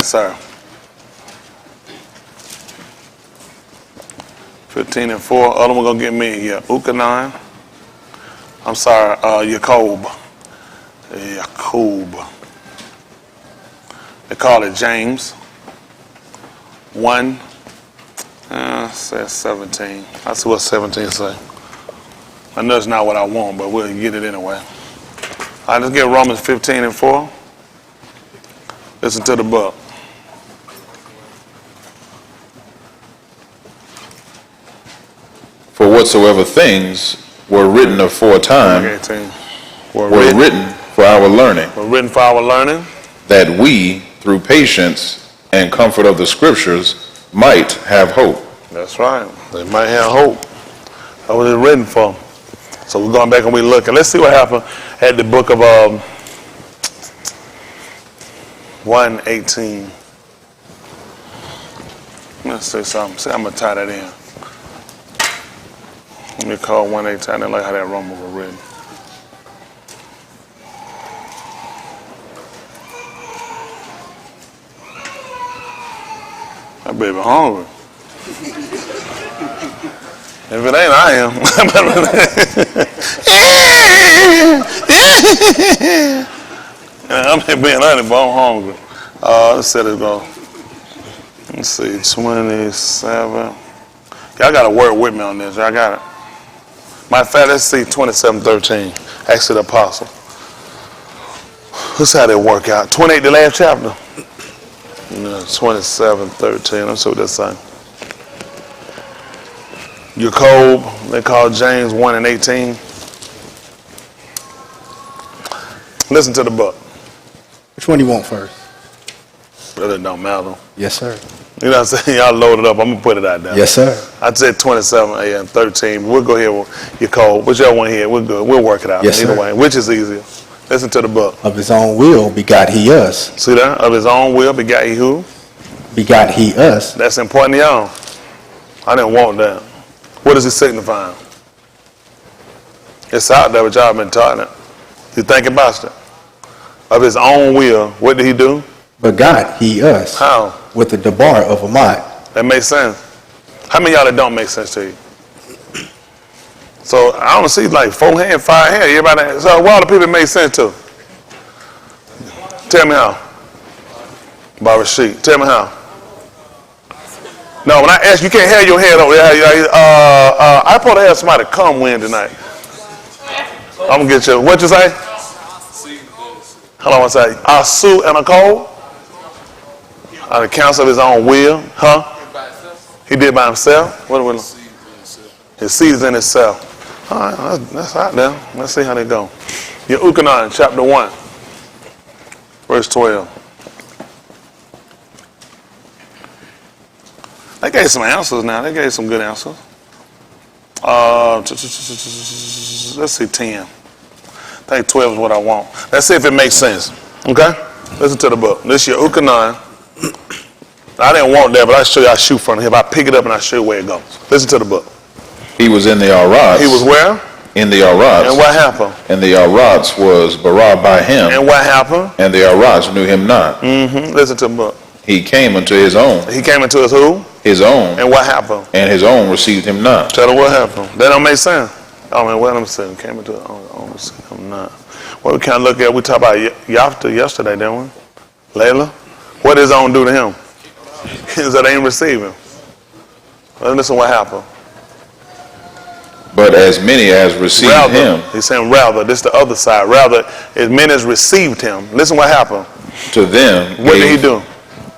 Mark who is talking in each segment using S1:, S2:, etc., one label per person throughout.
S1: Sir. 15 and 4. Other one gonna get me here. Ukanan. I'm sorry, Jacob. They call it James. 1. Says 17. I see what 17 say. I know it's not what I want, but we'll get it anyway. All right, let's get Romans 15 and 4. Listen to the book.
S2: For whatsoever things were written aforetime were written for our learning.
S1: Were written for our learning.
S2: That we, through patience and comfort of the scriptures, might have hope.
S1: That's right. They might have hope. That was it written for. So we're going back and we're looking. Let's see what happened at the book of 1:18. Let's say something. See, I'm going to tie that in. Let me call 1:18. I didn't like how that Roman was written. That baby hungry. If it ain't, I am. I'm here being honest, but I'm hungry. Let's set it go. Let's see, 27. Y'all got to work with me on this. Y'all got it. Matter of fact, let's see 27:13. Acts of the Apostle. Let's how that work out. 28, the last chapter. 27:13. Let's see what that's saying. Jacob, they call James 1:18. Listen to the book.
S3: Which one do you want first?
S1: Brother, it don't matter.
S3: Yes, sir.
S1: You know what I'm saying? Y'all load it up. I'm going to put it out there.
S3: Yes, sir.
S1: I said 27 and 13. We'll go here with Jacob. Whichever one here, we're good. We'll work it out.
S3: Yes,
S1: Either
S3: sir.
S1: way. Which is easier? Listen to the book.
S3: Of his own will begot he us.
S1: See that? Of his own will begot he who?
S3: Begot he us.
S1: That's important to y'all. I didn't want that. What is it signifying? It's out there, but y'all been taught it. You think about it. Of his own will, what did he do?
S3: Begot he us.
S1: How?
S3: With the debar of a mot.
S1: That makes sense. How many of y'all that don't make sense to you? So I don't see like 4 hands, 5 hands. Everybody. So what all the people it make sense to? Tell me how. By Rashid. Tell me how. No, when I ask you can't have your head over there. I supposed to have somebody come win tonight. I'm gonna get you. What you say? Hold on one second. Asu and a cold? Out of the counsel of his own will. Huh? He did by himself? What will his seed is in itself. All right, that's out there. Let's see how they go. Ukanan, chapter 1, verse 12. They gave some answers now. They gave some good answers. Let's see, 10. I think 12 is what I want. Let's see if it makes sense. Okay? Listen to the book. This is your Ukanan. I didn't want that, but I show you I shoot from here. I pick it up and I show you where it goes. Listen to the book.
S2: He was in the Arats.
S1: He was where?
S2: In the Arats.
S1: And what happened?
S2: And the Arats was Barab by him.
S1: And what happened?
S2: And the Arats knew him not.
S1: Listen to the book.
S2: He came unto his own.
S1: He came into his who?
S2: His own.
S1: And what happened?
S2: And his own received him not.
S1: Tell them what happened. That don't make sense. I mean, what I'm saying, came into his own, received him not. What we kind of look at, we talked about Yafta yesterday, didn't we? Layla? What did his own do to him? He said they ain't receive him. Well, listen what happened.
S2: But as many as received him.
S1: He's saying rather. This is the other side. Rather, as many as received him. Listen what happened.
S2: To them.
S1: What did he do?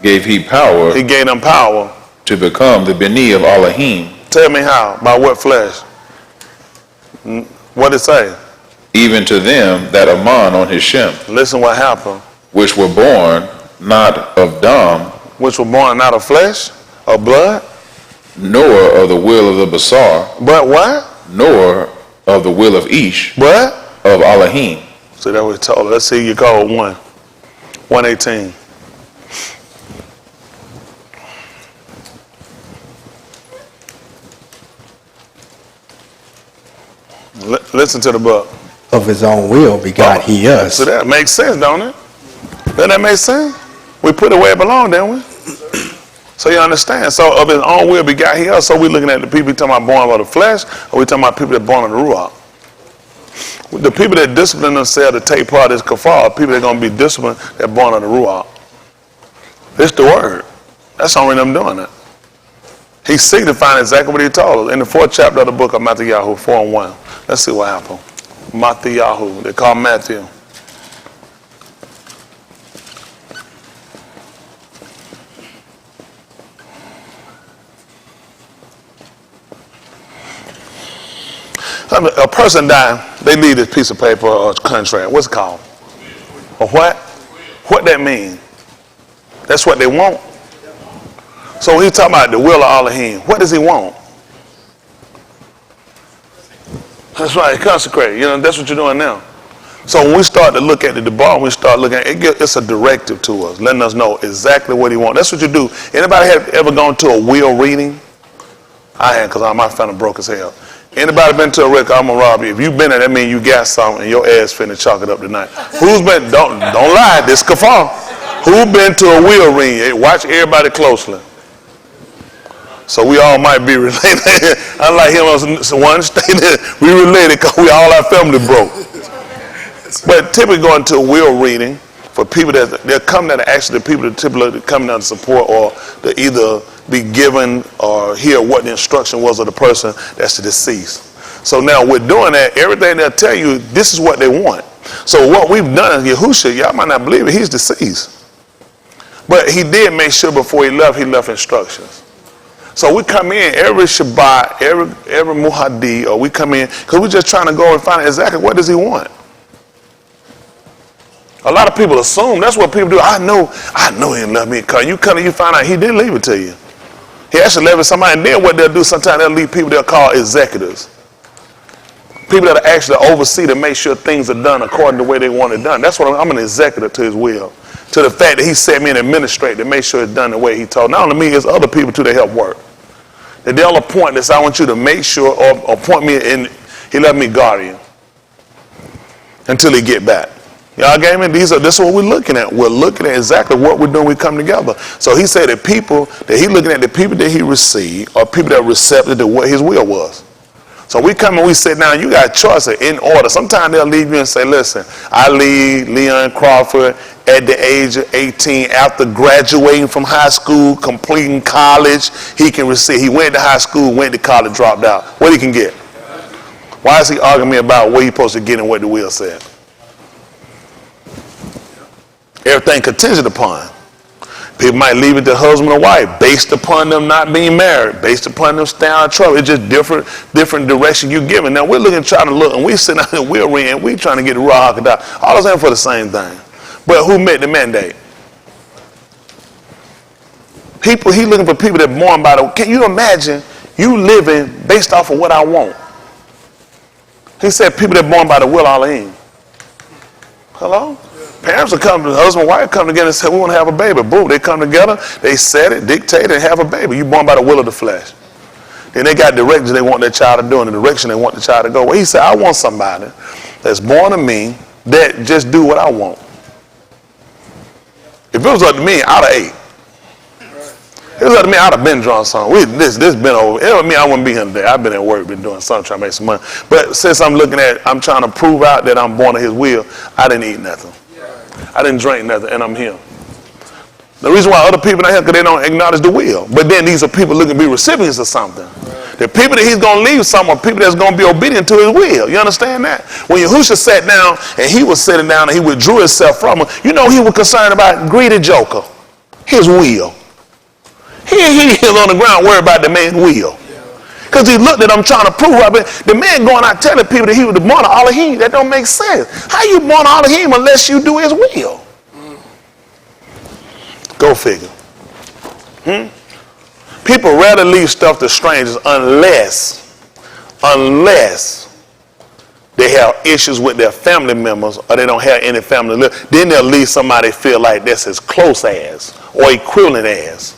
S2: Gave he power.
S1: He gave them power.
S2: To become the Beni of Alahym.
S1: Tell me how. By what flesh? What did it say?
S2: Even to them that Aman on his Shem.
S1: Listen what happened.
S2: Which were born not of Dam.
S1: Which were born not of flesh, of blood.
S2: Nor of the will of the Basar.
S1: But what?
S2: Nor of the will of Ish.
S1: What?
S2: Of Alahym.
S1: So that was told. Let's see you call 1:18. Listen to the book.
S3: Of his own will begot he us.
S1: So that makes sense, don't it? Doesn't that make sense? We put it where it belongs, don't we? So you understand. So of his own will begot he us. So we looking at the people talking about born of the flesh, or we talking about people that born of the ruach? The people that discipline themselves to take part of this kafar, people that are going to be disciplined that born of the ruach. It's the word. That's only them doing it. He's signifying exactly what he told us in the 4th chapter of the book of Matthew, 4:1. Let's see what happened. Matthew, they call Matthew. A person died, they leave this piece of paper or contract. What's it called? A what? What that mean? That's what they want. So when he's talking about the will of Alahym, what does he want? That's right, consecrate. You know, that's what you're doing now. So when we start to look at the bar, we start looking at it, it's a directive to us, letting us know exactly what he wants. That's what you do. Anybody have ever gone to a will reading? I had, because my family broke as hell. Anybody been to a record? I'm gonna rob you. If you've been there, that means you got something and your ass finna chalk it up tonight. Who's been? Don't lie. This kafar. Who been to a will reading? Watch everybody closely. So we all might be related. Unlike him on one statement, we related because we all our family broke. But typically going to a will reading for people that they're coming there to actually the people that typically come down to support or to either be given or hear what the instruction was of the person that's the deceased. So now we're doing that, everything they'll tell you, this is what they want. So what we've done is Yahusha, y'all might not believe it, he's deceased. But he did make sure before he left instructions. So we come in every Shabbat, every Muhadi, or we come in because we're just trying to go and find out exactly what does he want. A lot of people assume that's what people do. I know he didn't love me. Cause you come and you find out he didn't leave it to you. He actually left it to somebody, and then what they'll do, sometimes they'll leave people they'll call executors. People that actually oversee to make sure things are done according to the way they want it done. That's what I'm an executor to his will. To the fact that he set me and administrate to make sure it's done the way he told. Not only me, it's other people too that help work. That they'll appoint this, I want you to make sure, or appoint me, and he left me guardian until he get back. Y'all gave me, this is what we're looking at. We're looking at exactly what we're doing when we come together. So he said that people, that he looking at the people that he received are people that receptive to what his will was. So we come and we sit down, you got choices in order. Sometimes they'll leave you and say, listen, I leave Leon Crawford at the age of 18 after graduating from high school, completing college. He can receive, he went to high school, went to college, dropped out. What he can get? Why is he arguing me about what he's supposed to get and what the will said? Everything contingent upon. People might leave it to husband or wife based upon them not being married, based upon them staying out of trouble. It's just different direction you're giving. Now we're looking, trying to look, and we sit out and we're reading, we trying to get the raw hakadah. All the same for the same thing. But who met the mandate? People, he looking for people that are born by the, can you imagine you living based off of what I want? He said people that are born by the will of Alahym. Hello? Parents will come, husband and wife come together and say, we want to have a baby. Boom, they come together, they set it, dictate it, and have a baby. You're born by the will of the flesh. Then they got directions they want their child to do and the direction they want the child to go. Well, he said, I want somebody that's born of me that just do what I want. If it was up to me, I'd have ate. If it was up to me, I'd have been drawing something. This been over. It was me, I wouldn't be here today. I've been at work, been doing something, trying to make some money. But since I'm trying to prove out that I'm born of his will, I didn't eat nothing. I didn't drink nothing, and I'm here. The reason why other people not here, because they don't acknowledge the will. But then these are people looking to be recipients of something. The people that he's going to leave some are people that's going to be obedient to his will. You understand that? When Yahusha sat down, and he was sitting down, and he withdrew himself from him, you know he was concerned about greedy joker, his will. He is on the ground worried about the man's will. Because he looked at them trying to prove it. The man going out telling people that he was the born of Alahym, that don't make sense. How you born of Alahym unless you do his will? Go figure. People rather leave stuff to strangers unless they have issues with their family members or they don't have any family. Then they'll leave somebody feel like that's as close as or equivalent as.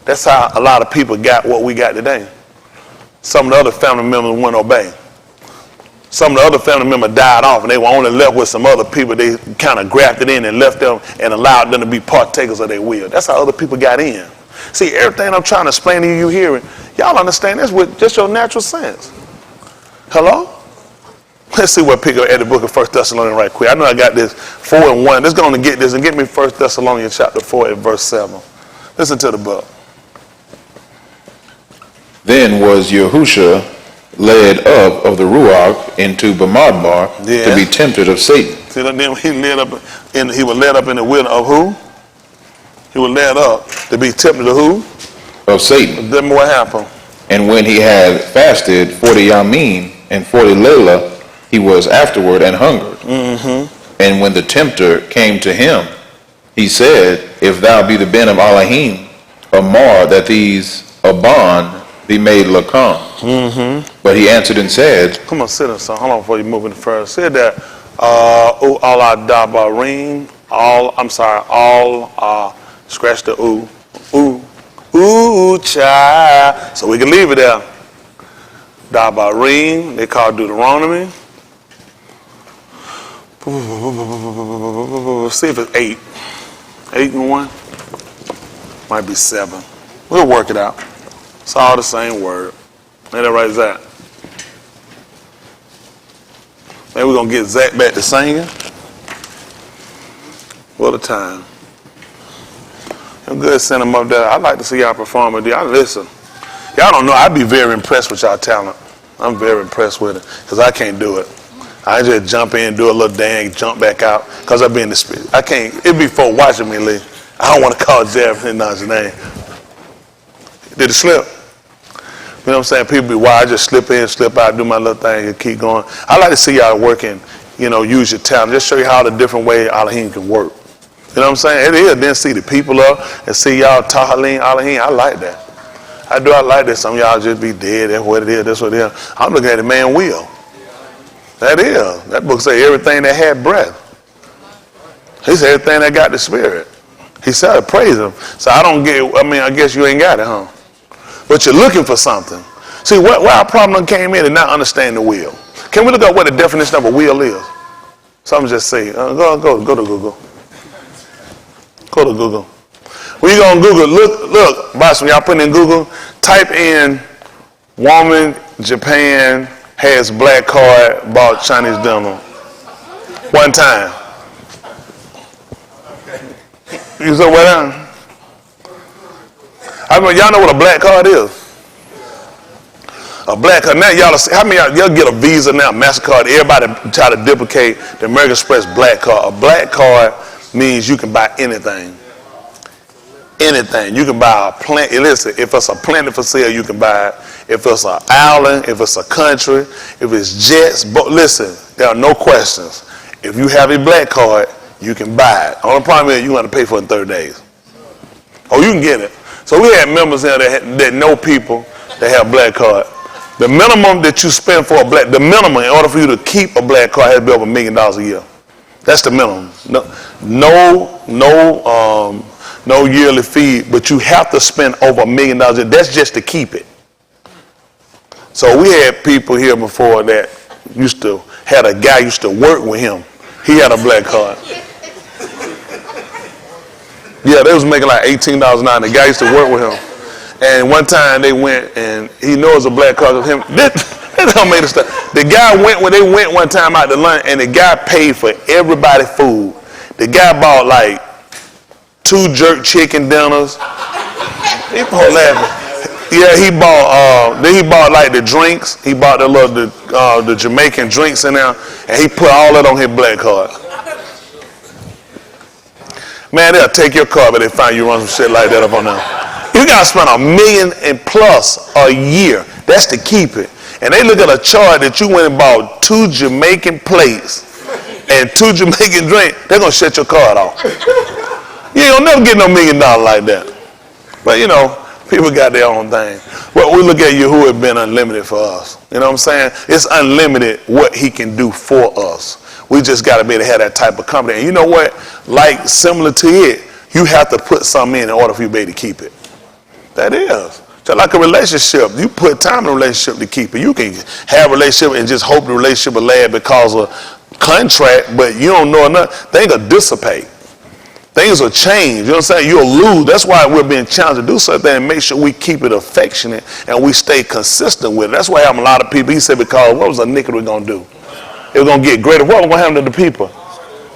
S1: That's how a lot of people got what we got today. Some of the other family members wouldn't obey. some of the other family members died off and they were only left with some other people. They kind of grafted in and left them and allowed them to be partakers of their will. That's how other people got in. See, everything I'm trying to explain to you hearing, y'all understand this with just your natural sense. Hello? Let's see what pick up at the book of 1 Thessalonians right quick. I know I got this 4 and 1. Let's go on and get this and get me 1 Thessalonians chapter 4 and verse 7. Listen to the book.
S2: Then was Yahusha led up of the Ruach into Bamidbar to be tempted of Satan.
S1: See, then he was led up in the wilderness of who? He was led up to be tempted of who?
S2: Of Satan.
S1: Then what happened?
S2: And when he had fasted 40 yamim and 40 layla, he was afterward and hungered. Mm-hmm. And when the tempter came to him, he said, If thou be the ben of Alahym, a mar that these abon be made lakam. Mm-hmm. But he answered and said,
S1: Come on, sit down, son. Hold on before you move in first. Said that, Allah dabarim, scratch the child. So we can leave it there. Dabarim, they call Deuteronomy. See if it's 8. 8 and 1. Might be 7. We'll work it out. It's all the same word. Ain't that right, Zach? Maybe we're going to get Zach back to singing. What a time. I'm good sending him up there. I'd like to see y'all perform with y'all. Listen. Y'all don't know. I'd be very impressed with y'all talent. I'm very impressed with it because I can't do it. I just jump in, do a little dance, jump back out because I be in the spirit. I can't. It'd be for watching me, Lee. I don't want to call Jeff and not his name. Did it slip? You know what I'm saying? People be wild. I just slip in, slip out, do my little thing and keep going. I like to see y'all working, use your talent. Just show you how the different way Alahym can work. You know what I'm saying? It is. Then see the people up and see y'all Alahym. I like that. I like that. Some of y'all just be dead. That's what it is. That's what it is. I'm looking at the man will. That is. That book say everything that had breath. He said everything that got the spirit. He said praise him. So I guess you ain't got it, huh? But you're looking for something. See, where our problem came in and not understand the will. Can we look up what the definition of a will is? Some just say, go to Google. Go to Google. When you go on Google, look, boss, when y'all put in Google, type in woman, Japan, has black card, bought Chinese dinner. One time. You said what? Y'all know what a black card is? A black card. Now how many of y'all get a Visa now, MasterCard? Everybody try to duplicate the American Express black card. A black card means you can buy anything. Anything. You can buy a plant. Listen, if it's a planet for sale, you can buy it. If it's an island, if it's a country, if it's jets, but listen, there are no questions. If you have a black card, you can buy it. Only problem is you got to pay for it in 30 days. Oh, you can get it. So we had members there that know people that have black card. The minimum that you spend for the minimum in order for you to keep a black card has to be over $1 million a year. That's the minimum. No yearly fee, but you have to spend over $1 million a year. That's just to keep it. So we had people here before that had a guy used to work with him. He had a black card. Yeah, they was making like $18 an hour. The guy used to work with him. And one time they went, and he knows a black card of him. This don't make the stuff. The guy they went one time out to lunch, and the guy paid for everybody food. The guy bought like 2 jerk chicken dinners. People laughing. Yeah, then he bought like the drinks. He bought the Jamaican drinks in there, and he put all that on his black card. Man, they'll take your car, but they find you run some shit like that up on there. You gotta spend $1 million and plus a year. That's to keep it. And they look at a chart that you went and bought 2 Jamaican plates and 2 Jamaican drinks. They're gonna shut your card off. You ain't gonna never get no $1 million like that. But people got their own thing. Well, we look at Yahuwah has been unlimited for us. You know what I'm saying? It's unlimited what he can do for us. We just got to be able to have that type of confidence. And you know what? Like similar to it, you have to put something in order for you to be able to keep it. That is. Just like a relationship, you put time in a relationship to keep it. You can have a relationship and just hope the relationship will last because of contract, but you don't know enough. Things will dissipate. Things will change. You know what I'm saying? You'll lose. That's why we're being challenged to do something and make sure we keep it affectionate and we stay consistent with it. That's why I'm a lot of people. He said, because what was the iniquity we're going to do? It was going to get greater. What was going to happen to the people?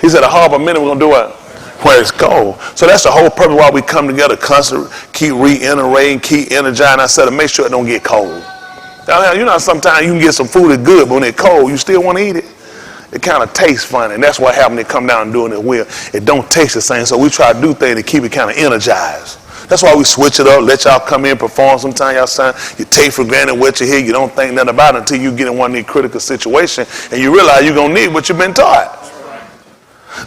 S1: He said, a harbor minute, we're going to do what? Where it's going. So that's the whole purpose why we come together, constantly keep reiterating, keep energizing ourselves to make sure it don't get cold. Now, you know, sometimes you can get some food that's good, but when it's cold, you still want to eat it. It kind of tastes funny, and that's what happens when they come down and doing it well. It don't taste the same, so we try to do things to keep it kind of energized. That's why we switch it up, let y'all come in, perform. Sometimes y'all sound, you take for granted what you hear, you don't think nothing about it until you get in one of these critical situations, and you realize you're going to need what you've been taught.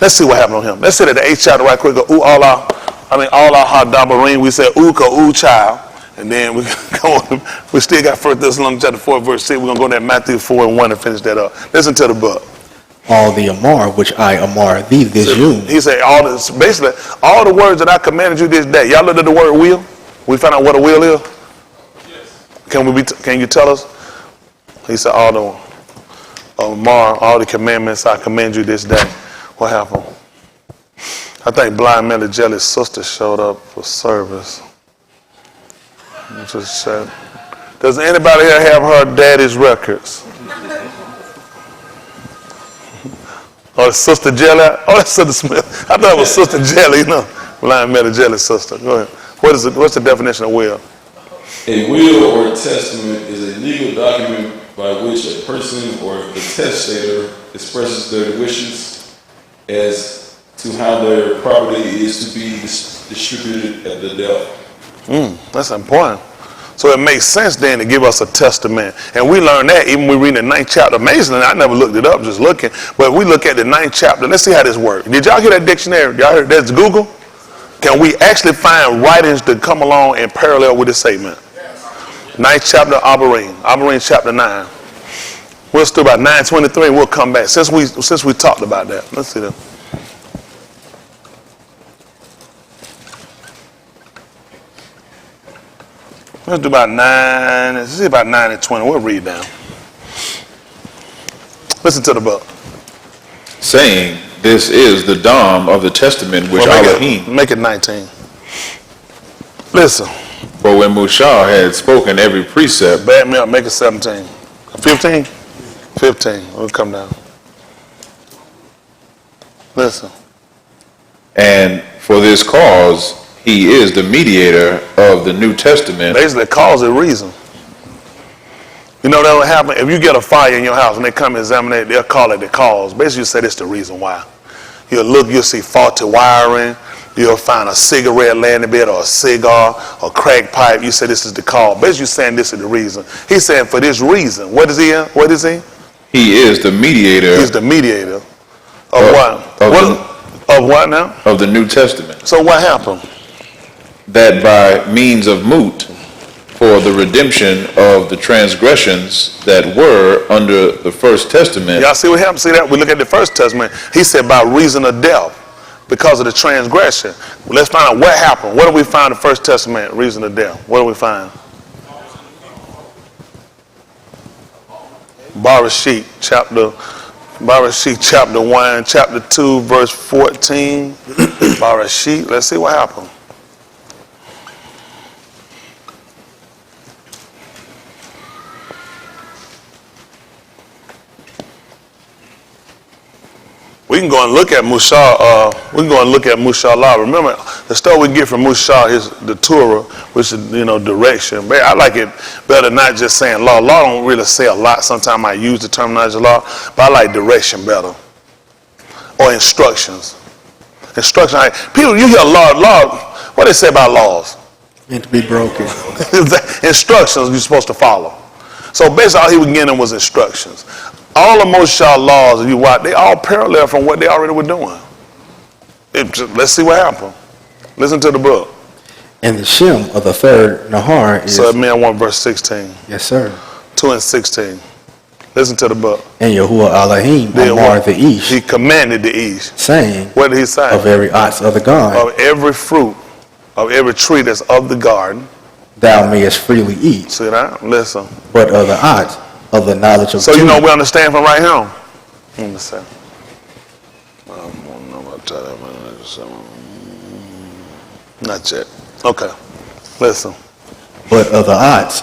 S1: Let's see what happened on him. Let's see that the 8th chapter right quick. All our hadabarim, we said ooh child. And then we still got 1 Thessalonians chapter 4, verse 6. We're going to go to Matthew 4 and 1 and finish that up. Listen to the book.
S3: All the Amar which I Amar thee this June.
S1: He said, basically, all the words that I commanded you this day. Y'all looked at the word will? We found out what a will is? Yes. Can you tell us? He said, all the Amar, all the commandments I command you this day. What happened? I think Blind Melly Jelly's sister showed up for service. Just said, does anybody here have her daddy's records? Or Sister Jelly? Oh, that's Sister Smith. I thought it was Sister Jelly, you know. Blind Melly Jelly's sister. Go ahead. What's the definition of will?
S4: A will or a testament is a legal document by which a person or the testator expresses their wishes as to how their property is to be distributed at the death.
S1: That's important. So it makes sense then to give us a testament. And we learn that even when we read the 9th chapter. Amazingly, I never looked it up, just looking. But we look at the 9th chapter. Let's see how this works. Did y'all hear that dictionary? Y'all heard that's Google? Can we actually find writings that come along in parallel with this statement? 9th chapter, Alahym chapter 9. We'll still about 9:23 and we'll come back. Since we talked about that. Let's see that. Let's do about 9. Let's see about 9 and 20. We'll read down. Listen to the book.
S2: Saying, this is the dam of the testament which Alahym.
S1: Make it 19. Listen.
S2: For when Mushah had spoken every precept.
S1: Back me up. Make it 17. 15? 15. We'll come down. Listen.
S2: And for this cause, he is the mediator of the New Testament.
S1: Basically, cause is reason. You know that will happen if you get a fire in your house and they come examine it, they'll call it the cause. Basically, you say this is the reason why. You'll see faulty wiring. You'll find a cigarette laying in bed or a cigar or crack pipe. You say this is the cause. Basically, you're saying this is the reason. He's saying for this reason. What is he? What is he?
S2: He is the mediator.
S1: He's the mediator of what? Of what now?
S2: Of the New Testament.
S1: So what happened?
S2: That by means of moot, for the redemption of the transgressions that were under the First Testament.
S1: Y'all see what happened? See that? We look at the First Testament. He said by reason of death, because of the transgression. Well, let's find out what happened. What do we find in the First Testament? Reason of death. What do we find? Bereshit chapter 1, chapter 2, verse 14. Bereshit. Let's see what happened. We can go and look at Mushah. We can go and look at Mushah law. Remember, the stuff we get from Mushah is the Torah, which is direction. But I like it better not just saying law. Law don't really say a lot. Sometimes I use the terminology law, but I like direction better, or instructions. Instruction. People, you hear law. What do they say about laws?
S3: Meant to be broken.
S1: Instructions you're supposed to follow. So basically, all he was getting was instructions. All the Moshe laws you watch, they all parallel from what they already were doing. Let's see what happened. Listen to the book.
S3: And the Shem of the third Nahar is...
S1: So man 1 verse 16.
S3: Yes, sir.
S1: 2 and 16. Listen to the book.
S3: And Yahuwah Alahym Amar the Ish.
S1: He commanded the Ish.
S3: Saying.
S1: What did he say?
S3: Of every ox of the garden.
S1: Of every fruit, of every tree that's of the garden.
S3: thou mayest freely eat,
S1: See that? Listen.
S3: but of the odds of the knowledge of
S1: So you
S3: two.
S1: know we understand from right here. Let me see. Not yet. Okay. Listen.
S3: But of the odds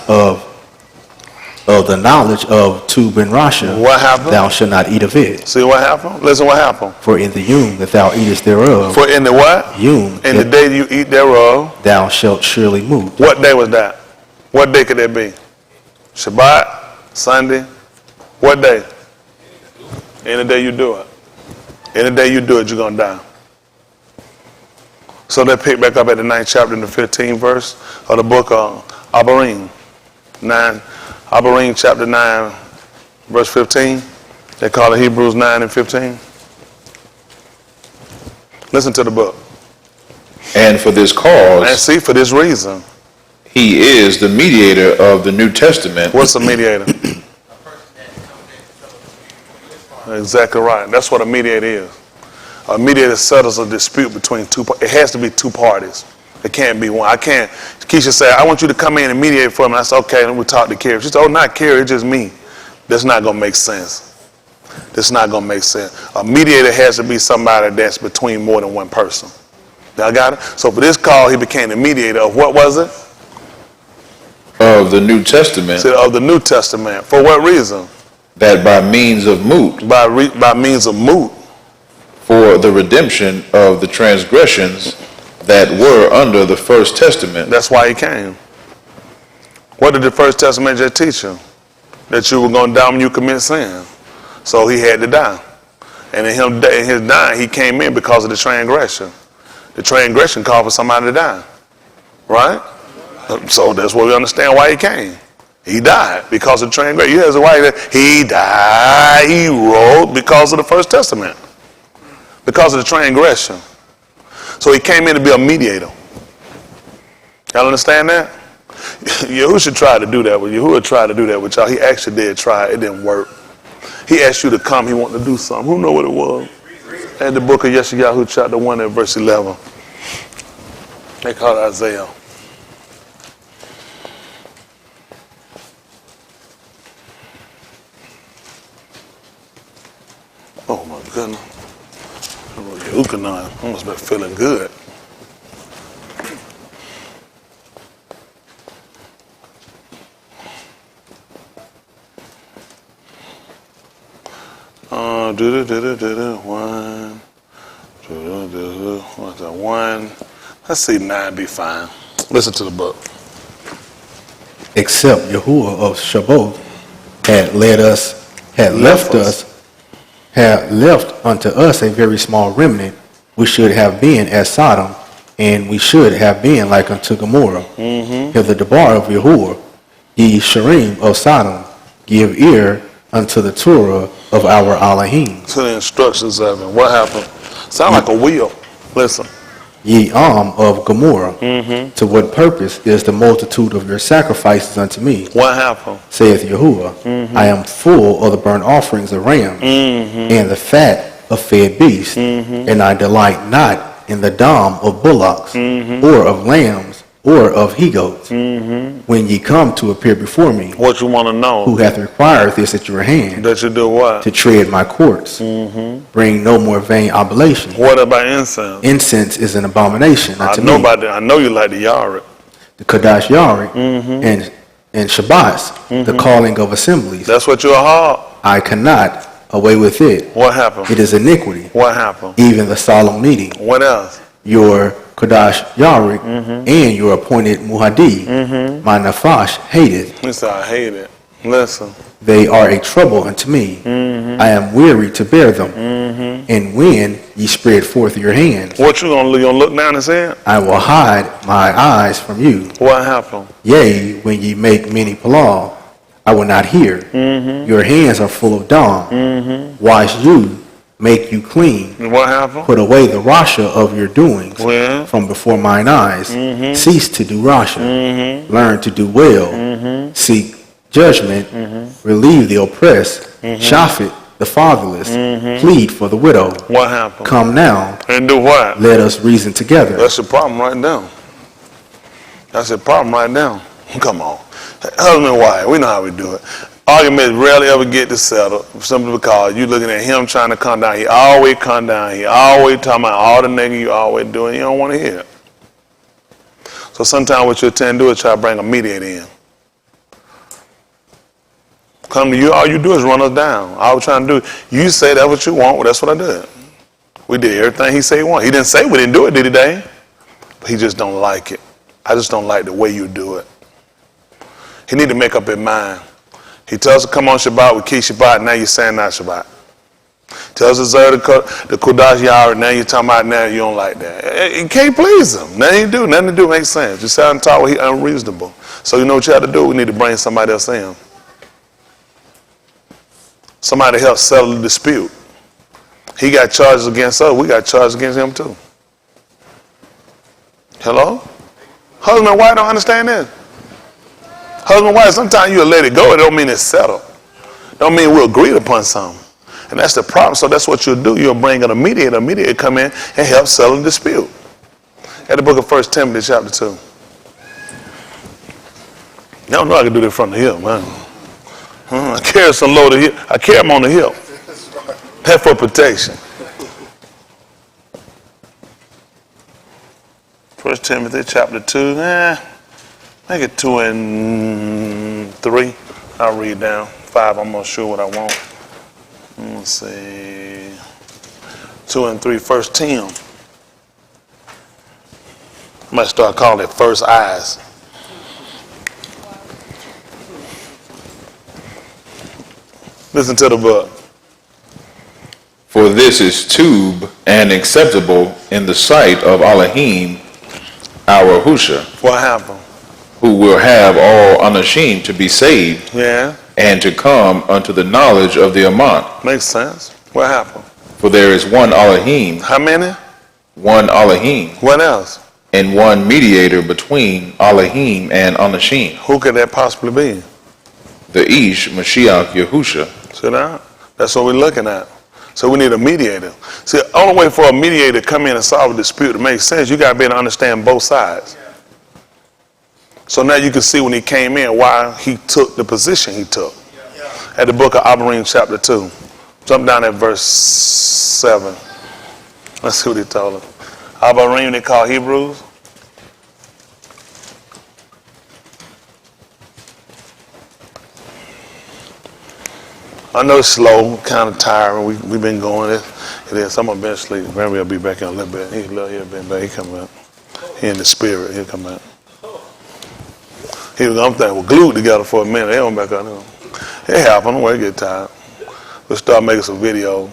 S3: of the knowledge of Tub and Rasha,
S1: What happened?
S3: thou shalt not eat of it.
S1: See what happened? Listen what happened.
S3: For in the yom that thou eatest thereof,
S1: For in the what?
S3: yom
S1: In the
S3: that
S1: day you eat thereof.
S3: thou shalt surely moot.
S1: What day was that? What day could that be? Shabbat? Sunday? What day? Any day you do it. Any day you do it, you're going to die. So they pick back up at the 9th chapter and the 15th verse of the book of Alahym. Alahym chapter 9, verse 15. They call it Hebrews 9 and 15. Listen to the book.
S2: And for this
S1: And
S2: cause,
S1: see, for this reason.
S2: he is the mediator of the New Testament.
S1: What's a mediator? Exactly right. That's what a mediator is. A mediator settles a dispute between two. It has to be two parties. It can't be one. I can't. Keisha said, "I want you to come in and mediate for me." I said, "Okay." And we talked to Carrie. She said, "Oh, not Carrie. It's just me." That's not gonna make sense. That's not gonna make sense. A mediator has to be somebody that's between more than one person. Y'all got it? So for this call, he became the mediator of what was it?
S2: Of the New Testament,
S1: So, of the New Testament. For what reason?
S2: that by means of moot,
S1: By means of moot.
S2: for the redemption of the transgressions that were under the First Testament.
S1: That's why he came. What did the First Testament just teach you? That you were going to die when you commit sin. So he had to die. And in his dying, he came in because of the transgression. The transgression called for somebody to die. Right? So that's what we understand why he came. He died because of the transgression. Here's why he died. He rose because of the First Testament. Because of the transgression. So he came in to be a mediator. Y'all understand that? Yahushua tried to do that with you. Yahushua tried to do that with y'all. He actually did try. It didn't work. He asked you to come. He wanted to do something. Who know what it was? In the book of Yeshayahu chapter 1 and verse 11. They call it Isaiah. Oh my goodness. I must be feeling good. What's that? 1. Let's see, 9 be fine. Listen to the book.
S3: Except Yahuwah of Shabbat had left unto us a very small remnant, we should have been as Sodom, and we should have been like unto Gomorrah. Hear the debar of Yahuwah, ye Sharim of Sodom, give ear unto the Torah of our Alahym.
S1: To the instructions of it. What happened? Sound like a wheel. Listen.
S3: Ye of Gomorrah, to what purpose is the multitude of your sacrifices unto me?
S1: What happened?
S3: Saith Yahuwah, I am full of the burnt offerings of rams, and the fat of fed beasts, and I delight not in the dam of bullocks, or of lambs, or of he-goats. When ye come to appear before me,
S1: What you want to know?
S3: who hath required this at your hand,
S1: That you do what?
S3: to tread my courts, bring no more vain oblation.
S1: What about incense?
S3: Incense is an abomination
S1: I
S3: unto
S1: know
S3: me.
S1: about that. I know you like the Yaret.
S3: The Kadash Yari, and Shabbats, the calling of assemblies.
S1: That's what you're hard.
S3: I cannot away with it.
S1: What happened?
S3: It is iniquity.
S1: What happened?
S3: Even the solemn meeting,
S1: What else?
S3: your Kadash Yari, and your appointed Muhadi, my Nafash hateth.
S1: He said, I hate it. Listen.
S3: They are a trouble unto me. I am weary to bear them. And when ye spread forth your hands,
S1: What you gonna do? You gonna look down and say it?
S3: I will hide my eyes from you.
S1: What happened?
S3: Yea, when ye make many palau, I will not hear. Your hands are full of dam. Wash you, make you clean.
S1: And what happened?
S3: Put away the rasha of your doings
S1: Well,
S3: from before mine eyes. Cease to do rasha. Learn to do well. Seek judgment. Relieve the oppressed. Shafit the fatherless. Plead for the widow.
S1: what happened?
S3: Come now,
S1: And do what?
S3: let us reason together.
S1: That's the problem right now. That's the problem right now. Come on. Husband and wife, we know how we do it. Arguments rarely ever get to settle simply because you looking at him trying to come down. He always come down. He always talking about all the nigga you always doing. You don't want to hear it. So sometimes what you'll tend to do is try to bring a mediator in. Come to you, all you do is run us down. All we're trying to do, you say that's what you want, well, that's what I did. We did everything he said he wanted. He didn't say we didn't do it, did he, Dave? But he just don't like it. I just don't like the way you do it. He need to make up his mind. He tells us to come on Shabbat, we keep Shabbat, now you're saying not Shabbat. Tells us to observe the Kodash Yahweh, now you're talking about now you don't like that. You can't please him. Nothing you do, nothing to do makes sense. You say I'm talking, he unreasonable. So you know what you have to do? We need to bring somebody else in. Somebody to help settle the dispute. He got charges against us, we got charges against him too. Hello? Husband and wife don't understand this. Husband and wife, sometimes you'll let it go, it don't mean it's settled. Don't mean we'll agree upon something. And that's the problem. So that's what you'll do. You'll bring in a mediator come in and help settle the dispute. At the book of 1 Timothy chapter 2. Y'all know I can do this from the hip, man. I carry some low to hip. I carry them on the hip. That's for protection. 1 Timothy chapter 2. Make it 2 and 3. I'll read down. 5, I'm not sure what I want. Let's see. 2 and 3, 1 Tim. I might start calling it first eyes. Listen to the book.
S2: For this is tube and acceptable in the sight of Alahym, our Husha,
S1: What happened?
S2: who will have all unashamed to be saved
S1: Yeah,
S2: and to come unto the knowledge of the Amant.
S1: makes sense. What happened?
S2: For there is one Alahym,
S1: How many?
S2: what
S1: else?
S2: and one mediator between Alahym and unashamed,
S1: Who could that possibly be?
S2: the Ish Mashiach Yahusha.
S1: See that? That's what we're looking at. So we need a mediator. See, the only way for a mediator to come in and solve a dispute to make sense, you got to be able to understand both sides. So now you can see when he came in why he took the position he took. At the book of Alahym chapter 2. Jump down at verse 7. Let's see what he told him. Alahym they call Hebrews. I know it's slow, kind of tired. We've been going. It is. I'm gonna be asleep. Maybe I'll be back in a little bit. He'll be back. He come back. He in the spirit. He'll come back. I'm thinking we're glued together for a minute. They don't back out now. It happen. Don't worry, get tired. We'll start making some video.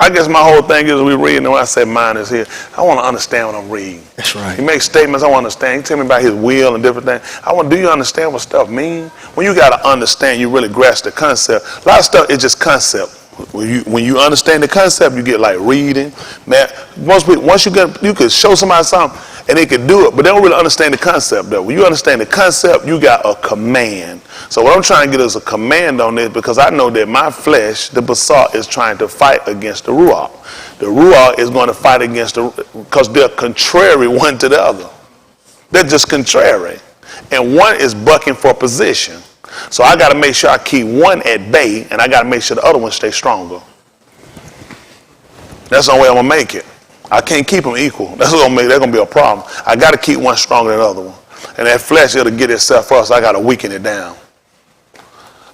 S1: I guess my whole thing is we reading, and when I say mine is here, I want to understand what I'm reading.
S3: That's right.
S1: He makes statements, I want to understand. He tell me about his will and different things. Do you understand what stuff means? When you got to understand, you really grasp the concept. A lot of stuff is just concept. When you understand the concept, you get like reading. Man, once you could show somebody something and they could do it, but they don't really understand the concept though. When you understand the concept, you got a command. So what I'm trying to get is a command on this because I know that my flesh, the basar, is trying to fight against the ruach. The ruach is going to fight against because they're contrary one to the other. They're just contrary. And one is bucking for position. So I got to make sure I keep one at bay, and I got to make sure the other one stays stronger. That's the only way I'm going to make it. I can't keep them equal. That's going to be a problem. I got to keep one stronger than the other one. And that flesh, it'll get itself up, so I got to weaken it down.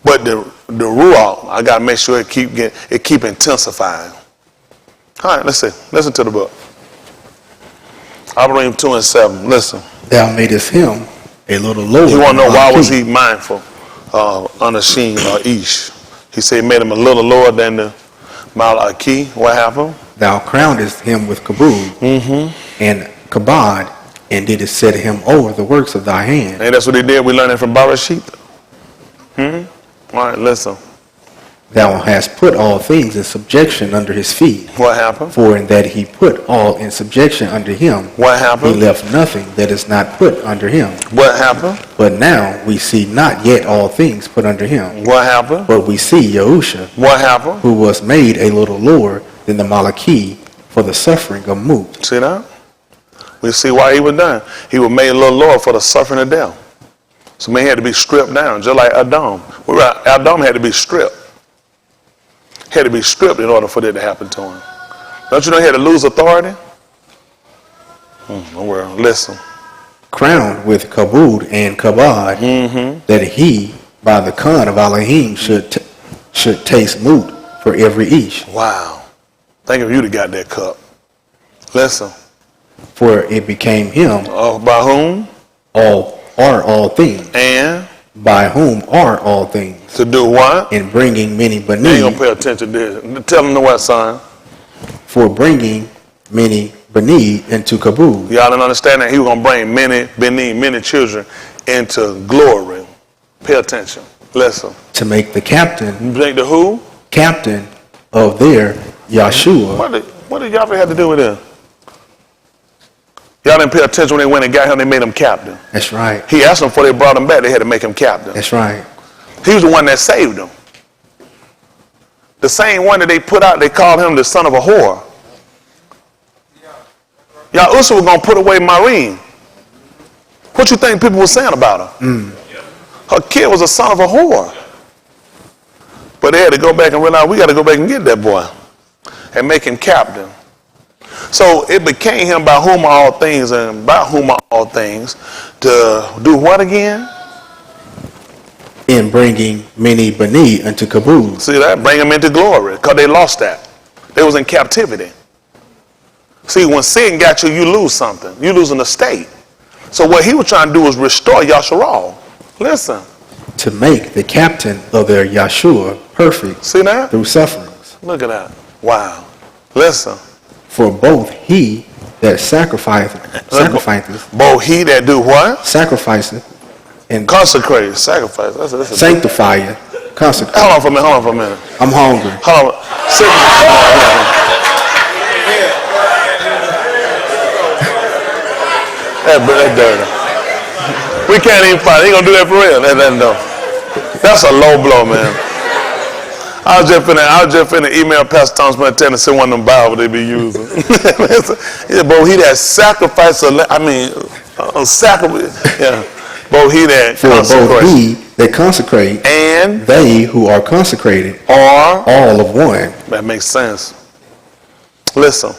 S1: But the ruach, I got to make sure it keep intensifying. All right, let's see. Listen to the book. Alahym 2 and 7. Listen.
S3: Thou madest him a little lower.
S1: You want to know why was
S3: he
S1: he mindful? Unashamed or Ish. He said he made him a little lower than the Malaki. What happened?
S3: Thou crownedest him with kabod and kabod, and didst set him over the works of thy hand.
S1: And that's what he did. We learned it from Barashit. All right, listen.
S3: Thou hast put all things in subjection under his feet.
S1: What happened?
S3: For in that he put all in subjection under him,
S1: What
S3: he
S1: happened?
S3: left nothing that is not put under him.
S1: What happened?
S3: But now we see not yet all things put under him.
S1: What happened?
S3: But we see Yahusha,
S1: What happened?
S3: who was made a little lower than the Malaki for the suffering of Moot.
S1: See that? We see why he was done. He was made a little lower for the suffering of death. So man had to be stripped down, just like Adam. Adam had to be stripped. Had to be stripped in order for that to happen to him. Don't you know he had to lose authority? Don't worry, listen.
S3: Crowned with kabod and kabod, that he, by the Khan of Alahym, should taste moot for every ish.
S1: Wow. Think of you that got that cup. Listen.
S3: For it became him,
S1: By whom?
S3: all things,
S1: And
S3: by whom are all things,
S1: to do what?
S3: in bringing many
S1: You ain't
S3: beneath,
S1: gonna pay attention to this. Tell them the what, son?
S3: for bringing many beneath into kabod,
S1: Y'all don't understand that he was gonna bring many children into glory. Pay attention. Listen.
S3: to make the captain
S1: Bring the who?
S3: of their Yahshua.
S1: What did y'all have to do with this? Y'all didn't pay attention when they went and got him. They made him captain.
S3: That's right.
S1: He asked them before they brought him back. They had to make him captain.
S3: That's right.
S1: He was the one that saved them. The same one that they put out, they called him the son of a whore. Yahushua was going to put away Maureen. What you think people were saying about her? Her kid was a son of a whore. But they had to go back and realize we got to go back and get that boy and make him captain. So it became him by whom are all things and by whom are all things to do what again?
S3: In bringing many beneath into kabod.
S1: See that? Bring them into glory because they lost that. They was in captivity. See, when sin got you, you lose something. You lose an estate. So what he was trying to do was restore Yasharal. Listen.
S3: To make the captain of their Yahshua perfect
S1: See that?
S3: through sufferings.
S1: Look at that. Wow. Listen.
S3: For both he that sacrificeth,
S1: Both he that do what?
S3: and
S1: Consecrate. Sacrifice. That's a
S3: sanctifieth, consecrate.
S1: Hold on for a minute.
S3: I'm hungry.
S1: Hold on. That's dirty. We can't even fight. He gonna do that for real. That's a low blow, man. I was just finna email Pastor Thomas Montana and send one of them Bibles they be using. Yeah, but he that sacrifice, sacrifice. Yeah. But he that
S3: For both he that consecrate
S1: and
S3: they who are consecrated
S1: are
S3: all of one.
S1: That makes sense. Listen.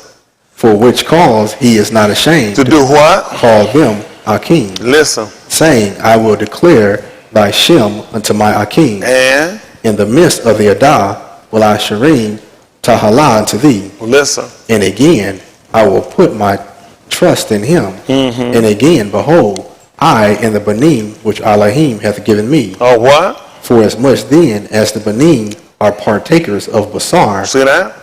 S3: For which cause he is not ashamed
S1: To do what?
S3: call them Akim,
S1: Listen.
S3: saying, I will declare thy Shem unto my Akim.
S1: And
S3: In the midst of the Adah will I Sharim Tahala unto thee.
S1: listen.
S3: And again, I will put my trust in him. And again, behold, I and the Benim which Alahym hath given me.
S1: Oh, what?
S3: For as much then as the Benim are partakers of Basar,
S1: See that?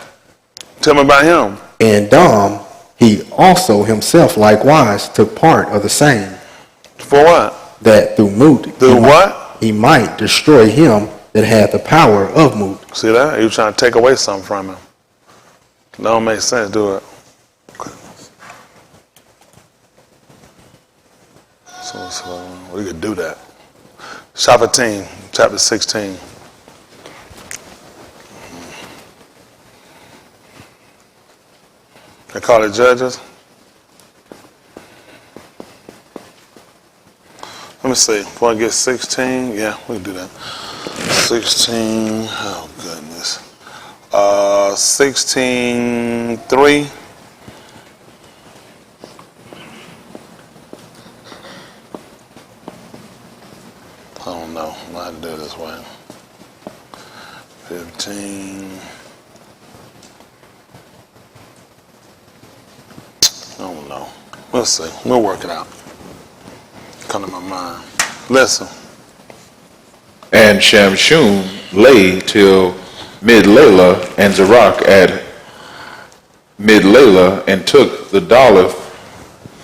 S1: Tell me about him.
S3: and Dam, he also himself likewise took part of the same,
S1: For what?
S3: that through Mut
S1: Through what?
S3: he might destroy him that had the power of Mut.
S1: See that? He was trying to take away something from him. That don't make sense, do it? So we could do that. Shaphatim, chapter 16. They call it Judges. Let me see. Before I get 16, yeah, we can do that. 16, oh goodness. 16:3. I don't know. I do it this way. 15. I don't know. We'll see. We'll work it out. Come to my mind. Listen.
S2: And Shamshun lay till Mid-Layla, and Zerach at Mid-Layla, and took the Daleth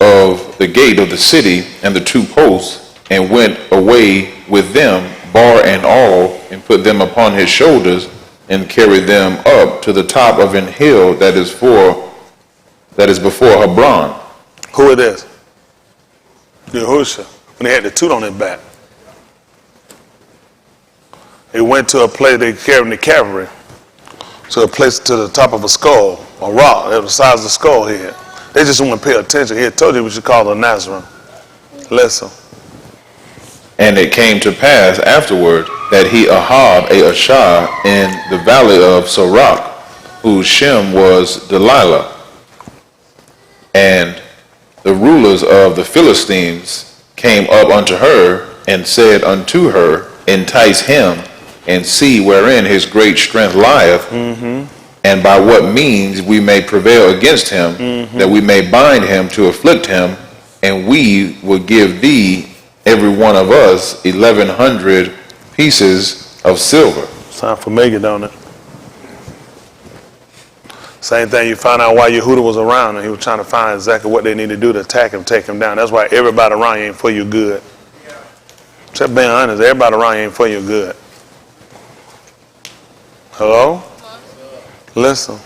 S2: of the gate of the city and the two posts, and went away with them, bar and all, and put them upon his shoulders, and carried them up to the top of an hill that is before Hebron.
S1: Who it is? Yahusha. When they had the toot on his back. They went to a place, they carried the cavalry, to a place to the top of a skull, a rock, that was the size of the skull head. They just wouldn't pay attention. He had told you we should call her Nazarene. Listen.
S2: And it came to pass afterward that he Ahab a Ashar in the valley of Sorok, whose Shem was Delilah. And the rulers of the Philistines came up unto her and said unto her, entice him and see wherein his great strength lieth, and by what means we may prevail against him, that we may bind him to afflict him, and we will give thee every one of us 1,100 pieces of silver.
S1: Sound familiar, don't it? Same thing, you find out why Yehuda was around and he was trying to find exactly what they need to do to attack him, take him down. That's why everybody around you ain't for you good. Just being honest, everybody around you ain't for you good. Hello? Listen.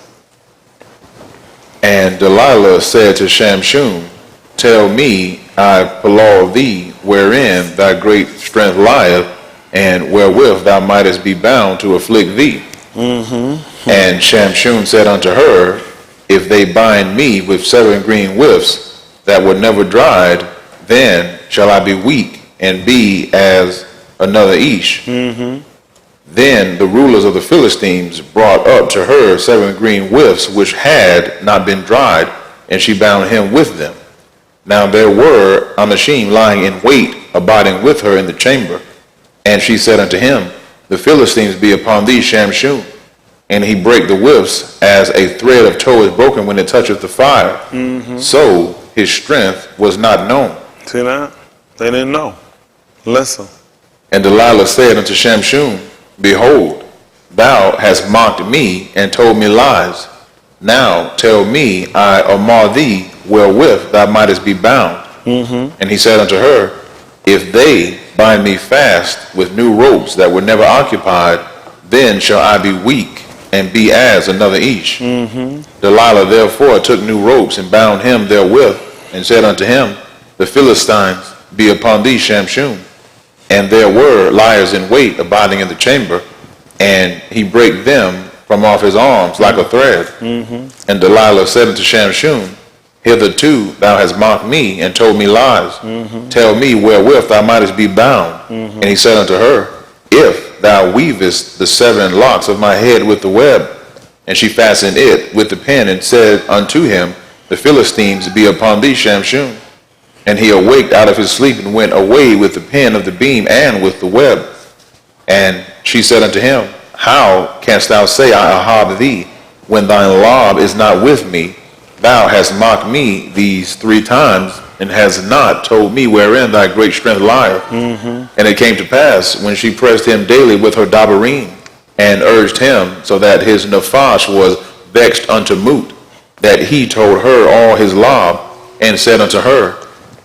S2: And Delilah said to Shamshun, tell me, I below thee, wherein thy great strength lieth, and wherewith thou mightest be bound to afflict thee. And Shamshun said unto her, if they bind me with 7 green whiffs that were never dried, then shall I be weak and be as another Ish. Then the rulers of the Philistines brought up to her 7 green whiffs which had not been dried, and she bound him with them. Now there were Anashim lying in wait, abiding with her in the chamber. And she said unto him, the Philistines be upon thee, Shamshun. And he brake the whiffs as a thread of tow is broken when it toucheth the fire. So his strength was not known.
S1: See that? They didn't know. Listen.
S2: And Delilah said unto Shamshun, behold, thou hast mocked me and told me lies. Now tell me, I amar thee, wherewith thou mightest be bound. And he said unto her, if they bind me fast with new ropes that were never occupied, then shall I be weak and be as another Ish. Delilah therefore took new ropes and bound him therewith, and said unto him, the Philistines be upon thee, Shamshun. And there were liars in wait abiding in the chamber, and he brake them from off his arms like a thread. And Delilah said unto Shamshun, hitherto thou hast mocked me and told me lies. Tell me wherewith thou mightest be bound. And he said unto her, if thou weavest the 7 locks of my head with the web. And she fastened it with the pin and said unto him, the Philistines be upon thee, Shamshun. And he awaked out of his sleep and went away with the pin of the beam and with the web. And she said unto him, how canst thou say I ahab thee, when thine lob is not with me? Thou hast mocked me these 3 times, and hast not told me wherein thy great strength lieth. And it came to pass, when she pressed him daily with her dabarim, and urged him, so that his nephash was vexed unto moot, that he told her all his lob, and said unto her,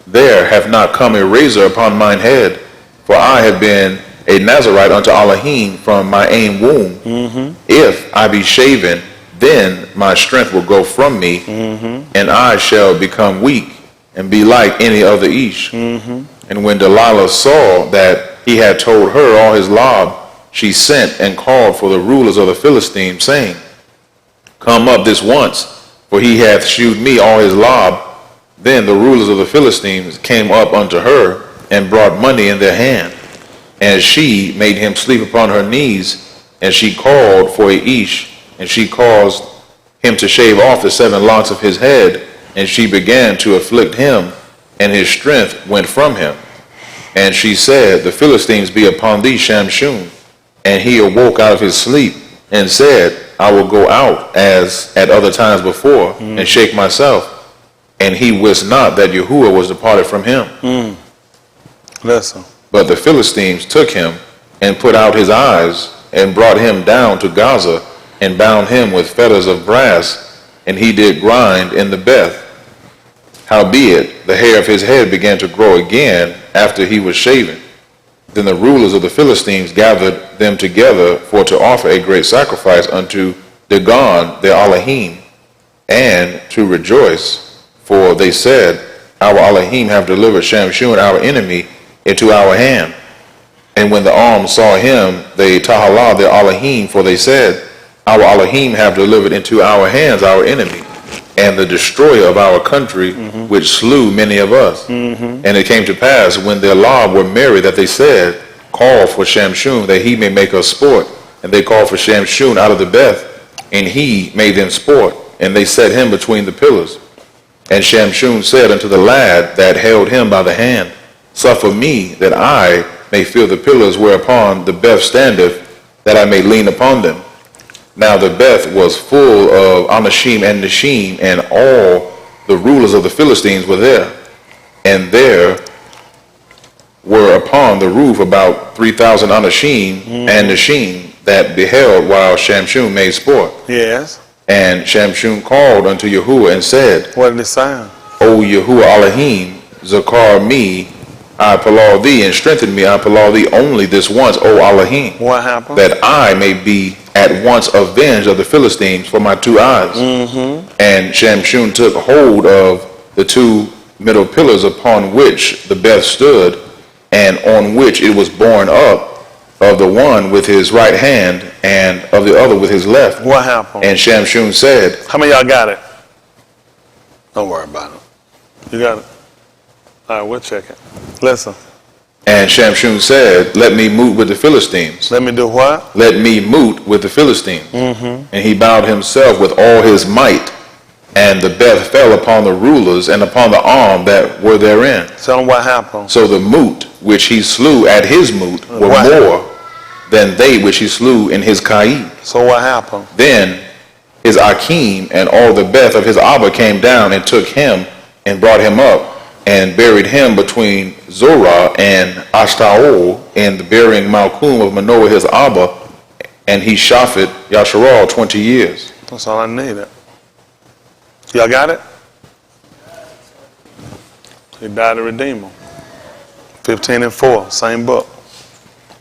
S2: there hath not come a razor upon mine head, for I have been a Nazarite unto Alahym from my ain womb. If I be shaven, then my strength will go from me, and I shall become weak, and be like any other Ish. And when Delilah saw that he had told her all his lob, she sent and called for the rulers of the Philistines, saying, come up this once, for he hath shewed me all his lob. Then the rulers of the Philistines came up unto her, and brought money in their hand. And she made him sleep upon her knees, and she called for a Ish, and she caused him to shave off the 7 locks of his head, and she began to afflict him, and his strength went from him. And she said, the Philistines be upon thee, Shamshun. And he awoke out of his sleep, and said, I will go out as at other times before, and shake myself. And he wist not that Yahuwah was departed from him.
S1: Listen.
S2: But the Philistines took him, and put out his eyes, and brought him down to Gaza, and bound him with fetters of brass, and he did grind in the Beth. Howbeit, the hair of his head began to grow again after he was shaven. Then the rulers of the Philistines gathered them together for to offer a great sacrifice unto Dagon their Alahym, and to rejoice. For they said, our Alahym have delivered Shamshun our enemy into our hand. And when the arms saw him, they tahalah their Alahym, for they said, our Alahym have delivered into our hands our enemy. and the destroyer of our country, which slew many of us. And it came to pass, when the Alahym were merry, that they said, call for Shamshun, that he may make us sport. And they called for Shamshun out of the Beth, and he made them sport. And they set him between the pillars. And Shamshun said unto the lad that held him by the hand, suffer me that I may feel the pillars whereupon the Beth standeth, that I may lean upon them. Now the Beth was full of Anashim and Nashim, and all the rulers of the Philistines were there. And there were upon the roof about 3,000 Anashim and Nashim that beheld while Shamshun made sport.
S1: Yes.
S2: And Shamshun called unto Yahuwah and said,
S1: What did it sound?
S2: O Yahuwah Alahym, Zakar me, I applaud thee, and strengthen me, I applaud thee only this once, O Alahym.
S1: What happened?
S2: That I may be at once avenged of the Philistines for my 2 eyes. And Shamshun took hold of the 2 middle pillars upon which the Beth stood, and on which it was borne up, of the one with his right hand, and of the other with his left.
S1: What happened?
S2: And Shamshun said,
S1: How many of y'all got it? Don't worry about it. You got it? All right, we'll check it. Listen.
S2: and Shamshun said, let me moot with the Philistines.
S1: Let me do what?
S2: Let me moot with the Philistines. And he bowed himself with all his might, and the Beth fell upon the rulers and upon the arm that were therein.
S1: Tell them what happened.
S2: So the moot which he slew at his moot were
S1: What?
S2: more than they which he slew in his Caid.
S1: So what happened?
S2: Then his Akim and all the Beth of his Abba came down and took him and brought him up and buried him between Zorah and Ashtaol in the burying Malchum of Manoah his Abba, and he shafted Yasharal 20 years.
S1: That's all I needed. Y'all got it? He died a Redeemer. 15 and 4, same book.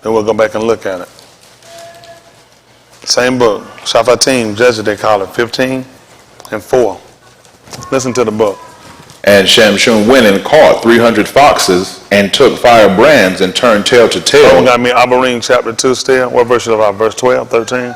S1: Then we'll go back and look at it. Same book. Shafatim, Judges they call it, 15 and 4. Listen to the book.
S2: And Shamshun went and caught 300 foxes and took firebrands and turned tail to
S1: Someone
S2: tail.
S1: got me Abarim chapter 2 still. What verse is it about? Verse 12, 13,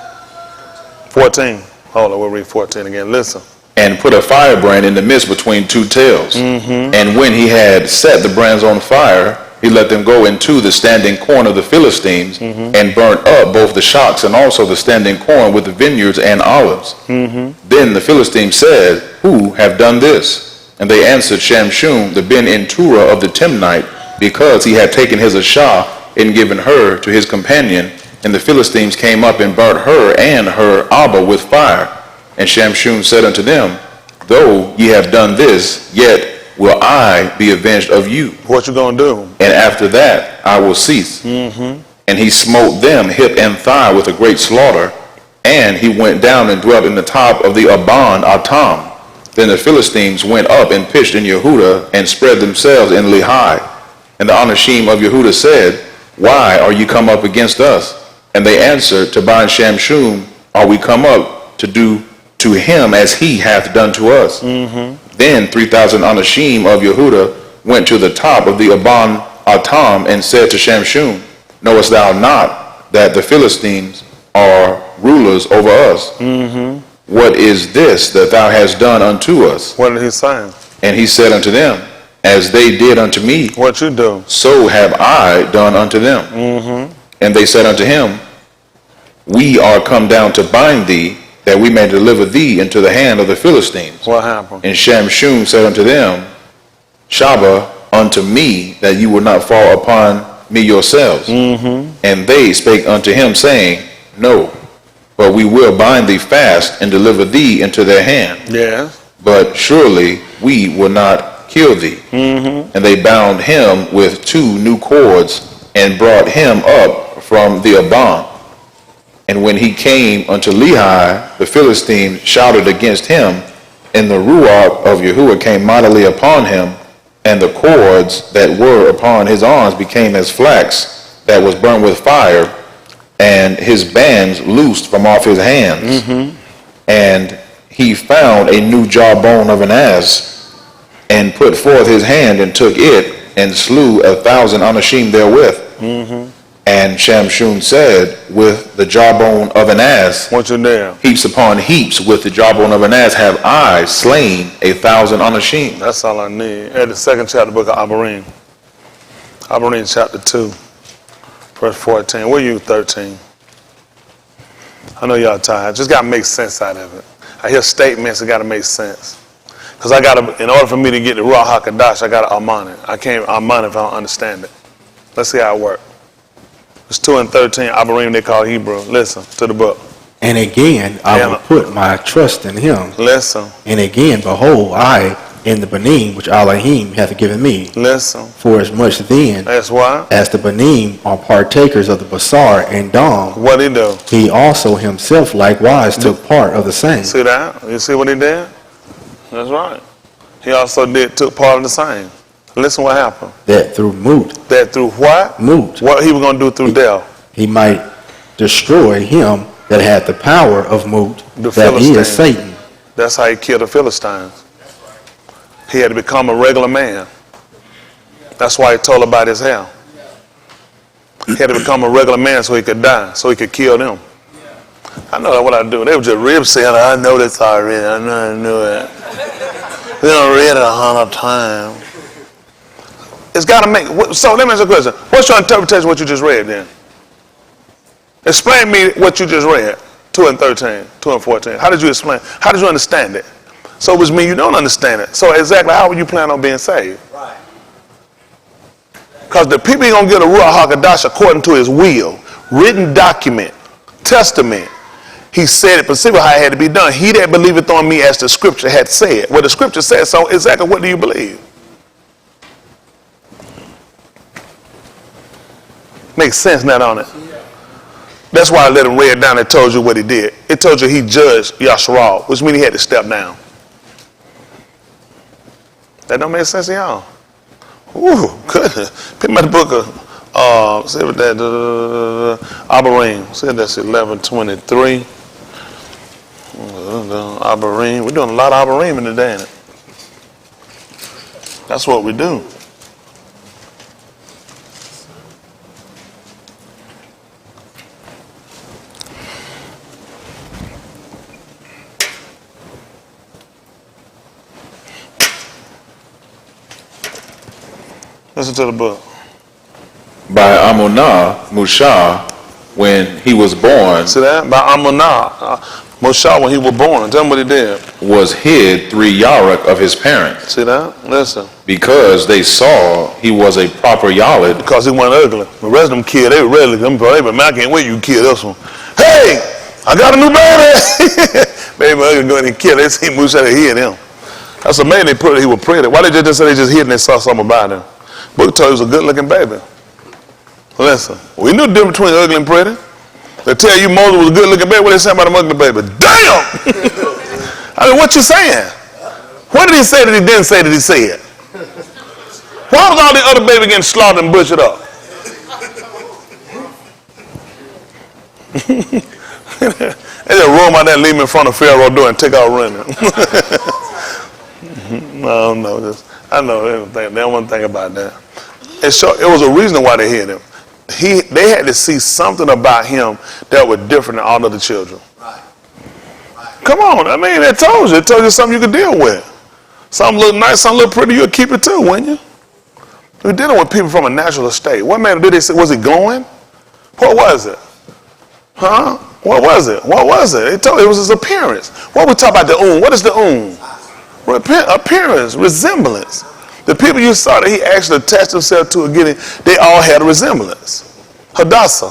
S1: 14. Hold on, we'll read 14 again. Listen.
S2: And put a firebrand in the midst between 2 tails. And when he had set the brands on fire, he let them go into the standing corn of the Philistines, and burnt up both the shocks and also the standing corn with the vineyards and olives. Then the Philistines said, who have done this? And they answered, Shamshun, the Ben Entura of the Timnite, because he had taken his Ashah and given her to his companion. And the Philistines came up and burnt her and her Abba with fire. And Shamshun said unto them, though ye have done this, yet will I be avenged of you.
S1: What you gonna do?
S2: And after that I will cease. And he smote them hip and thigh with a great slaughter. And he went down and dwelt in the top of the Aban Atam. Then the Philistines went up and pitched in Yehudah and spread themselves in Lehi. And the Anashim of Yehudah said, why are ye come up against us? And they answered, to bind Shamshun are we come up to do to him as he hath done to us. Then 3,000 Anashim of Yehudah went to the top of the Aban Atam and said to Shamshun, knowest thou not that the Philistines are rulers over us? What is this that thou hast done unto us?
S1: What did he say?
S2: And he said unto them, as they did unto me,
S1: What you do?
S2: so have I done unto them. And they said unto him, we are come down to bind thee, that we may deliver thee into the hand of the Philistines.
S1: What happened?
S2: And Shamshun said unto them, Shaba unto me, that you will not fall upon me yourselves. And they spake unto him, saying, no, but we will bind thee fast and deliver thee into their hand.
S1: Yes.
S2: But surely we will not kill thee. And they bound him with 2 new cords and brought him up from the Aban. And when he came unto Lehi, the Philistines shouted against him, and the Ruach of Yahuwah came mightily upon him, and the cords that were upon his arms became as flax that was burned with fire, and his bands loosed from off his hands. And he found a new jawbone of an ass, and put forth his hand and took it, and slew 1,000 Anashim therewith. And Shamshun said, with the jawbone of an ass,
S1: What you there?
S2: heaps upon heaps, with the jawbone of an ass have I slain 1,000 Anashim.
S1: That's all I need. At the second chapter, book of Alahym. Alahym chapter 2, verse 14. Where you, 13? I know y'all tired. Just got to make sense out of it. I hear statements, it got to make sense. Because in order for me to get the Ruach HaKodesh, I got to aman it. I can't aman if I don't understand it. Let's see how it works. It's 2 and 13, Alahym they call Hebrew. Listen to the book.
S3: And again, I will put my trust in him.
S1: Listen.
S3: And again, behold, I in the Benin, which Alahym hath given me.
S1: Listen.
S3: For as much then
S1: That's why.
S3: as the Benin are partakers of the Basar and Dom,
S1: What he do?
S3: he also himself likewise took part of the same.
S1: See that? You see what he did? That's right. He also took part of the same. Listen what happened.
S3: That through Moot,
S1: That through what?
S3: Moot,
S1: What he was going to do through death.
S3: he might destroy him that had the power of Moot,
S1: The
S3: that
S1: Philistine.
S3: is Satan.
S1: That's how he killed the Philistines. He had to become a regular man. That's why he told about his hair. He had to become a regular man so he could die, so he could kill them. I know that's what I do. They were just rib saying, I know this already. I knew it. We done read it 100 times. It's got to make, so let me ask you a question. What's your interpretation of what you just read then? Explain me what you just read. 2 and 13, 2 and 14. How did you explain? How did you understand it? So which means you don't understand it. So exactly how would you plan on being saved? Right. Because the people ain't going to get a Ruach HaKodesh according to his will. Written document, testament. He said it specifically how it had to be done. He that believeth on me as the scripture had said. Well, the scripture said so. Exactly what do you believe? Makes sense now, don't it? That's why I let him read down and told you what he did. It told you he judged Yasharal, which means he had to step down. That don't make sense to y'all. Ooh, goodness. Pick my book of, see what that, Alahym. See that's 11:23. Alahym. We're doing a lot of Alahym in the day, ain't it? That's what we do. Listen to the book.
S2: By Amunah, Mushah, when he was born,
S1: See that? By Amunah, Moshe, when he was born. Tell him what he did.
S2: was hid 3 Yarak of his parents,
S1: See that? Listen.
S2: because they saw he was a proper Yalid.
S1: Because he wasn't ugly. The rest of them kids, they were really them. But man, I can't wait you kill this one. Hey, I got a new baby. Baby ugly go in and kill. They see Moshe, they hid him. That's amazing. They put it, he was pretty. Why they just say they just hid and they saw something about him? Book told he was a good looking baby. Listen, we knew the difference between ugly and pretty. They tell you Moses was a good looking baby. What they say about an ugly baby? Damn! I mean, what you saying? What did he say that he didn't say that he said? Why was all the other baby getting slaughtered and butchered up? They just roll out that leave me in front of Pharaoh door and take out running. No, I know everything. They don't want to think about that. It was a reason why they hid him. They had to see something about him that was different than all other children. Right. Come on, I mean, it told you something you could deal with. Something look nice, something look pretty, you'll keep it too, wouldn't you? We're dealing with people from a natural estate. What man did they say? Was he glowing? What was it? Huh? What was it? What was it? It told you it was his appearance. What we talk about the What is the appearance, resemblance. The people you saw that he actually attached himself to again, they all had a resemblance. Hadassah.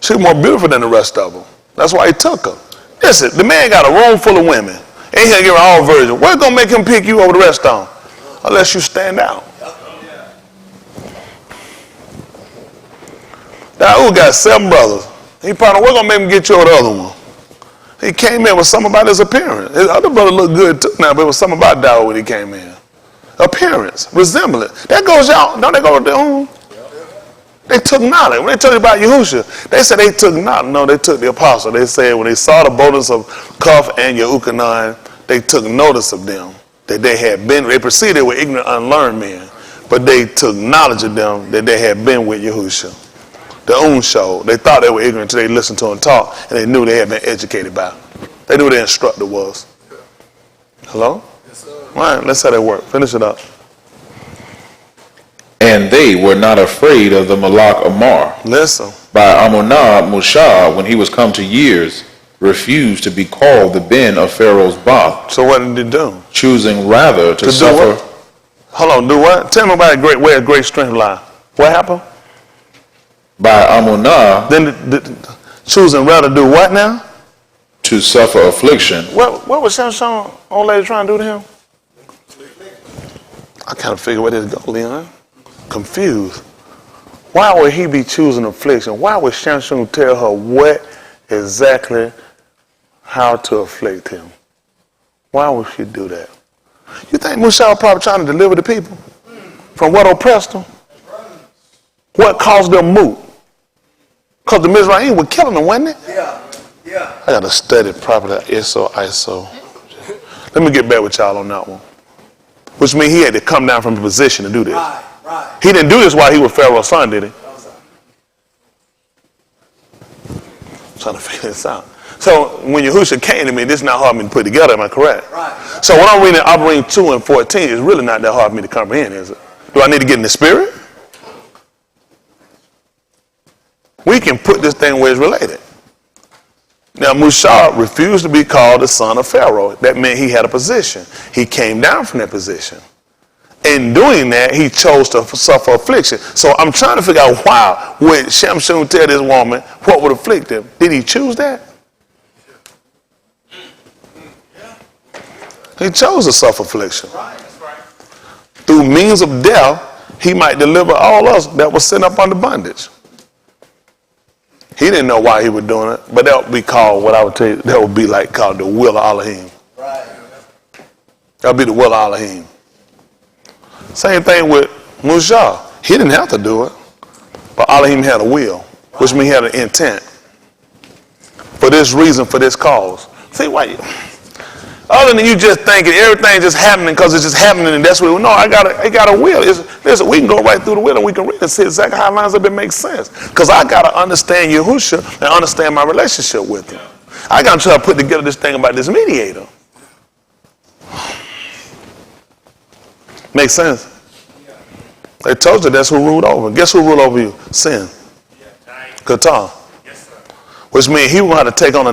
S1: She was more beautiful than the rest of them. That's why he took her. Listen, the man got a room full of women. Ain't gonna give her all virgins. What's gonna make him pick you over the rest of them? Unless you stand out. That got 7 brothers. He probably, we're gonna make him get you over the other one. He came in with something about his appearance. His other brother looked good too now, but it was something about Daud when he came in. Appearance, resemblance. That goes out. Don't they go to their own? They took knowledge. When they told you about Yahusha, they said they took knowledge. No, they took the apostle. They said when they saw the boldness of Cuff and Yehukanan, they took notice of them. That they had been, they perceived they were ignorant, unlearned men. But they took knowledge of them that they had been with Yahusha. the showed. They thought they were ignorant until they listened to him talk, and they knew they had been educated by him. They knew who the instructor was. Hello? Yes, sir. All right, let's how that work. Finish it up.
S2: And they were not afraid of the Malach Amar.
S1: Listen.
S2: By Amunah, Mushah, when he was come to years, refused to be called the ben of Pharaoh's Bath.
S1: So what did he do?
S2: Choosing rather to suffer.
S1: Do what? Hold on, do what? Tell me about where great strength lie. What happened?
S2: By Amunah.
S1: Then choosing rather do what now?
S2: To suffer affliction.
S1: What was Samson old lady trying to do to him? I kind of figure where this go, Leon. Confused. Why would he be choosing affliction? Why would Samson tell her what exactly how to afflict him? Why would she do that? You think Musa was probably trying to deliver the people from what oppressed them? What caused them moot? Because the Mizraim were killing them, wasn't it?
S5: Yeah. Yeah.
S1: I got to study properly. ISO. Let me get back with y'all on that one. Which means he had to come down from the position to do this.
S5: Right.
S1: He didn't do this while he was Pharaoh's son, did he? I'm trying to figure this out. So when Yahusha came to me, this is not hard for me to put together, am I correct?
S5: Right.
S1: So when I'm reading Abraham 2 and 14, it's really not that hard for me to comprehend, is it? Do I need to get in the spirit? We can put this thing where it's related. Now, Musa refused to be called the son of Pharaoh. That meant he had a position. He came down from that position. In doing that, he chose to suffer affliction. So I'm trying to figure out why would Shamshun tell this woman what would afflict him? Did he choose that? He chose to suffer affliction. Through means of death, he might deliver all us that was sent up under bondage. He didn't know why he was doing it, but that would be called, what I would tell you, that would be like called the will of Alahym. That would be the will of Alahym. Same thing with Musa. He didn't have to do it, but Alahym had a will, which means he had an intent. For this reason, for this cause. See, why? Other than you just thinking everything just happening because it's just happening and that's what we know. I got a will. Listen, we can go right through the will and we can read and see exactly how it lines up and makes sense. Because I got to understand Yahusha and understand my relationship with him. I got to try to put together this thing about this mediator. Make sense? They told you that's who ruled over. Guess who ruled over you? Sin. Qatar. Which means he was going to take on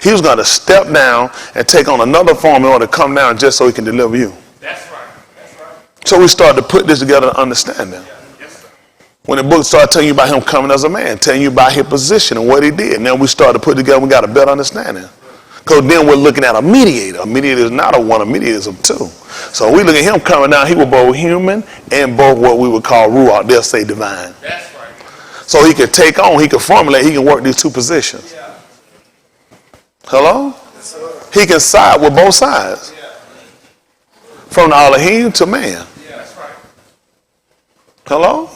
S1: he was going to step down and take on another form in order to come down just so he can deliver you.
S6: That's right.
S1: So we started to put this together to understand that.
S6: Yes, sir.
S1: When the book started telling you about him coming as a man, telling you about his position and what he did, now we started to put together, we got a better understanding. Because then we're looking at a mediator. A mediator is not a one, a mediator is a two. So we look at him coming down, he was both human and both what we would call ruach, they'll say divine.
S6: That's right.
S1: So he could take on, he could formulate, he can work these two positions.
S6: Yeah.
S1: Hello? Yes, he can side with both sides.
S6: Yeah.
S1: From the Alahym to man.
S6: Yeah, that's right.
S1: Hello?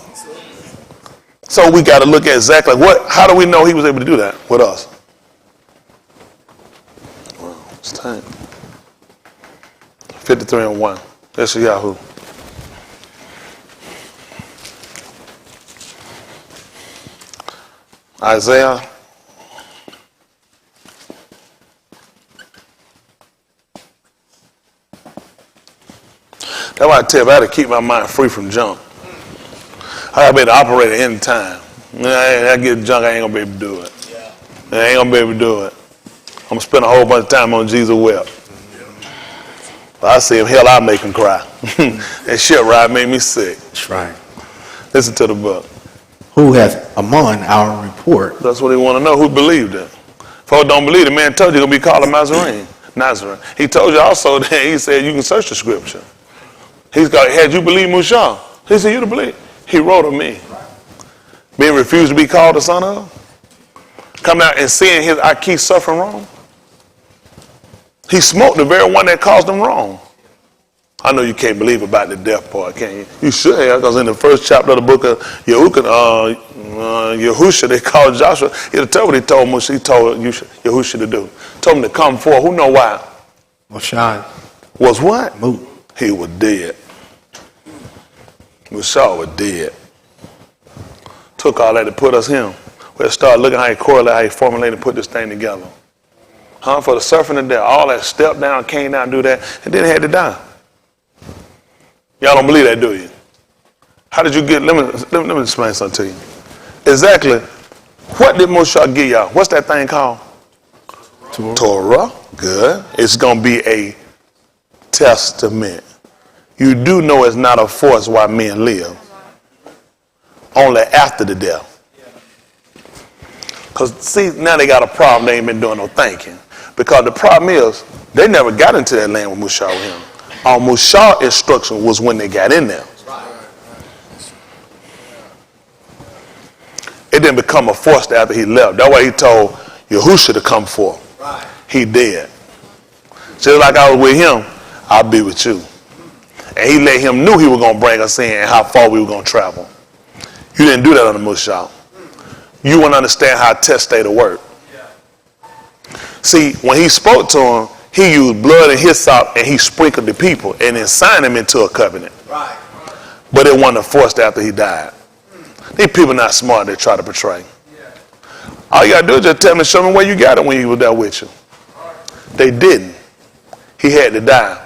S1: So we got to look at exactly how do we know he was able to do that with us? Well, it's time. 53 and 1. That's Yahoo. Isaiah. That's why I tell you, I had to keep my mind free from junk. I gotta be able to operate at any time. I get junk, I ain't gonna be able to do it. I ain't gonna be able to do it. I'm gonna spend a whole bunch of time on Jesus wept. But I see him, hell, I'll make him cry. That shit ride made me sick.
S3: That's right. Listen
S1: to the book.
S3: Who hath among our report?
S1: That's what he want to know. Who believed it? Folks don't believe it. The man told you going to be called a Nazarene. He told you also that he said you can search the scripture. He's got, had you believe Musa? He said, you to believe. He wrote of me. Being refused to be called the son of? Coming out and seeing his Aki suffering wrong? He smoked the very one that caused him wrong. I know you can't believe about the death part, can you? You should have, because in the first chapter of the book of Yahusha, they called Joshua. He'll tell what he told Musa. He told Yahusha to do. Told him to come forth. Who know why?
S3: Musa
S1: was what?
S3: Moot.
S1: He was dead. Musa was dead. Took all that to put us him. We start looking how he correlated, how he formulated and put this thing together. For the surfing to death, all that step down, came down, do that, and then had to die. Y'all don't believe that, do you? How did you get, let me explain something to you. Exactly, what did Moshe give y'all? What's that thing called? Torah. Good. It's going to be a testament. You do know it's not a force why men live. Only after the death. Because, see, now they got a problem. They ain't been doing no thinking. Because the problem is, they never got into that land with Mushah with him. Our Mushah instruction was when they got in there. It didn't become a force after he left. That's why he told Yahusha to come forth. He did. Just like I was with him, I'll be with you. And he let him knew he was going to bring us in and how far we were going to travel. You didn't do that on the Mushah. You wouldn't understand how testator worked. See, when he spoke to him, he used blood and hyssop and he sprinkled the people and then signed them into a covenant. Right. But it wasn't enforced after he died. These people not smart, they try to portray. All you got to do is just tell me, show me where you got it when he was there with you. They didn't. He had to die.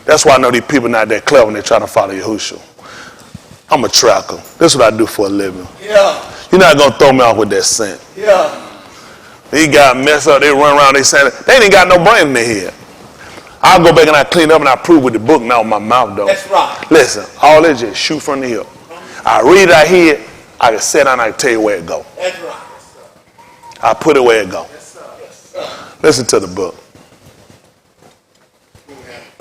S1: That's why I know these people not that clever when they try to follow Yahushua. I'm a tracker. This is what I do for a living. Yeah. You're not going to throw me off with that scent. Yeah. These guys mess up, they run around, they say, they ain't got no brain in their head. I'll go back and I clean up and I prove with the book, not with my mouth though. That's right. Listen, all that just shoot from the hip. I read it, I hear it, I can sit down and I can tell you where it go. That's right. I put it where it go. Yes, sir. Yes, sir. Listen to the book.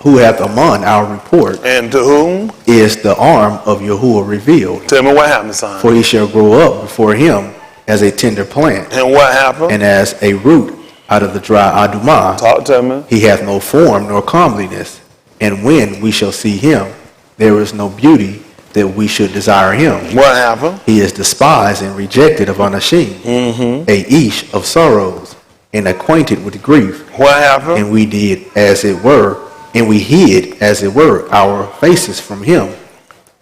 S3: Who hath among our report,
S1: and to whom
S3: is the arm of Yahuwah revealed.
S1: Tell me what happened, son.
S3: For he shall grow up before him as a tender plant.
S1: And what happened?
S3: And as a root out of the dry Adumah.
S1: Talk to me.
S3: He hath no form nor comeliness. And when we shall see him, there is no beauty that we should desire him.
S1: What happened?
S3: He is despised and rejected of Anashim, a ish of sorrows, and acquainted with grief.
S1: What happened?
S3: And we did as it were, and we hid as it were our faces from him.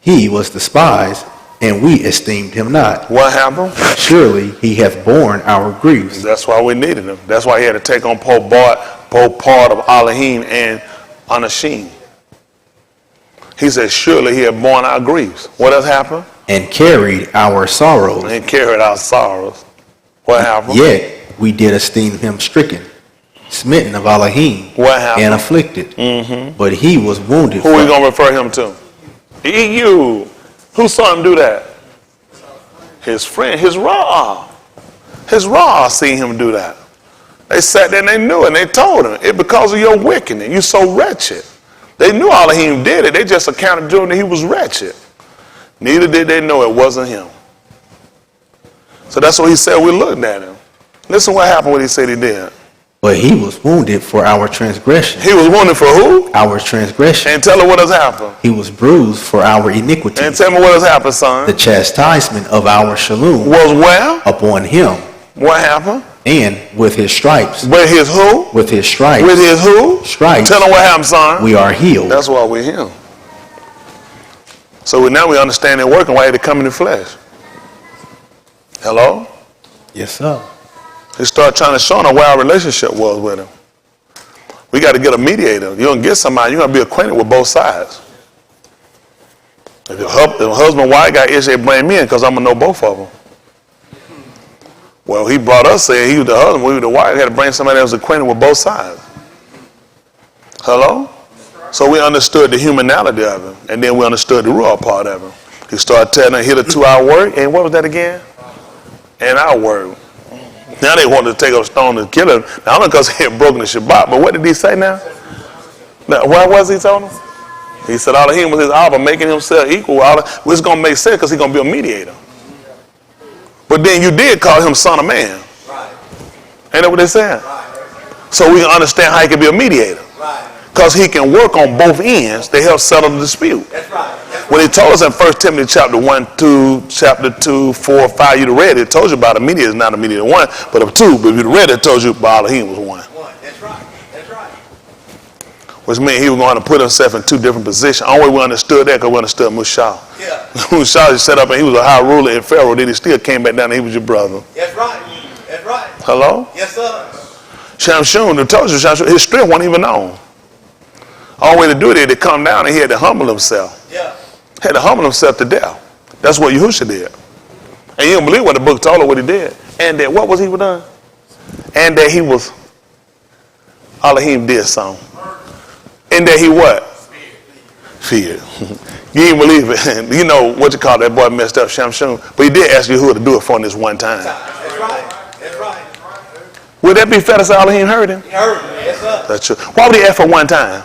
S3: He was despised, and we esteemed him not.
S1: What happened?
S3: Surely he hath borne our griefs.
S1: That's why we needed him. That's why he had to take on both part of Alahym and Anashim. He said, surely he had borne our griefs. What else happened?
S3: And carried our sorrows.
S1: And carried our sorrows. What happened?
S3: Yet we did esteem him stricken, smitten of Alahym,
S1: what happened?
S3: And afflicted. But he was wounded.
S1: Who are we going to refer him to? You. Who saw him do that? His friend, his Ra'ah. His Ra'ah seen him do that. They sat there and they knew it and they told him, it's because of your wickedness. You're so wretched. They knew Alahym did it. They just accounted to him that he was wretched. Neither did they know it wasn't him. So that's what he said. We looked at him. Listen what happened when he said he did.
S3: But he was wounded for our transgression.
S1: He was wounded for who?
S3: Our transgression.
S1: And tell her what has happened.
S3: He was bruised for our iniquity.
S1: And tell me what has happened, son.
S3: The chastisement of our shalom
S1: was where?
S3: Upon him.
S1: What happened?
S3: And with his stripes.
S1: With his who?
S3: With his stripes.
S1: With his who?
S3: Stripes.
S1: Tell him what happened, son.
S3: We are healed.
S1: That's why we're healed. So now we understand it working why he had to come in the flesh. Hello?
S3: Yes, sir.
S1: He started trying to show him where our relationship was with him. We got to get a mediator. You're going to get somebody, you're going to be acquainted with both sides. If your husband and wife got issues, they bring me in because I'm going to know both of them. Well, he brought us in. He was the husband, we were the wife. He had to bring somebody that was acquainted with both sides. Hello? So we understood the humanality of him, and then we understood the raw part of him. He started telling him, hit a 2-hour word, and what was that again? And our word. Now they wanted to take up a stone and kill him. Not only because he had broken the Shabbat, but what did he say now? Now what was he telling him? He said Alahym was his Abba, making himself equal. Which is going to make sense because he's going to be a mediator. But then you did call him son of man. Right. Ain't that what they said? Right. So we can understand how he can be a mediator. Right. Because he can work on both ends to help settle the dispute. That's right. When he told us in 1 Timothy chapter 1, 2, chapter 2, 4, 5, you'd have read it. It told you about a mediator, is not a mediator one, but of two. But if you'd read it, it told you about Alahym was one.
S5: That's right. That's right.
S1: which meant he was going to put himself in two different positions. Only we understood that because we understood Mushah.
S5: Yeah.
S1: Mushah just set up and he was a high ruler in Pharaoh, then he still came back down and he was your brother.
S5: That's right. That's right.
S1: Hello?
S5: Yes, sir.
S1: Shamshun, the told you, Shamshun, his strength wasn't even known. All way to do it is to come down and he had to humble himself.
S5: Yeah.
S1: Had to humble himself to death. That's what Yahushua did. And you don't believe what the book told her what he did. And that what was he done? And that he was, Alahym did something. And that he what? Feared. You ain't believe it. You know what you call that boy messed up, Shamshun. But he did ask Yahuwah to do it for him this one time.
S5: That's right. That's right.
S1: Would that be fair to say Alahym heard him?
S5: He heard me. Yes, sir.
S1: That's true. Why would he ask for one time?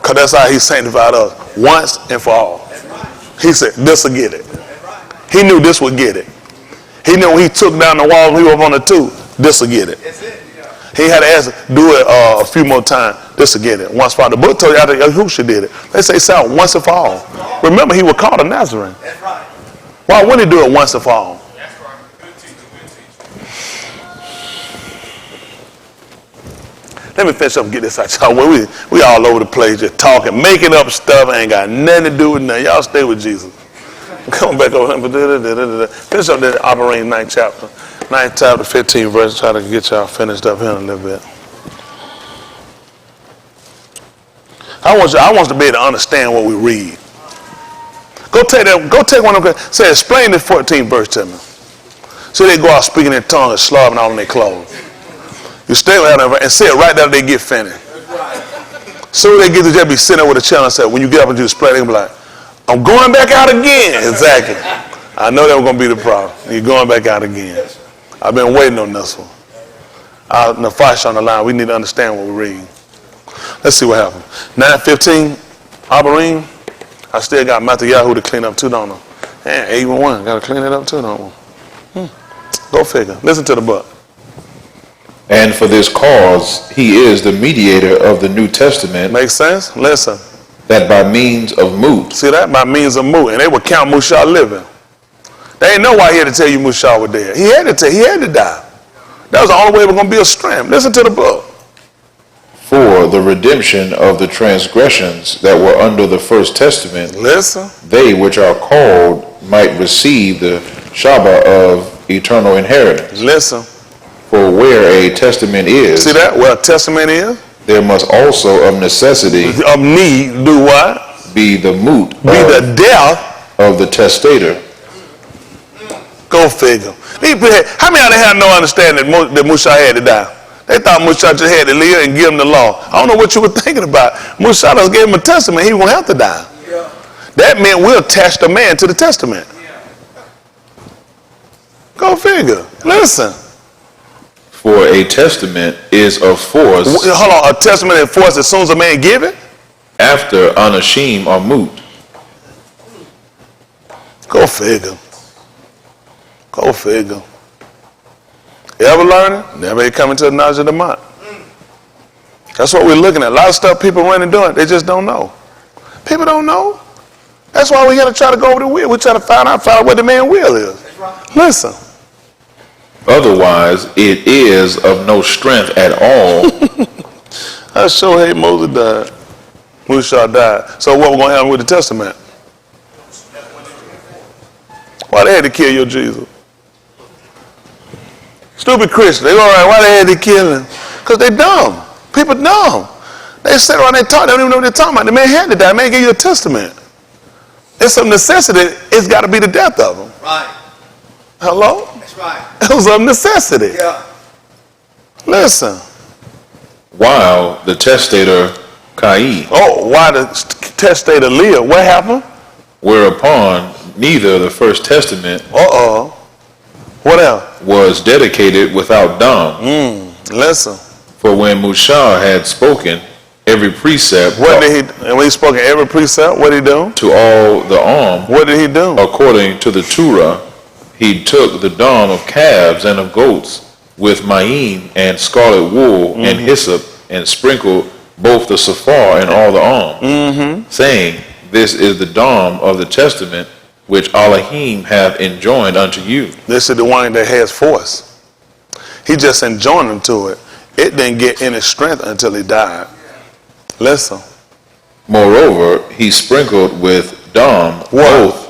S1: Because that's how he sanctified us. Once and for all. He said, this will get it. He knew this would get it. He knew when he took down the wall and he was on the two, this will get it. He had to ask, do it a few more times. This will get it. Once for all. The book told you how Yahushua did it. They say so once and for all. Remember, he was called a Nazarene.
S5: That's right.
S1: Why wouldn't he do it once and for all?
S5: That's right. Good teacher. Good teacher.
S1: Let me finish up and get this out, y'all. We all over the place just talking, making up stuff, ain't got nothing to do with nothing. Y'all stay with Jesus. Come back over here. Finish up that Alahym 9th chapter. 9th chapter, 15 verse. Try to get y'all finished up here in a little bit. I want you to be able to understand what we read. Go take one of them. Say, explain this 14th verse to me. So they go out speaking in tongues and slobbing all in their clothes. You stay with them and say it right there they get finished. So they get to just be sitting there with a child and say, when you get up and do the display, they can be like, I'm going back out again. Exactly. I know that was going to be the problem. You're going back out again. I've been waiting on this one. The fight on the line. We need to understand what we're reading. Let's see what happened. 9:15, Alahym. I still got Matthew to clean up too, don't I? And 8:1, got to clean it up too, don't I? Go figure. Listen to the book.
S2: And for this cause, he is the mediator of the New Testament.
S1: Make sense? Listen.
S2: That by means of Mut.
S1: See that? By means of Mut. And they would count Mushah living. They didn't know why he had to tell you Mushah was dead. He had to die. That was the only way it was going to be a strength. Listen to the book.
S2: For the redemption of the transgressions that were under the first testament.
S1: Listen.
S2: They which are called might receive the Shabbat of eternal inheritance.
S1: Listen.
S2: For where a testament is.
S1: See that? Where a testament is.
S2: There must also of necessity.
S1: Of need do what?
S2: Be the Mut.
S1: Be the death.
S2: Of the testator.
S1: Go figure. How many of them had no understanding that Mushah had to die? They thought Mushah just had to live and give them the law. I don't know what you were thinking about. Mushah just gave him a testament. He won't have to die. Yeah. That meant we'll attach the man to the testament. Yeah. Go figure. Listen.
S2: For a testament is of force.
S1: Hold on. A testament is force as soon as a man give it?
S2: After Anashim or Mut.
S1: Go figure. Go figure. Ever learning? Never ain't coming to the knowledge of the mind. That's what we're looking at. A lot of stuff people running doing, they just don't know. People don't know. That's why we got to try to go over the will. We try to find out what the man's will is. Listen.
S2: Otherwise, it is of no strength at all.
S1: I sure hate Moses died. Mushah died. So what we're going to happen with the testament? Why they had to kill your Jesus? Stupid Christians. They go around, why they had to kill him? Because they dumb. People dumb. They sit around and talk. They don't even know what they're talking about. The man had to die. The man gave you a testament. It's a necessity. It's got to be the death of him.
S5: Right.
S1: Hello?
S5: That's right.
S1: It was a necessity.
S5: Yeah.
S1: Listen.
S2: While the testator Kai.
S1: Oh, why the testator lived? What happened?
S2: Whereupon neither the first testament.
S1: What else?
S2: Was dedicated without dam.
S1: Listen.
S2: For when Mushah had spoken every precept.
S1: And when he spoke in every precept, what did he do?
S2: To all the
S1: what did he do?
S2: According to the Torah, he took the dam of calves and of goats with ma'in and scarlet wool and hyssop and sprinkled both the safar and all the saying, this is the dam of the testament which Alahym hath enjoined unto you.
S1: This is the one that has force. He just enjoined them to it. It didn't get any strength until he died. Listen.
S2: Moreover, he sprinkled with Dom
S1: Both.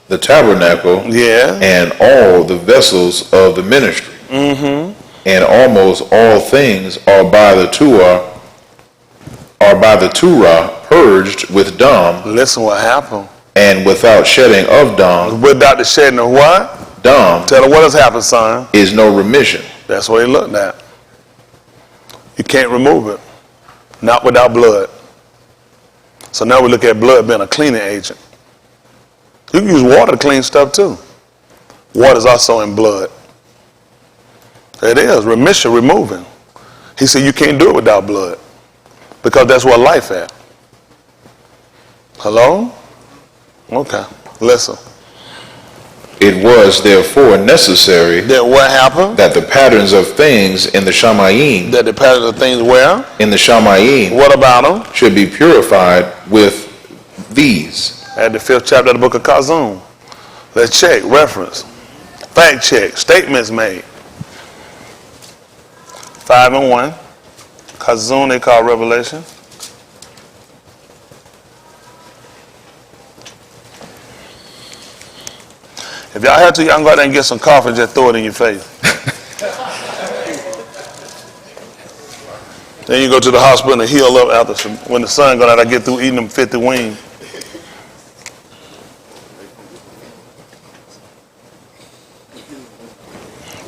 S2: the tabernacle
S1: Yeah.
S2: and all the vessels of the ministry. And almost all things are by the Torah purged with Dom,
S1: Listen what happened.
S2: and without shedding of Dom,
S1: Without the shedding of what?
S2: Dom
S1: Tell her what has happened, son.
S2: is no remission.
S1: That's what he looked at. You can't remove it. Not without blood. So now we look at blood being a cleaning agent. You can use water to clean stuff too. Water is also in blood. It is. Remission, removing. He said you can't do it without blood. Because that's where life at. Hello? Okay. Listen.
S2: It was therefore necessary
S1: Then what happened?
S2: that the patterns of things in the Shamayim,
S1: That the pattern of things where?
S2: what
S1: about them?
S2: should be purified with these.
S1: At the 5th chapter of the book of Kazum. Let's check. Reference. Fact check. Statements made. 5 and 1. Kazum they call Revelation. If y'all had to, y'all can go out there and get some coffee and just throw it in your face. Then you go to the hospital and heal up after when the sun goes out, I get through eating them 50 wings.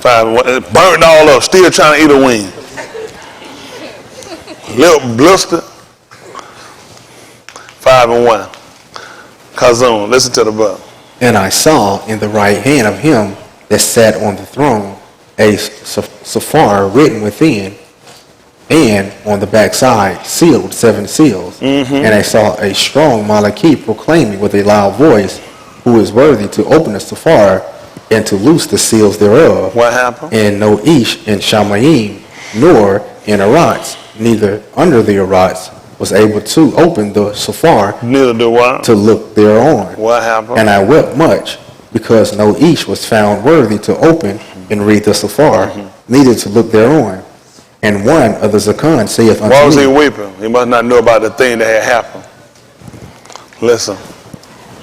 S1: Burned all up, still trying to eat a wing. Little blister. 5 and 1. Kazum, listen to the book.
S3: And I saw in the right hand of him that sat on the throne a sephar written within, and on the backside sealed with 7 seals. And I saw a strong Malachi proclaiming with a loud voice, who is worthy to open the sephar and to loose the seals thereof.
S1: What happened?
S3: And no Ish in Shamayim, nor in Arats, neither under the Arats, was able to open the sephar
S1: Neither do what?
S3: to look thereon.
S1: What happened?
S3: And I wept much, because no Ish was found worthy to open and read the sephar, neither to look thereon. And one of the Zakan saith unto
S1: Why was
S3: me,
S1: he weeping? He must not know about the thing that had happened. Listen.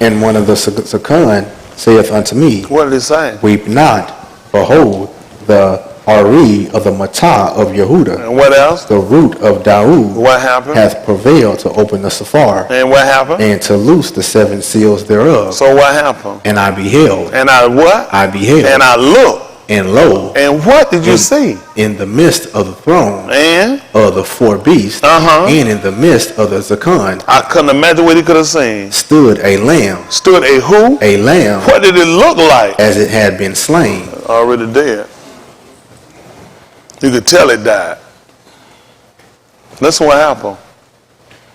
S3: and one of the Zakan saith unto me,
S1: What did he say?
S3: weep not, behold, the Ari of the Matah of Yehuda,
S1: And what else?
S3: the root of Daud,
S1: What happened?
S3: hath prevailed to open the sephar,
S1: And what happened?
S3: and to loose the 7 seals thereof.
S1: So what happened?
S3: And I beheld,
S1: And I what?
S3: I beheld,
S1: And I looked.
S3: and lo,
S1: And what did you see?
S3: in the midst of the throne
S1: And
S3: of the 4 beasts, and in the midst of the Zakan,
S1: I couldn't imagine what he could have seen.
S3: stood a lamb,
S1: Stood a who?
S3: a lamb,
S1: What did it look like?
S3: as it had been slain,
S1: Already dead. You could tell it died. Listen what happened.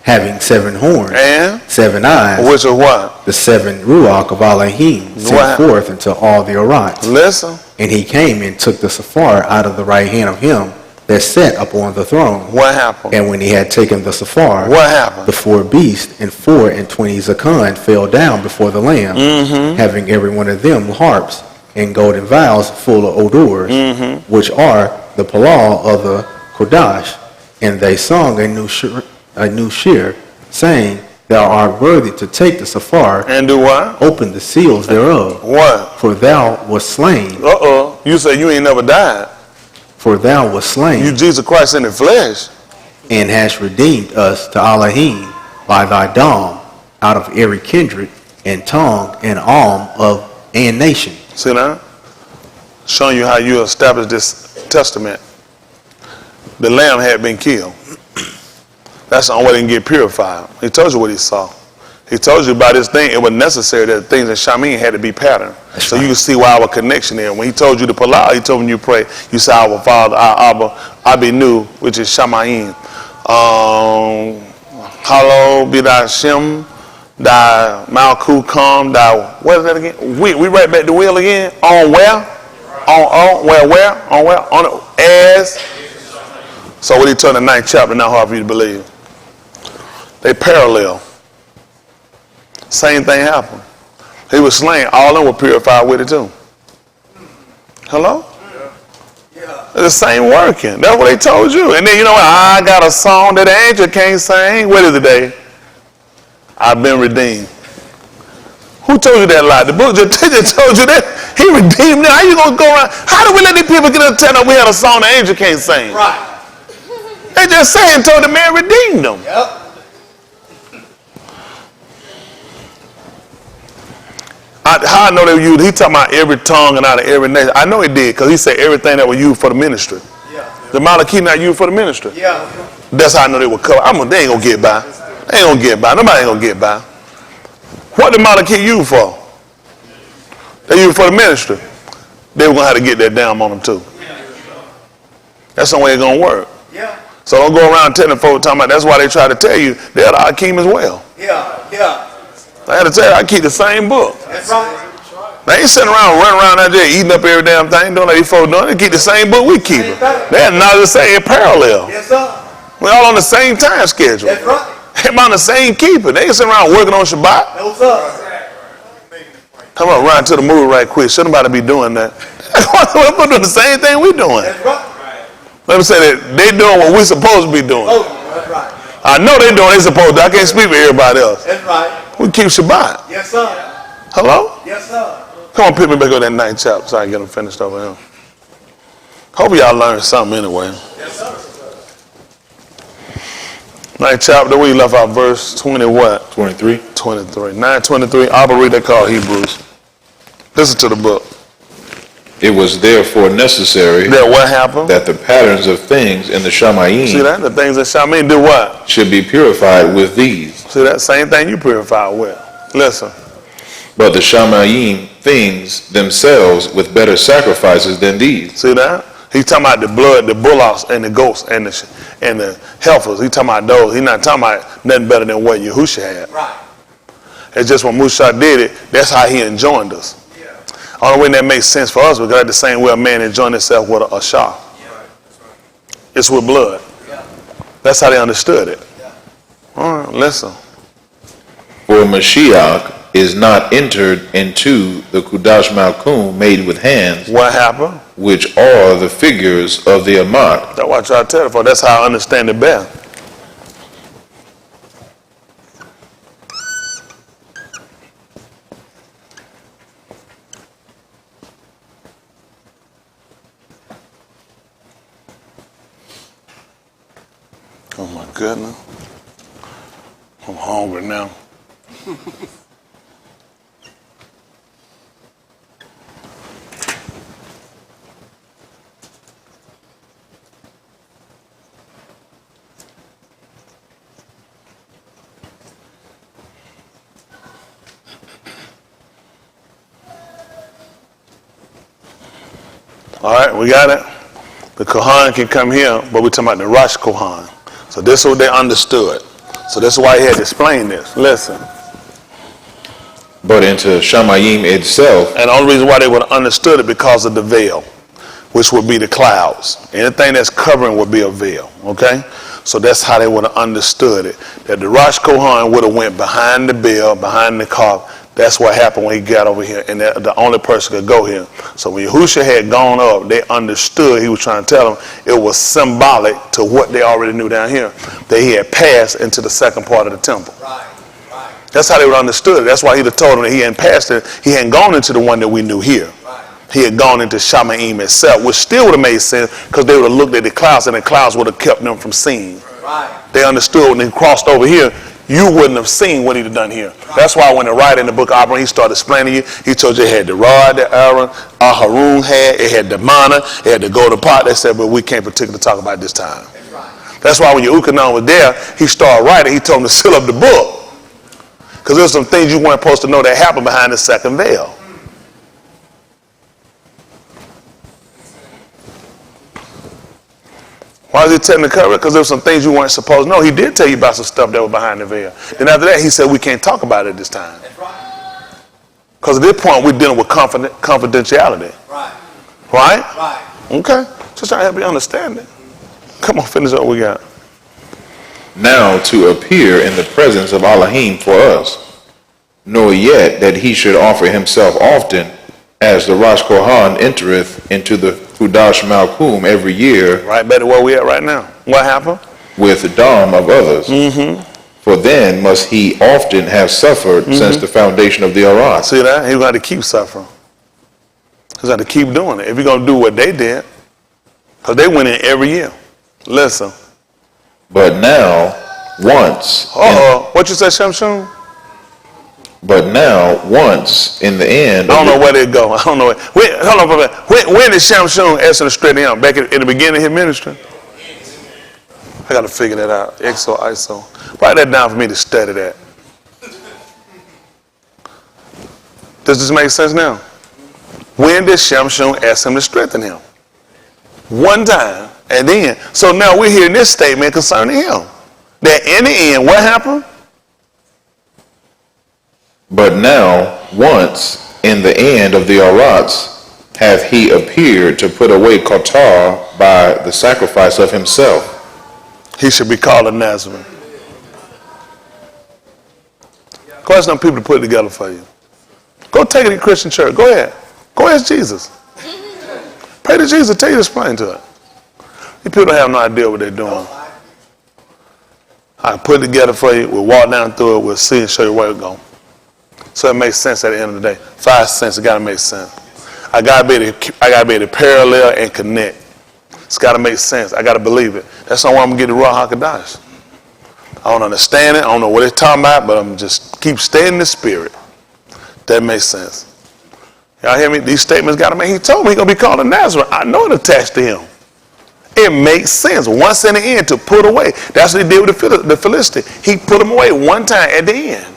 S3: having 7 horns,
S1: And
S3: 7 eyes,
S1: which is what?
S3: the 7 ruach of Alahym,
S1: Wow.
S3: sent forth into all the Arats.
S1: Listen.
S3: And he came and took the sephar out of the right hand of him that sat upon the throne.
S1: What happened?
S3: And when he had taken the sephar,
S1: What happened?
S3: the 4 beasts and 24 Zakan fell down before the Lamb, having every one of them harps and golden vials full of odors, which are the palal of the Kodash. And they sung a new shir, saying, Thou art worthy to take the sephar,
S1: And do what?
S3: open the seals thereof,
S1: What?
S3: for thou wast slain,
S1: You say you ain't never died.
S3: for thou wast
S1: You
S3: slain,
S1: Jesus Christ in the flesh.
S3: and hast redeemed us to Alahym by thy dam out of every kindred and tongue and arm and nation.
S1: See now? Showing you how you establish this testament. The lamb had been killed. That's the only way they can get purified. He told you what he saw. He told you about this thing. It was necessary that the things in Shamin had to be patterned. So you can see why our connection is. When he told you to pull out, he told you to pray. You say, Our Father, our Abba, Abinu, which is Shamayim. Hallowed be thy Shem, thy Malku come, thy, what is that again? We right back to will again. On where? On where? On where? On it, as. So what he told in the 9th chapter, not hard for you to believe. They parallel. Same thing happened. He was slain. All of them were purified with it too. Hello?
S5: Yeah.
S1: The same working. That's what they told you. And then you know what? I got a song that the angel can't sing. What is it, Dave? I've been redeemed. Who told you that lie? The book just told you that. He redeemed them. How you going to go around? How do we let these people get up and tell them we had a song the angel can't sing?
S5: Right.
S1: They just saying told the man redeemed them.
S5: Yep.
S1: How I know they were used, he talking about every tongue and out of every nation. I know he did because he said everything that was used for the ministry.
S5: Yeah.
S1: The Malachim not used for the ministry.
S5: Yeah.
S1: That's how I know they were covered. They ain't going to get by. They ain't going to get by. Nobody ain't going to get by. What the Malachim used for? They used for the ministry. They were going to have to get that down on them too. That's the way it's going to work.
S5: Yeah.
S1: So don't go around telling folks talking about that's why they try to tell you they're the Alahym as well.
S5: Yeah. Yeah.
S1: I had to tell you, I keep the same book.
S5: That's right.
S1: They ain't sitting around running around out there eating up every damn thing, doing like these folks doing. They keep the same book we keep. They're not the same parallel.
S5: Yes, sir.
S1: We're all on the same time schedule.
S5: That's right.
S1: They're on the same keeper. They ain't sitting around working on Shabbat.
S5: No, sir.
S1: Come on, run to the movie right quick. Shouldn't nobody be doing that. We're doing the same thing we doing.
S5: That's right.
S1: Let me say that they doing what we supposed to be doing.
S5: Oh, that's right.
S1: I know they doing what they supposed to. I can't speak for everybody else.
S5: That's right.
S1: We keep Shabbat.
S5: Yes, sir.
S1: Hello?
S5: Yes, sir.
S1: Come on, pick me back up that 9th chapter so I can get them finished over here. Hope y'all learned something anyway.
S5: Yes, sir.
S1: 9th chapter, we left out verse 20 what?
S2: 23.
S1: 23. 9:23. I'll read that called Hebrews. Listen to the book.
S2: It was therefore necessary
S1: That what happened?
S2: that the patterns of things in the
S1: See
S2: Shamayim
S1: that? The things that Shamin do what?
S2: should be purified with these.
S1: See that? Same thing you purify with. Listen.
S2: But the Shamayim things themselves with better sacrifices than these.
S1: See that? He's talking about the blood, the bullocks, and the goats, and the heifers. He's talking about those. He's not talking about nothing better than what Yahusha had.
S5: Right.
S1: It's just when Musa did it, that's how he enjoined us.
S5: Yeah.
S1: Only way that makes sense for us because that's the same way a man enjoined himself with a shah.
S5: Yeah.
S1: It's with blood.
S5: Yeah.
S1: That's how they understood it.
S5: Yeah.
S1: All right, listen.
S2: For Mashiach is not entered into the Kudash Malkum made with hands,
S1: What happened?
S2: which are the figures of the Amak.
S1: That's what I try to tell you for. That's how I understand it better. Oh my goodness. I'm hungry now. All right, we got it. The Kohan can come here, but we're talking about the Rosh Kohan. So this is what they understood. So this is why he had to explain this. Listen.
S2: But into Shamayim itself,
S1: And the only reason why they would have understood it because of the veil, which would be the clouds. Anything that's covering would be a veil, okay? So that's how they would have understood it. That the Rosh Kohan would have went behind the veil, behind the carpet. That's what happened when he got over here, and the only person could go here. So when Yahusha had gone up, they understood he was trying to tell them it was symbolic to what they already knew down here, that he had passed into the second part of the temple.
S5: Right. Right.
S1: That's how they would have understood it. That's why he'd have told them that he hadn't passed it. He hadn't gone into the one that we knew here.
S5: Right.
S1: He had gone into Shamayim itself, which still would have made sense because they would have looked at the clouds and the clouds would have kept them from seeing.
S5: Right.
S1: They understood when they crossed over here, you wouldn't have seen what he'd have done here. That's why when the writer in the book of Abraham, he started explaining you, he told you it had the rod that Aaron, Harun had, it had the manna, it had the golden pot. They said, but we can't particularly talk about it this time.
S5: That's right.
S1: That's why when Yehukanan was there, he started writing, he told him to seal up the book. Because there's some things you weren't supposed to know that happened behind the second veil. Why is he telling the cover? Because there were some things you weren't supposed to know. He did tell you about some stuff that was behind the veil. Then after that, he said we can't talk about it this time.
S5: That's right.
S1: Because at this point, we're dealing with confidentiality.
S5: Right.
S1: Right?
S5: Right.
S1: Okay. Just trying to help you understand it. Come on, finish what we got.
S2: now to appear in the presence of Alahym for us, nor yet that he should offer himself often, as the Rosh Kohan entereth into the Kudash Malkum every year
S1: Right back to where we at right now. What happened?
S2: with the dam of others. For then must he often have suffered since the foundation of the Arad.
S1: See that? He got to keep suffering. He's got to keep doing it. If you're going to do what they did, because they went in every year. Listen.
S2: But now, once,
S1: What you say, Shamshun?
S2: but now, once in the end,
S1: I don't
S2: of
S1: know where they go. I don't know. Hold on for a minute. When did Shamshun answer the straight him? Back in the beginning of his ministry? I got to figure that out. Exo, ISO. Write that down for me to study that. Does this make sense now? When did Shamshun ask him to strengthen him? One time. And then, so now we're hearing this statement concerning him. That in the end, what happened?
S2: but now, once in the end of the Arats, hath he appeared to put away Qatar by the sacrifice of himself.
S1: He should be called a Nazarene. Go ask some people to put it together for you. Go take it to Christian church. Go ahead. Go ask Jesus. Pray to Jesus. Tell you to explain to it. These people have no idea what they're doing. I put it together for you. We'll walk down through it. We'll see and show you where we're going. So it makes sense at the end of the day. 5 cents. It got to make sense. I got to be able to parallel and connect. It's got to make sense. I got to believe it. That's not why I'm going to get the Ruach HaKodesh. I don't understand it. I don't know what it's talking about, but I'm just keep staying in the spirit. That makes sense. Y'all hear me? These statements got to make. He told me he's going to be called a Nazarene. I know it attached to him. It makes sense. Once in the end to put away. That's what he did with the Philistine. He put them away one time at the end.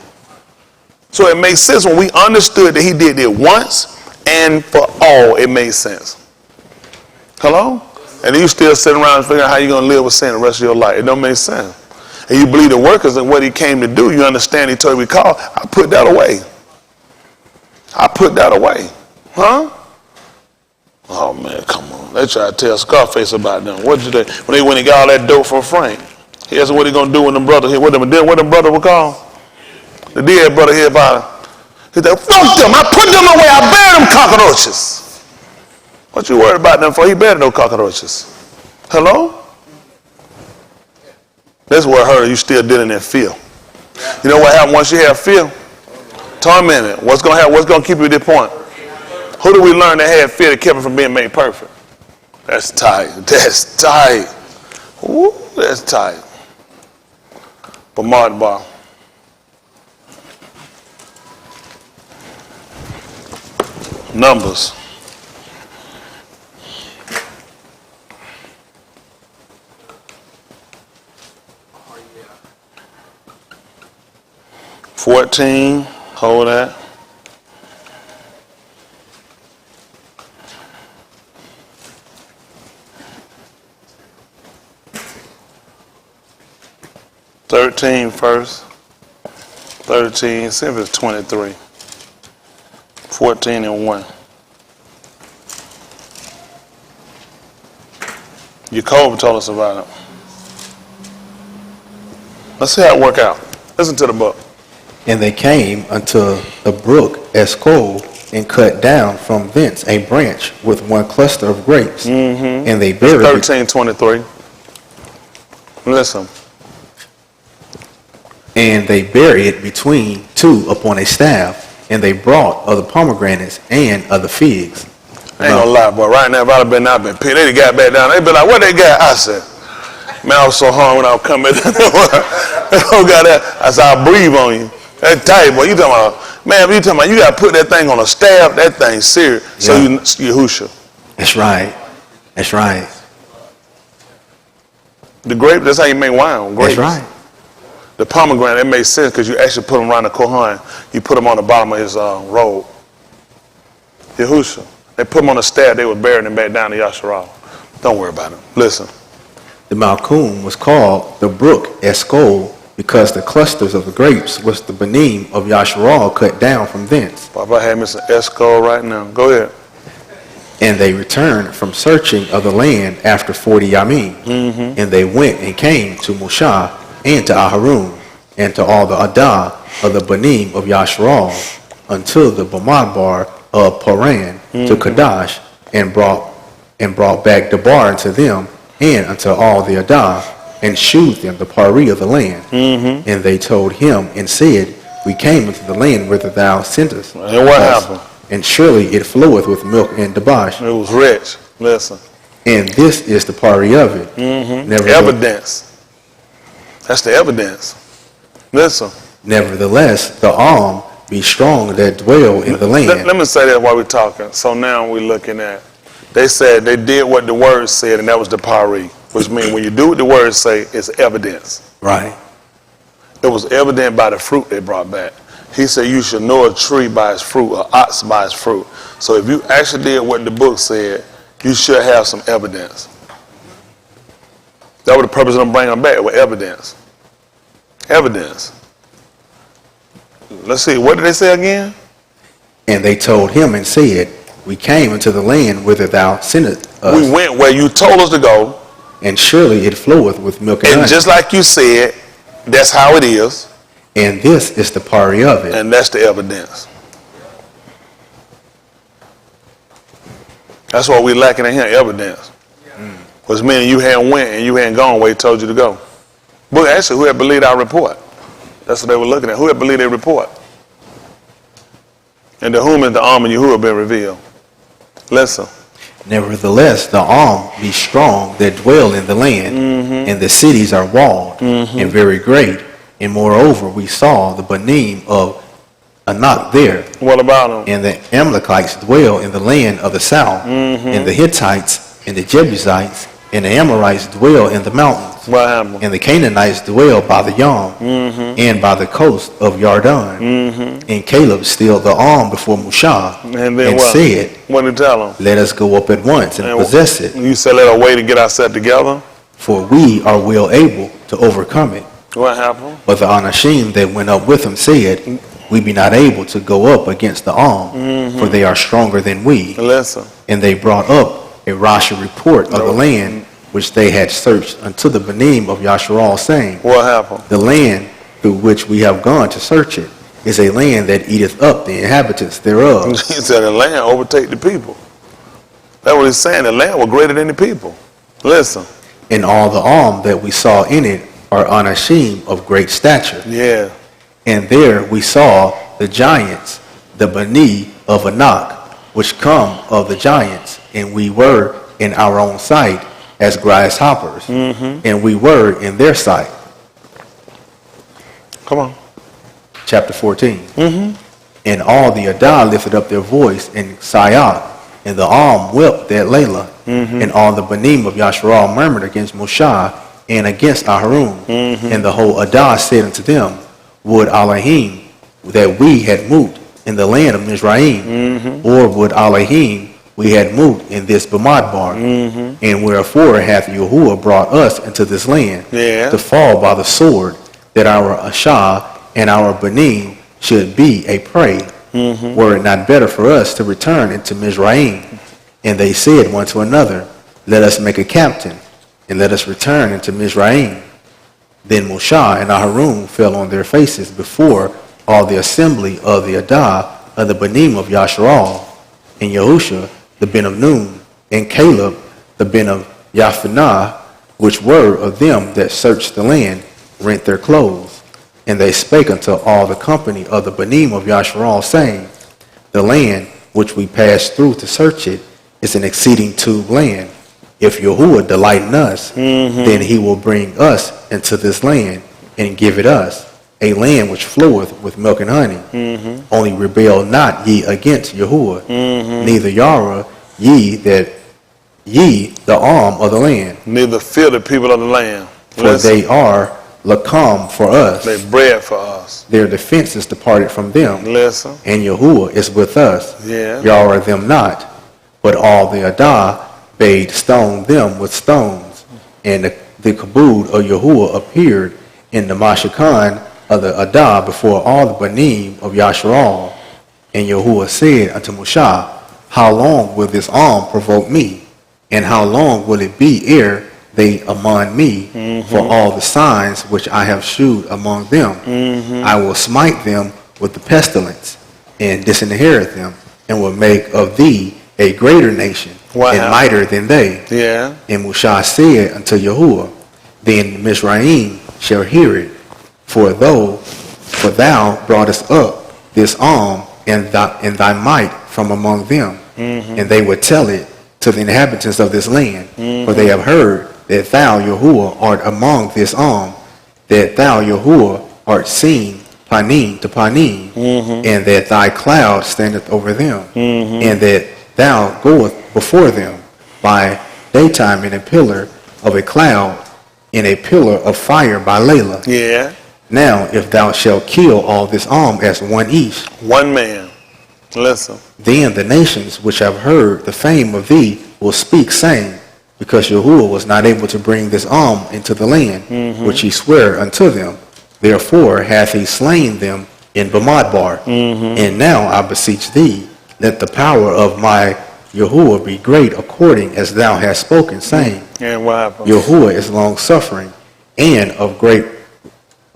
S1: So it makes sense when we understood that he did it once and for all. It made sense. Hello? And you still sitting around figuring out how you're going to live with sin the rest of your life. It don't make sense. And you believe the workers and what he came to do. You understand he told you we call. I put that away. I put that away. Huh? Oh, man, come on. They try to tell Scarface about them. What did they, when they went and got all that dope from Frank? Here's what he going to do with them brothers here. What them brother were called? The dead brother here about him. He said, fuck them. I put them away. I buried them cockroaches. What you worried about them for? He buried those cockroaches. Hello? That's what hurt you still dealing in fear. You know what happened once you have fear? Tormented. What's going to happen? What's going to keep you at this point? Who do we learn that had fear that kept him from being made perfect? That's tight. That's tight. Ooh, that's tight. But Martin Bar. Numbers. $14. Hold that. $13 first. 13. See if it's 23. 14 and 1. Jacob told us about it. Let's see how it work out. Listen to the book.
S3: And they came unto the brook Eshcol, and cut down from thence a branch with one cluster of grapes. And they buried
S1: 13:23. Listen.
S3: And they buried it between two upon a staff, and they brought of the pomegranates and of the figs.
S1: I ain't gonna lie, boy. Right now, if I'd have been out, been picked, they'd got back down. They'd be like, what they got? I said, man, I was so hard when I was coming. I said, I'll breathe on you. That's tight, boy. You talking about, man, you talking about, you got to put that thing on a staff. That thing's serious. So you Yahusha.
S3: That's right. That's right.
S1: The grape, that's how you make wine. Grapes.
S3: That's right.
S1: The pomegranate, it makes sense because you actually put them around the Kohan. You put them on the bottom of his robe. Yahusha. They put them on a staff. They were burying him back down to Yasharal. Don't worry about it. Listen.
S3: The Malkum was called the brook Eshcol, because the clusters of the grapes was the benim of Yasharal cut down from thence.
S1: Papa had me some Eshcol right now. Go ahead.
S3: And they returned from searching of the land after 40 yamim. And they went and came to Mushah and to Aharon and to all the Adah of the benim of Yasharal until the Bamidbar of Paran to Kadesh, and brought and brought back Debar unto them, and unto all the Adah, and shewed them the pari of the land. And they told him and said, We came into the land whither thou sentest
S1: And what
S3: us,
S1: happened?
S3: and surely it floweth with milk and debash.
S1: It was rich. Listen.
S3: And this is the pari of it.
S1: Evidence. That's the evidence. Listen.
S3: Nevertheless, the arm be strong that dwell in the land.
S1: Let me say that while we're talking. So now we're looking at, they said they did what the word said, and that was the pari, which means when you do what the word say, it's evidence.
S3: Right.
S1: It was evident by the fruit they brought back. He said you should know a tree by its fruit, or ox by its fruit. So if you actually did what the book said, you should have some evidence. That was the purpose of them bringing them back, with evidence. Evidence. Let's see, what did they say again?
S3: And they told him and said, We came into the land whither thou sentest us,
S1: We went where you told us to go,
S3: and surely it floweth with milk and
S1: and
S3: honey.
S1: just like you said, that's how it is,
S3: And this is the pari of it.
S1: and that's the evidence. That's what we lacking in here, evidence. Which meaning you hadn't went and you hadn't gone where he told you to go. But actually, who had believed our report? That's what they were looking at. Who had believed their report? And to whom is the arm of Yahuwah been revealed? Listen.
S3: Nevertheless, the arm be strong that dwell in the land, and the cities are walled and very great. And moreover, we saw the Banim of Anak there,
S1: What about them?
S3: and the Amalekites dwell in the land of the south, and the Hittites, and the Jebusites, and the Amorites dwell in the mountains,
S1: What happened?
S3: and the Canaanites dwell by the Yam, and by the coast of Yarden. And Caleb stilled the arm before Mushah,
S1: And then
S3: and
S1: what?
S3: said,
S1: What did he tell them?
S3: Let us go up at once and possess it,
S1: You said let us wait to get ourselves together.
S3: for we are well able to overcome it.
S1: What happened?
S3: But the Anashim that went up with him said, We be not able to go up against the arm, for they are stronger than we.
S1: Listen.
S3: And they brought up a Rashi report of the land which they had searched unto the Banim of Yasharal, saying,
S1: What happened?
S3: The land through which we have gone to search it is a land that eateth up the inhabitants thereof.
S1: He said the land overtake the people. That's what he's saying. The land was greater than the people. Listen.
S3: And all the arm that we saw in it are Anashim of great stature.
S1: Yeah.
S3: And there we saw the giants, the Bani of Anak, which come of the giants, and we were in our own sight as grasshoppers, and we were in their sight.
S1: Come on.
S3: Chapter 14. And all the Adah lifted up their voice in Sayat, and the arm wept at Layla, and all the Banim of Yasharal murmured against Moshe and against Aharon. And the whole Adah said unto them, Would Alahym that we had moved in the land of Mizraim, or would Alahym we had moved in this Bamidbar? And wherefore hath Yahuwah brought us into this land,
S1: Yeah.
S3: to fall by the sword, that our Ashah and our Banim should be a prey? Were it not better for us to return into Mizraim? And they said one to another, Let us make a captain, and let us return into Mizraim. Then Moshe and Aharon fell on their faces before all the assembly of the Adah of the Banim of Yasharal, and Yahusha the ben of Nun, and Caleb the ben of Yaphanah, which were of them that searched the land, rent their clothes. And they spake unto all the company of the Banim of Yasharal, saying, The land which we passed through to search it is an exceeding tube land. If Yahuwah delight in us, then he will bring us into this land and give it us, a land which floweth with milk and honey. Only rebel not ye against Yahuwah, neither Yara ye the arm of the land,
S1: Neither fear the people of the land.
S3: for
S1: Listen.
S3: they are lakam for us.
S1: They bread for us.
S3: Their defense is departed from them,
S1: Listen.
S3: and Yahuwah is with us.
S1: Yeah.
S3: Yara them not, but all the Adah bade stone them with stones. And the kabod of Yahuwah appeared in the Mashakan of the Adah before all the Banim of Yasharal. And Yahuwah said unto Moshe, How long will this arm provoke me? And how long will it be ere they among me? For all the signs which I have shewed among them, I will smite them with the pestilence, and disinherit them, and will make of thee a greater nation,
S1: What
S3: and
S1: happened?
S3: mightier than they.
S1: Yeah.
S3: And Mushah said unto Yahuwah, then Mizraim shall hear it, for thou broughtest up this arm and thy might from among them, and they would tell it to the inhabitants of this land, for they have heard that thou Yahuwah art among this arm, that thou Yahuwah art seen panim to panim, and that thy cloud standeth over them, and that thou goest before them by daytime in a pillar of a cloud, in a pillar of fire by Layla.
S1: Yeah.
S3: Now, if thou shalt kill all this arm as one each,
S1: One man. Listen.
S3: then the nations which have heard the fame of thee will speak, saying, because Yahuwah was not able to bring this arm into the land, which he sware unto them, therefore hath he slain them in Bamidbar. And now I beseech thee, let the power of my Yahuwah be great according as thou hast spoken, saying,
S1: And what happened?
S3: Yahuwah is long-suffering and of great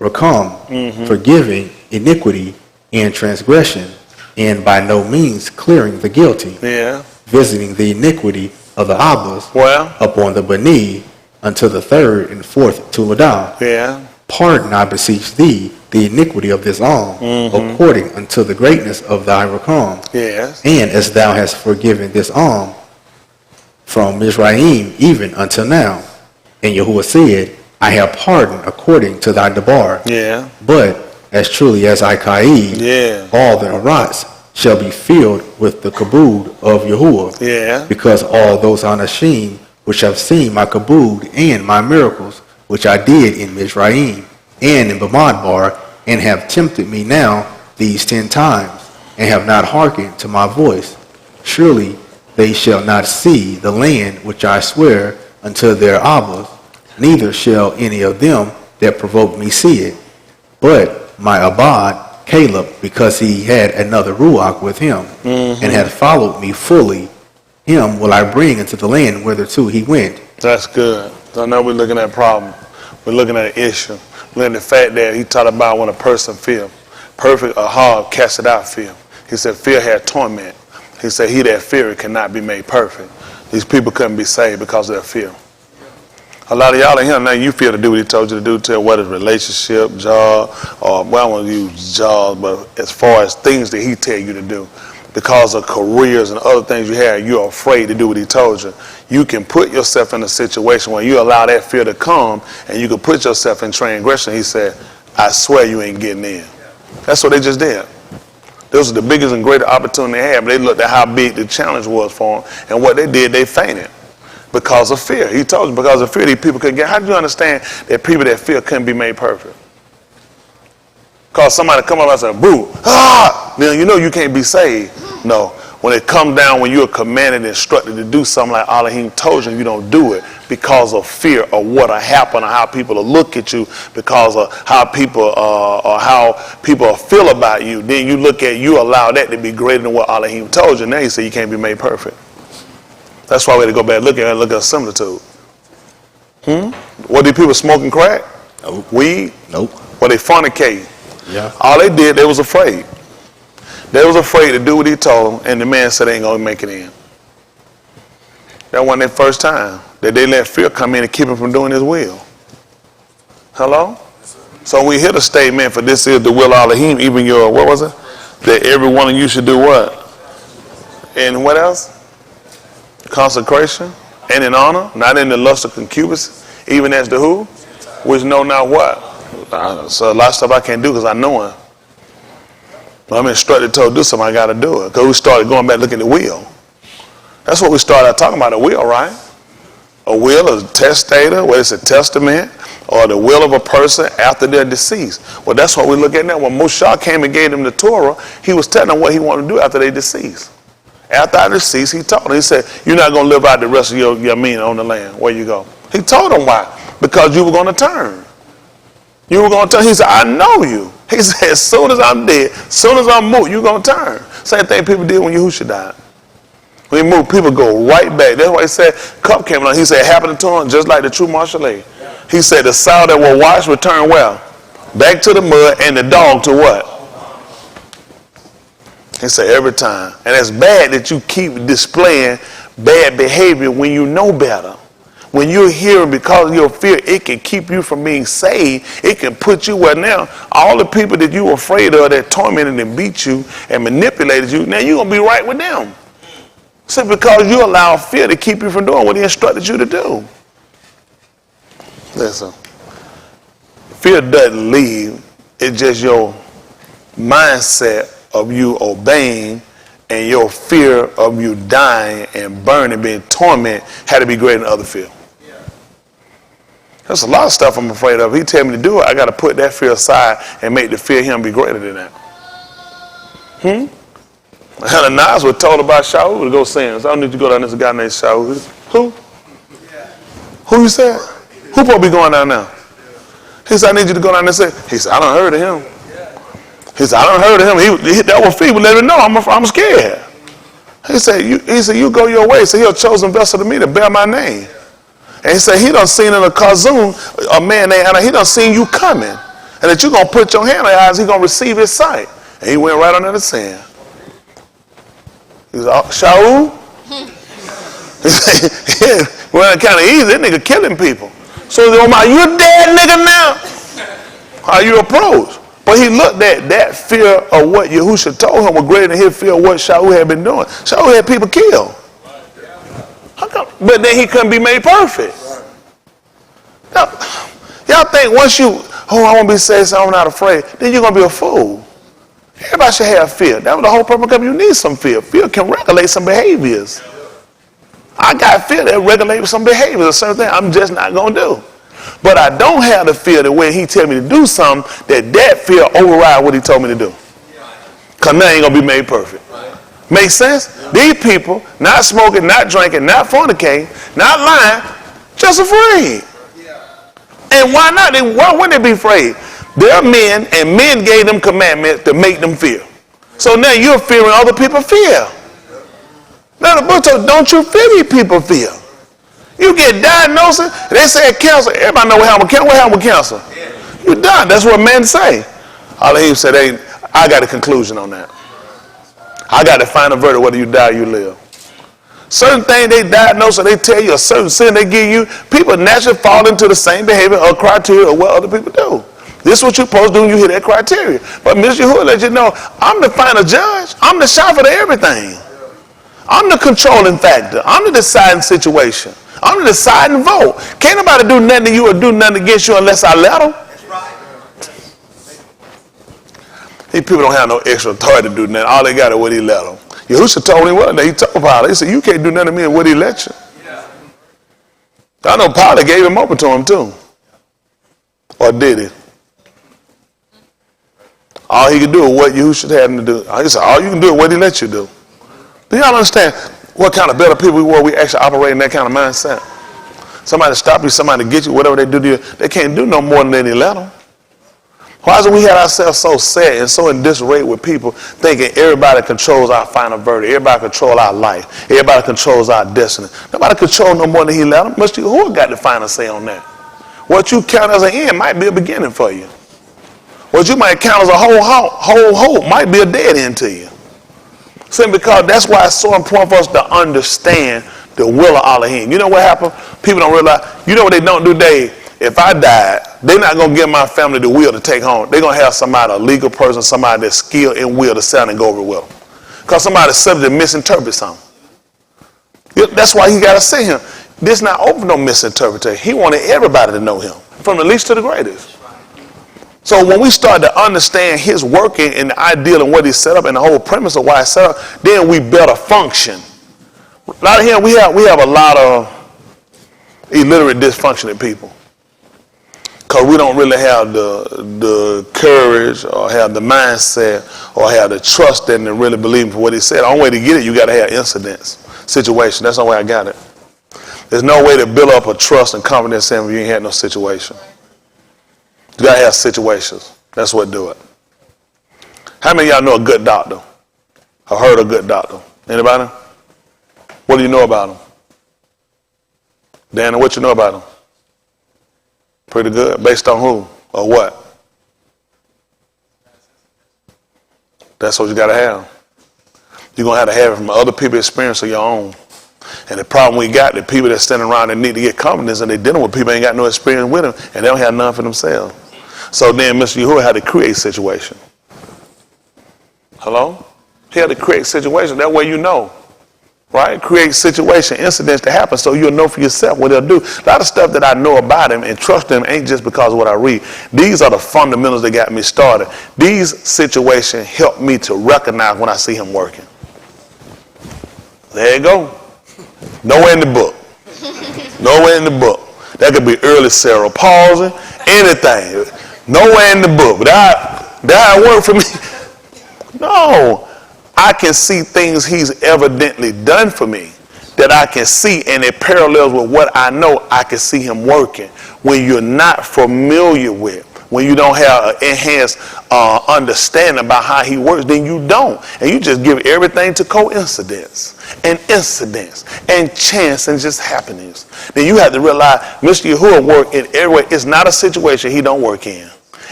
S3: rakam, forgiving iniquity and transgression, and by no means clearing the guilty,
S1: Yeah.
S3: visiting the iniquity of the Abbas
S1: Well.
S3: upon the Bani unto the third and fourth Tuledah.
S1: Yeah.
S3: Pardon, I beseech thee, the iniquity of this arm, according unto the greatness of thy rakam,
S1: Yes.
S3: and as thou hast forgiven this arm from Mizraim even until now. And Yahuwah said, I have pardoned according to thy debar.
S1: Yeah.
S3: But as truly as I kaid,
S1: Yeah.
S3: all the arats shall be filled with the kabod of Yahuwah.
S1: Yeah.
S3: Because all those anashim which have seen my kabod and my miracles, which I did in Mizraim and in Bamidbar, and have tempted me now these 10 times, and have not hearkened to my voice, surely they shall not see the land which I swear unto their Abbas, neither shall any of them that provoke me see it. But my Abad, Caleb, because he had another Ruach with him, and had followed me fully, him will I bring into the land whitherto he went.
S1: That's good. So now we're looking at a problem. We're looking at an issue. We're looking at the fact that he talked about when a person fear. Perfect, a hard, cast it out fear. He said fear had torment. He said he that feareth cannot be made perfect. These people couldn't be saved because of their fear. A lot of y'all in here now, you fear to do what he told you to do, to whether it's relationship, job, or well, I don't want to use jobs, but as far as things that he tell you to do. Because of careers and other things you have, you're afraid to do what he told you. You can put yourself in a situation where you allow that fear to come, and you can put yourself in transgression. He said, I swear you ain't getting in. That's what they just did. This was the biggest and greatest opportunity they had, but they looked at how big the challenge was for them, and what they did, they fainted because of fear. He told you because of fear, these people couldn't get. How do you understand that people that fear couldn't be made perfect? Because somebody come up and say, boo, then you know you can't be saved. No. When it comes down, when you're commanded, instructed to do something like Alahym told you, you don't do it because of fear of what'll happen or how people will look at you, because of how people or how people feel about you. Then you allow that to be greater than what Alahym told you. Now you say you can't be made perfect. That's why we had to go back and look at a similitude. What did people smoking crack?
S3: Nope.
S1: Weed?
S3: Nope.
S1: Well, they fornicating.
S3: Yeah.
S1: All they did, they was afraid. They was afraid to do what he told them, and the man said they ain't going to make it in. That wasn't their first time that they let fear come in and keep him from doing his will. Hello? So we hear the statement, for this is the will of Alahym, even your, what was it? That every one of you should do what? And what else? Consecration and in honor, not in the lust of concupiscence, even as the who? Which know not what? So a lot of stuff I can't do because I know him. But I'm instructed to do something, I got to do it. Because we started going back looking at the will. That's what we started talking about, a will, right? A will is a testator, whether it's a testament, or the will of a person after their decease. Well, that's what we look at now. When Moshe came and gave them the Torah, he was telling them what he wanted to do after they deceased. After I deceased, he told them, he said, you're not going to live out the rest of your meaning on the land. Where you go? He told them why. Because you were going to turn. You were going to turn. He said, I know you. He said, as soon as I'm dead, as soon as I'm moved, you're going to turn. Same thing people did when Yahushua died. When he moved, people go right back. That's why he said, cup came along. He said, it happened to him just like the true martial aid. He said, the sow that will wash return well. Back to the mud, and the dog to what? He said, every time. And it's bad that you keep displaying bad behavior when you know better. When you're hearing because of your fear, it can keep you from being saved. It can put you where now all the people that you were afraid of that tormented and beat you and manipulated you, now you're going to be right with them. Simply because you allow fear to keep you from doing what he instructed you to do. Listen, fear doesn't leave. It's just your mindset of you obeying and your fear of you dying and burning, being tormented, had to be greater than other fear. There's a lot of stuff I'm afraid of. He tell me to do it, I got to put that fear aside and make the fear of him be greater than that. Ananias was told about Shaul to go sin. So I don't need to go down. There's a guy named Shaul. Who? Who you said? Who supposed to be going down now? He said, I need you to go down there and say. He said, I done heard of him. He said, I done heard of him. He that was feeble. Let him know I'm scared. He said, you go your way. He said, you're a chosen vessel to me to bear my name. And he said, he done seen in a cartoon a man named Anna. He done seen you coming. And that you're going to put your hand on your eyes. He's going to receive his sight. And he went right under the sand. He said, Shaul? He said, well, it kind of easy. That nigga killing people. So he said, you dead nigga now? How you approach? But he looked at that fear of what Yahusha told him was greater than his fear of what Shaul had been doing. Shaul had people killed. How come? But then he couldn't be made perfect. Now, y'all think once you, I want to be saved, so I'm not afraid, then you're going to be a fool. Everybody should have fear. That was the whole purpose of it. You need some fear. Fear can regulate some behaviors. I got fear that regulates some behaviors. A certain thing I'm just not going to do. But I don't have the fear that when he tell me to do something, that fear override what he told me to do. Because now I ain't going to be made perfect. Make sense? These people, not smoking, not drinking, not fornicating, not lying, just afraid. And why not? Why wouldn't they be afraid? They're men, and men gave them commandments to make them fear. So now you're fearing other people fear. Now the book says, don't you fear these people fear. You get diagnosed, they say cancer. Everybody know what happened with cancer. You done. That's what men say. Alahym said, I got a conclusion on that. I got to find a verdict whether you die or you live. Certain things they diagnose or they tell you, a certain sin they give you, people naturally fall into the same behavior or criteria of what other people do. This is what you're supposed to do when you hit that criteria. But Mr. Yahuwah let you know, I'm the final judge. I'm the shopper to everything. I'm the controlling factor. I'm the deciding situation. I'm the deciding vote. Can't nobody do nothing to you or do nothing against you unless I let them.
S5: That's right.
S1: These people don't have no extra authority to do nothing. All they got is what he let them. Yahushua told him what? He told Pilate. He said, you can't do nothing to me and what he let you.
S5: Yeah.
S1: I know Pilate gave him over to him too. Or did he? All he could do is what Yahushua had him to do. He said, all you can do is what he let you do. Do y'all understand what kind of better people we were? We actually operate in that kind of mindset. Somebody stop you, somebody get you, whatever they do to you, they can't do no more than they let them. Why is it we had ourselves so sad and so in disarray with people thinking everybody controls our final verdict, everybody controls our life, everybody controls our destiny. Nobody controls no more than he let them. Must you who got the final say on that? What you count as an end might be a beginning for you. What you might count as a whole hope might be a dead end to you. Simply because that's why it's so important for us to understand the will of Alahym. You know what happened? People don't realize, you know what they don't do, Dave? If I died, they're not going to give my family the will to take home. They're going to have somebody, a legal person, somebody that's skilled in will to sit and go over with them. Because somebody's subject to misinterpret something. That's why he got to say him. This not open no misinterpretation. He wanted everybody to know him, from the least to the greatest. So when we start to understand his working and the ideal and what he set up and the whole premise of why it's set up, then we better function. A lot of here, we have a lot of illiterate, dysfunctioning people. Because we don't really have the courage or have the mindset or have the trust in and really believe for what he said. The only way to get it, you got to have incidents, situation. That's the only way I got it. There's no way to build up a trust and confidence in if you ain't had no situation. You got to have situations. That's what do it. How many of y'all know a good doctor? Or heard a good doctor? Anybody? What do you know about him? Danny, what you know about him? Pretty good. Based on who or what? That's what you got to have. You're going to have it from other people's experience or your own. And the problem we got, the people that standing around and need to get confidence, and they dealing with people ain't got no experience with them, and they don't have none for themselves. So then Mr. Yahuwah had to create a situation. Hello? He had to create a situation. That way you know. Right? Create situation, incidents to happen so you'll know for yourself what they'll do. A lot of stuff that I know about him and trust him ain't just because of what I read. These are the fundamentals that got me started. These situations help me to recognize when I see him working. There you go. Nowhere in the book. Nowhere in the book. That could be early cerebral palsy, anything. Nowhere in the book. But that worked for me. No. I can see things he's evidently done for me that I can see, and it parallels with what I know. I can see him working. When you're not familiar with, when you don't have an enhanced understanding about how he works, then you don't. And you just give everything to coincidence and incidents and chance and just happenings. Then you have to realize Mr. Yahuwah work in every way. It's not a situation he don't work in.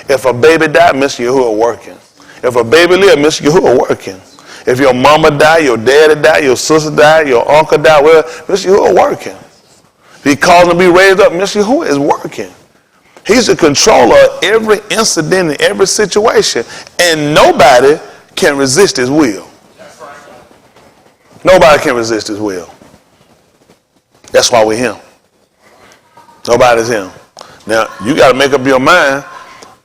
S1: If a baby died, Mr. Yahuwah working. If a baby lived, Mr. Yahuwah working. If your mama died, your daddy died, your sister died, your uncle died, well, Mr. Yahuwah working. If he calls them to be raised up, Mr. Yahuwah is working. He's the controller of every incident in every situation, and nobody can resist his will. Nobody can resist his will. That's why we're him. Nobody's him. Now, you got to make up your mind,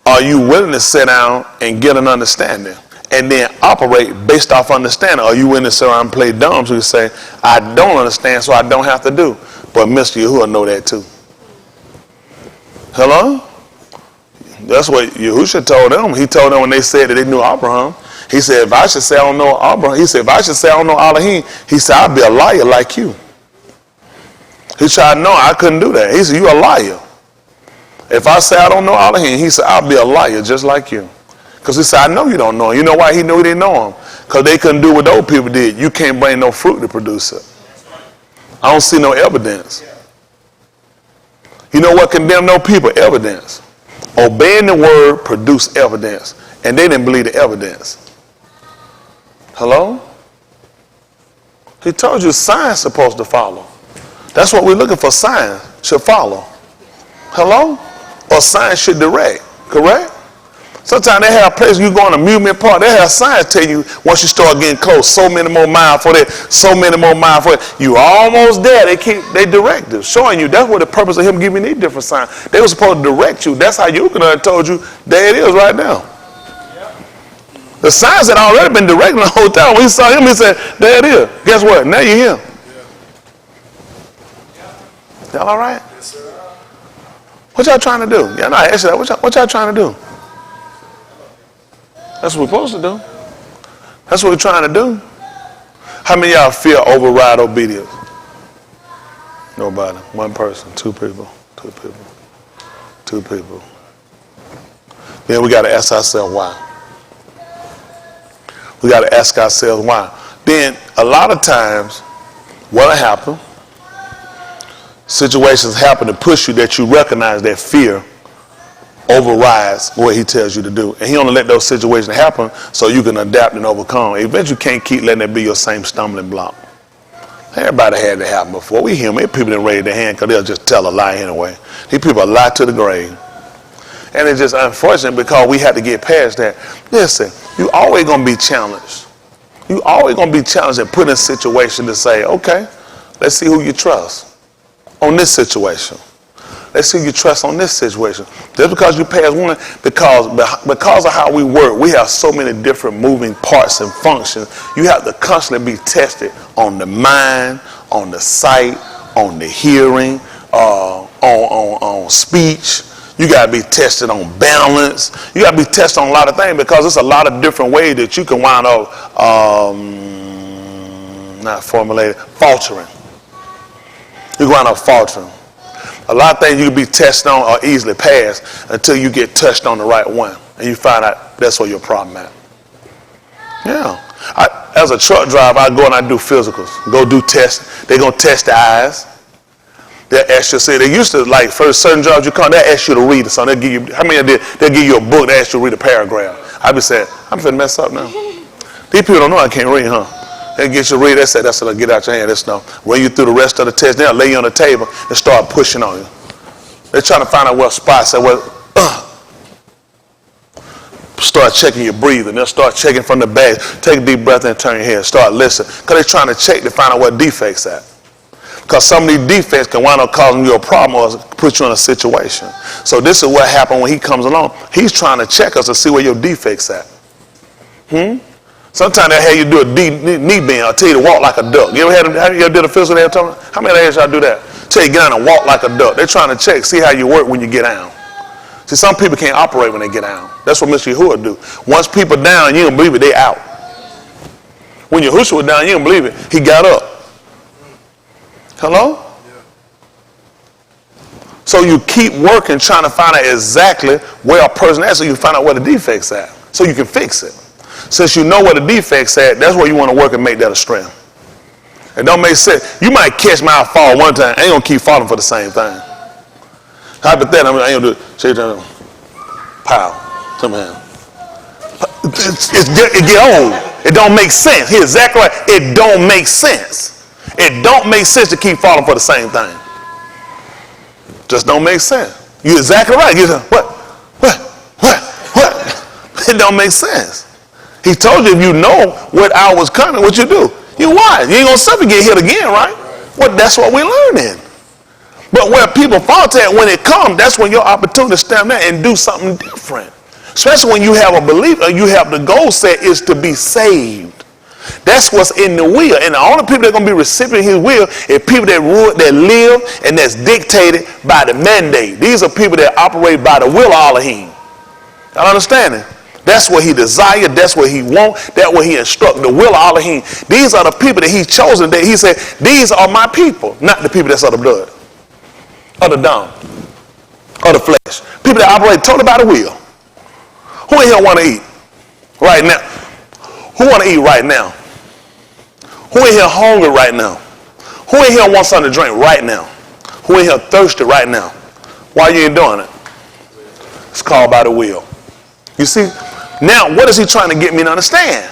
S1: are you willing to sit down and get an understanding? And then operate based off understanding. Are you willing to sit around and play dumb? So you say, I don't understand, so I don't have to do. But Mr. Yahuwah know that too. Hello? That's what Yahushua told them. He told them when they said that they knew Abraham. He said, if I should say I don't know Abraham, he said, if I should say I don't know Alahym, he said, I'd be a liar like you. He tried to know, I couldn't do that. He said, you a liar. If I say I don't know Alahym, he said, I'll be a liar just like you. Because he said, I know you don't know him. You know why he knew he didn't know him? Because they couldn't do what those people did. You can't bring no fruit to produce it. I don't see no evidence. You know what condemned no people? Evidence. Obeying the word produced evidence. And they didn't believe the evidence. Hello? He told you signs supposed to follow. That's what we're looking for. Signs should follow. Hello? Or signs should direct. Correct? Sometimes they have places you go on an amusement park, they have signs tell you once you start getting close, so many more miles for that, so many more miles for that. You almost there. They direct you, showing you. That's what the purpose of him giving these different signs. They were supposed to direct you. That's how you could have told you, there it is right now. Yep. The signs had already been directing the whole time. When he saw him, he said, there it is. Guess what? Now you're here. Yep. Y'all all right? Yes, sir. What y'all trying to do? Yeah, no, I asked you that. What y'all trying to do? That's what we're supposed to do. That's what we're trying to do. How many of y'all fear override obedience? Nobody. One person. Two people. Then we got to ask ourselves why. We got to ask ourselves why. Then a lot of times, what'll happen? Situations happen to push you that you recognize that fear overrides what he tells you to do. And he only let those situations happen so you can adapt and overcome. Eventually you can't keep letting it be your same stumbling block. Everybody had that happen before. We human. People didn't raise their hand because they'll just tell a lie anyway. These people lie to the grave. And it's just unfortunate because we had to get past that. Listen, you always going to be challenged. You always going to be challenged and put in a situation to say, okay, let's see who you trust on this situation. Let's see who you trust on this situation. Just because you pass one, because of how we work, we have so many different moving parts and functions. You have to constantly be tested on the mind, on the sight, on the hearing, on speech. You got to be tested on balance. You got to be tested on a lot of things because there's a lot of different ways that you can wind up faltering. You can wind up faltering. A lot of things you can be tested on or easily pass until you get touched on the right one. And you find out that's where your problem at. Yeah. As a truck driver, I go and I do physicals. Go do tests. They're going to test the eyes. They'll ask you, they used to, like, for certain jobs you come, they'll ask you to read something. They'll give you, how many of them, they'll give you a book, they'll ask you to read a paragraph. I be saying, I'm finna mess up now. These people don't know I can't read, huh? They get you to read, they say, that's it, get out your hand, that's no. Run you through the rest of the test, they'll lay you on the table and start pushing on you. They're trying to find out what spots, start checking your breathing. They'll start checking from the back. Take a deep breath and turn your head. Start listening. Because they're trying to check to find out what defects at. Because some of these defects can wind up causing you a problem or put you in a situation. So this is what happened when he comes along. He's trying to check us to see where your defects at. Sometimes they have you do a knee bend or tell you to walk like a duck. You ever did a physical there? How many days y'all do that? Tell you to get down and walk like a duck. They're trying to check, see how you work when you get down. See, some people can't operate when they get down. That's what Mr. Yahuwah do. Once people down, you don't believe it, they out. When Yahushua was down, you don't believe it, he got up. Hello? So you keep working trying to find out exactly where a person is so you find out where the defect's at. So you can fix it. Since you know where the defect's at, that's where you want to work and make that a strength. It don't make sense. You might catch my fall one time. I ain't going to keep falling for the same thing. Hypothetically, I ain't going to do it. Shake it down. Pow. Come on. It get old. It don't make sense. He's exactly right. It don't make sense. It don't make sense to keep falling for the same thing. Just don't make sense. You're exactly right. You say, what? It don't make sense. He told you if you know what hour was coming, what you do? You wise. You ain't going to suffer get hit again, right? Well, that's what we learning. But where people falter at when it comes, that's when your opportunity to stand there and do something different. Especially when you have a belief or you have the goal set is to be saved. That's what's in the will. And the only people that are going to be recipients of his will is people that live and that's dictated by the mandate. These are people that operate by the will of Alahym. Y'all understand it? That's what he desired. That's what he wants. That's what he instructed. The will of Alahym. These are the people that he's chosen. That he said, these are my people, not the people that's of the blood, of the dung, of the flesh. People that operate totally by the will. Who in here want to eat right now? Who want to eat right now? Who in here hungry right now? Who in here wants something to drink right now? Who in here thirsty right now? Why you ain't doing it? It's called by the will. You see? Now, what is he trying to get me to understand?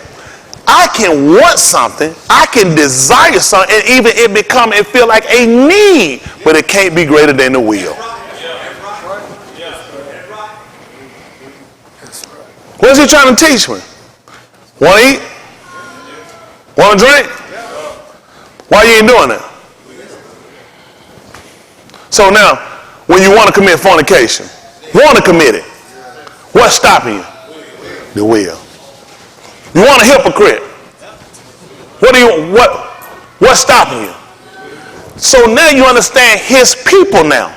S1: I can want something, I can desire something, and even it feel like a need, but it can't be greater than the will. What is he trying to teach me? Want to eat? Want to drink? Why you ain't doing it? So now, when you want to commit fornication, want to commit it, what's stopping you? The will. You want a hypocrite. What's stopping you? So now you understand his people now.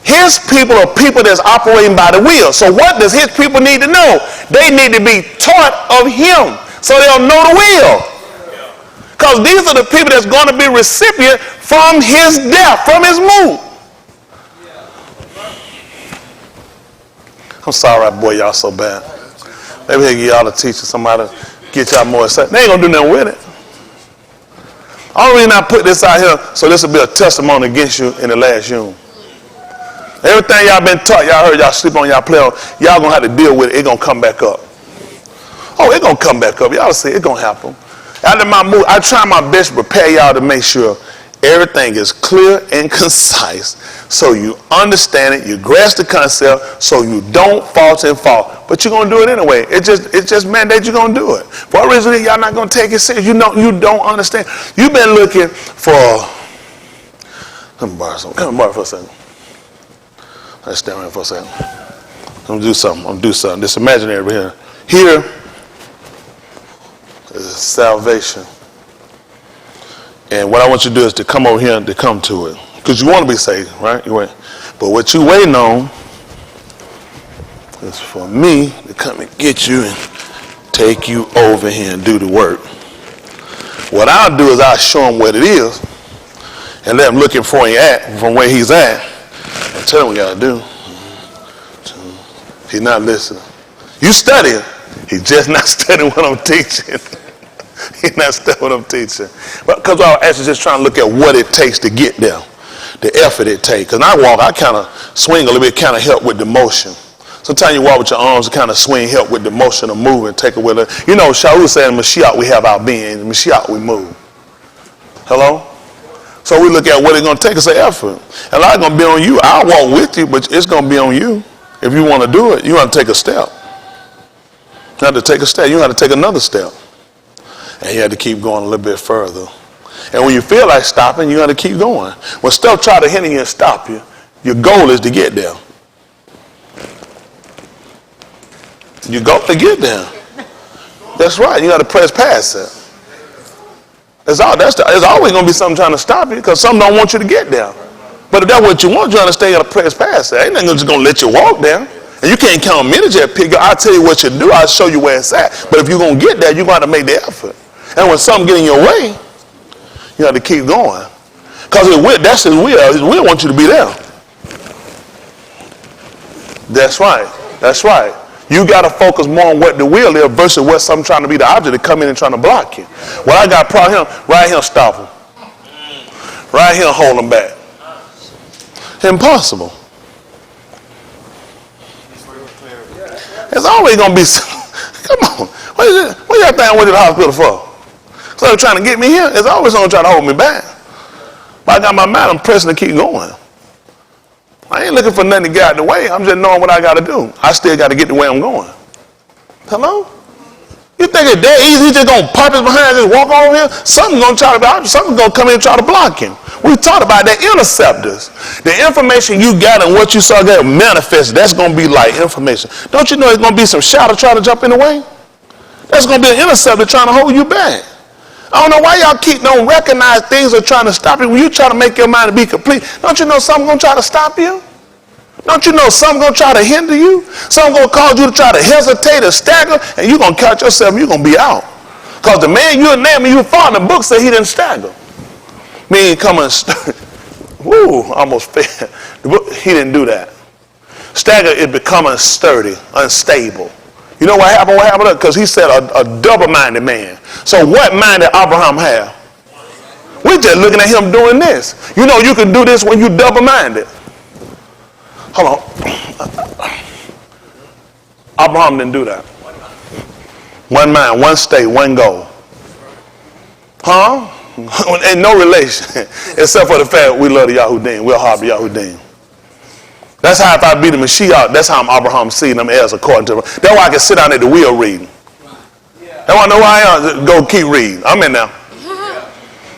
S1: His people are people that's operating by the will. So what does his people need to know? They need to be taught of him so they'll know the will. Because these are the people that's going to be recipient from his death, from his move. I'm sorry I bore y'all so bad. Maybe he'll get y'all a teacher, somebody get y'all more excited. They ain't going to do nothing with it. Only reason I put this out here, so this will be a testimony against you in the last June. Everything y'all been taught, y'all heard, y'all sleep on, y'all play on, y'all going to have to deal with it. It's going to come back up. Oh, it's going to come back up. Y'all see, it's going to happen. After my move, I try my best to prepare y'all to make sure everything is clear and concise so you understand it, you grasp the concept so you don't falter and fall. But you're going to do it anyway. It just mandates you're going to do it. For a reason, y'all not going to take it serious. You don't understand. You've been looking for, let me borrow for a second. Let's stand around for a second. I'm going to do something. This imaginary here. Here is salvation. And what I want you to do is to come over here and to come to it. Because you want to be saved, right? But what you waiting on is for me to come and get you and take you over here and do the work. What I'll do is I'll show him what it is and let him looking for him from where he's at and tell him what we got to do. He's not listening. You study it. He's just not studying what I'm teaching. He's not studying what I'm teaching. Because I was actually just trying to look at what it takes to get there. The effort it takes. Because I kind of swing a little bit, kind of help with the motion. So Sometimes you walk with your arms to kind of swing, help with the motion of moving, take it with it. You know, Shaul said in Mashiach we have our being, in Mashiach we move. Hello? So we look at what it's going to take us an effort. And a lot going to be on you. I'll walk with you, but it's going to be on you. If you want to do it, you have to take a step. You have to take a step. You have to take another step. And you have to keep going a little bit further. And when you feel like stopping, you got to keep going. When stuff try to hinder you and stop you, your goal is to get there. You go to get there. That's right. You got to press past it. There's always going to be something trying to stop you because some don't want you to get there. But if that's what you want, you understand you got to press past it. Ain't nothing just going to let you walk there. And you can't count on me to just pick up. I'll tell you what you do. I'll show you where it's at. But if you're going to get there, you're going to make the effort. And when something get in your way, you have to keep going. Because that's his will. His will wants you to be there. That's right. That's right. You got to focus more on what the will is versus what something trying to be the object to come in and trying to block you. Well, I got a problem here. Right here, stop him. Right here, hold him back. Impossible. It's always going to be, come on. What y'all think I went to the hospital for? So they're trying to get me here. It's always going to try to hold me back. But I got my mind, I'm pressing to keep going. I ain't looking for nothing to get out of the way. I'm just knowing what I got to do. I still got to get the way I'm going. Hello? You think it's that easy? He just going to pop his behind and just walk over here? Something's going to come in and try to block him. We talked about the interceptors. The information you got and what you saw get manifest, that's going to be like information. Don't you know there's going to be some shadow trying to jump in the way? That's going to be an interceptor trying to hold you back. I don't know why y'all don't recognize things are trying to stop you. When you try to make your mind to be complete, don't you know something's going to try to stop you? Don't you know something's going to try to hinder you? Something's going to cause you to try to hesitate or stagger, and you're going to catch yourself and you're going to be out. Because the man you're naming you fought in the book said he didn't stagger. Meaning coming, woo, almost failed. He didn't do that. Stagger is becoming sturdy, unstable. You know what happened? Because he said a double-minded man. So what mind did Abraham have? We're just looking at him doing this. You know you can do this when you double-minded. Hold on. Abraham didn't do that. One mind, one state, one goal. Huh? Ain't no relation. Except for the fact we love the Yahudim. We'll harbor Yahudim. That's how if I be the Mashiach, that's how I'm Abraham seeing them heirs according to them. That's why I can sit down at the wheel reading. That's why I know why I go keep reading. I'm in now.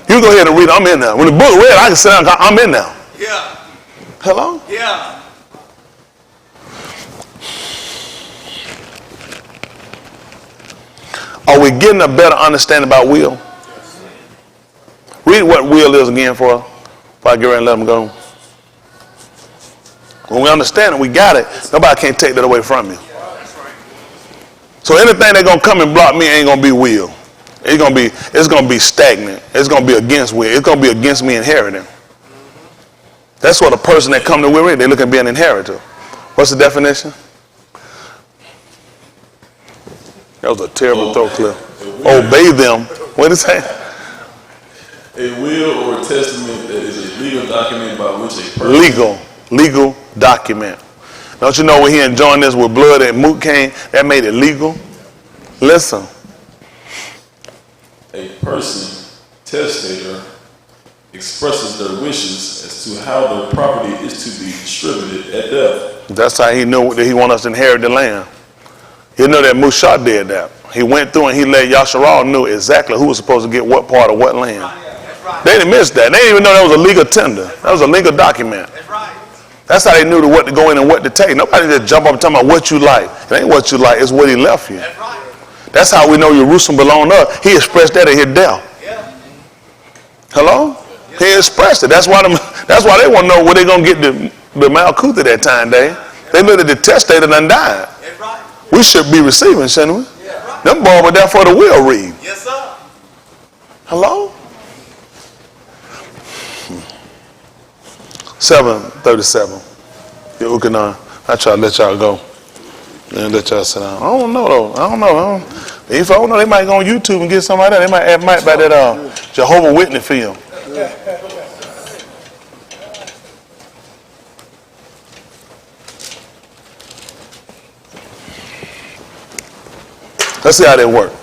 S1: You go ahead and read, I'm in now. When the book read, I can sit down and I'm in now.
S5: Yeah.
S1: Hello?
S5: Yeah.
S1: Are we getting a better understanding about will? Read what will is again for us. If I get ready and let them go. When we understand it, we got it. Nobody can't take that away from you. So anything that's gonna come and block me ain't gonna be will. It's gonna be stagnant. It's gonna be against will. It's gonna be against me inheriting. That's what a person that come to will, they look at being an inheritor. What's the definition? That was a terrible throat clip. Obey them. What is that?
S4: A will or a testament that is a legal document by which a person... Legal document. Don't you know when he enjoying this with blood and moot came, that made it legal? Listen. A person, testator, expresses their wishes as to how their property is to be distributed at death.
S1: That's how he knew that he wanted us to inherit the land. You know that Musha did that. He went through and he let Yasharal know exactly who was supposed to get what part of what land. They didn't miss that. They didn't even know that was a legal tender. That was a legal document. That's how they knew what to go in and what to take. Nobody just jump up and talk about what you like. It ain't what you like. It's what he left you. That's how we know Jerusalem belonged to us. He expressed that at his death. Hello? He expressed it. That's why they want to know where they're going to get the Malkuth at that time, They looked at the testator and died. We should be receiving, shouldn't we? Them boys were there for the will read.
S5: Yes, sir.
S1: Hello? 7:37. I try to let y'all go. And let y'all sit down. I don't know though. I don't know. If I don't know, they might go on YouTube and get something like that. They might add Mike by that Jehovah Witness film. Let's see how that works.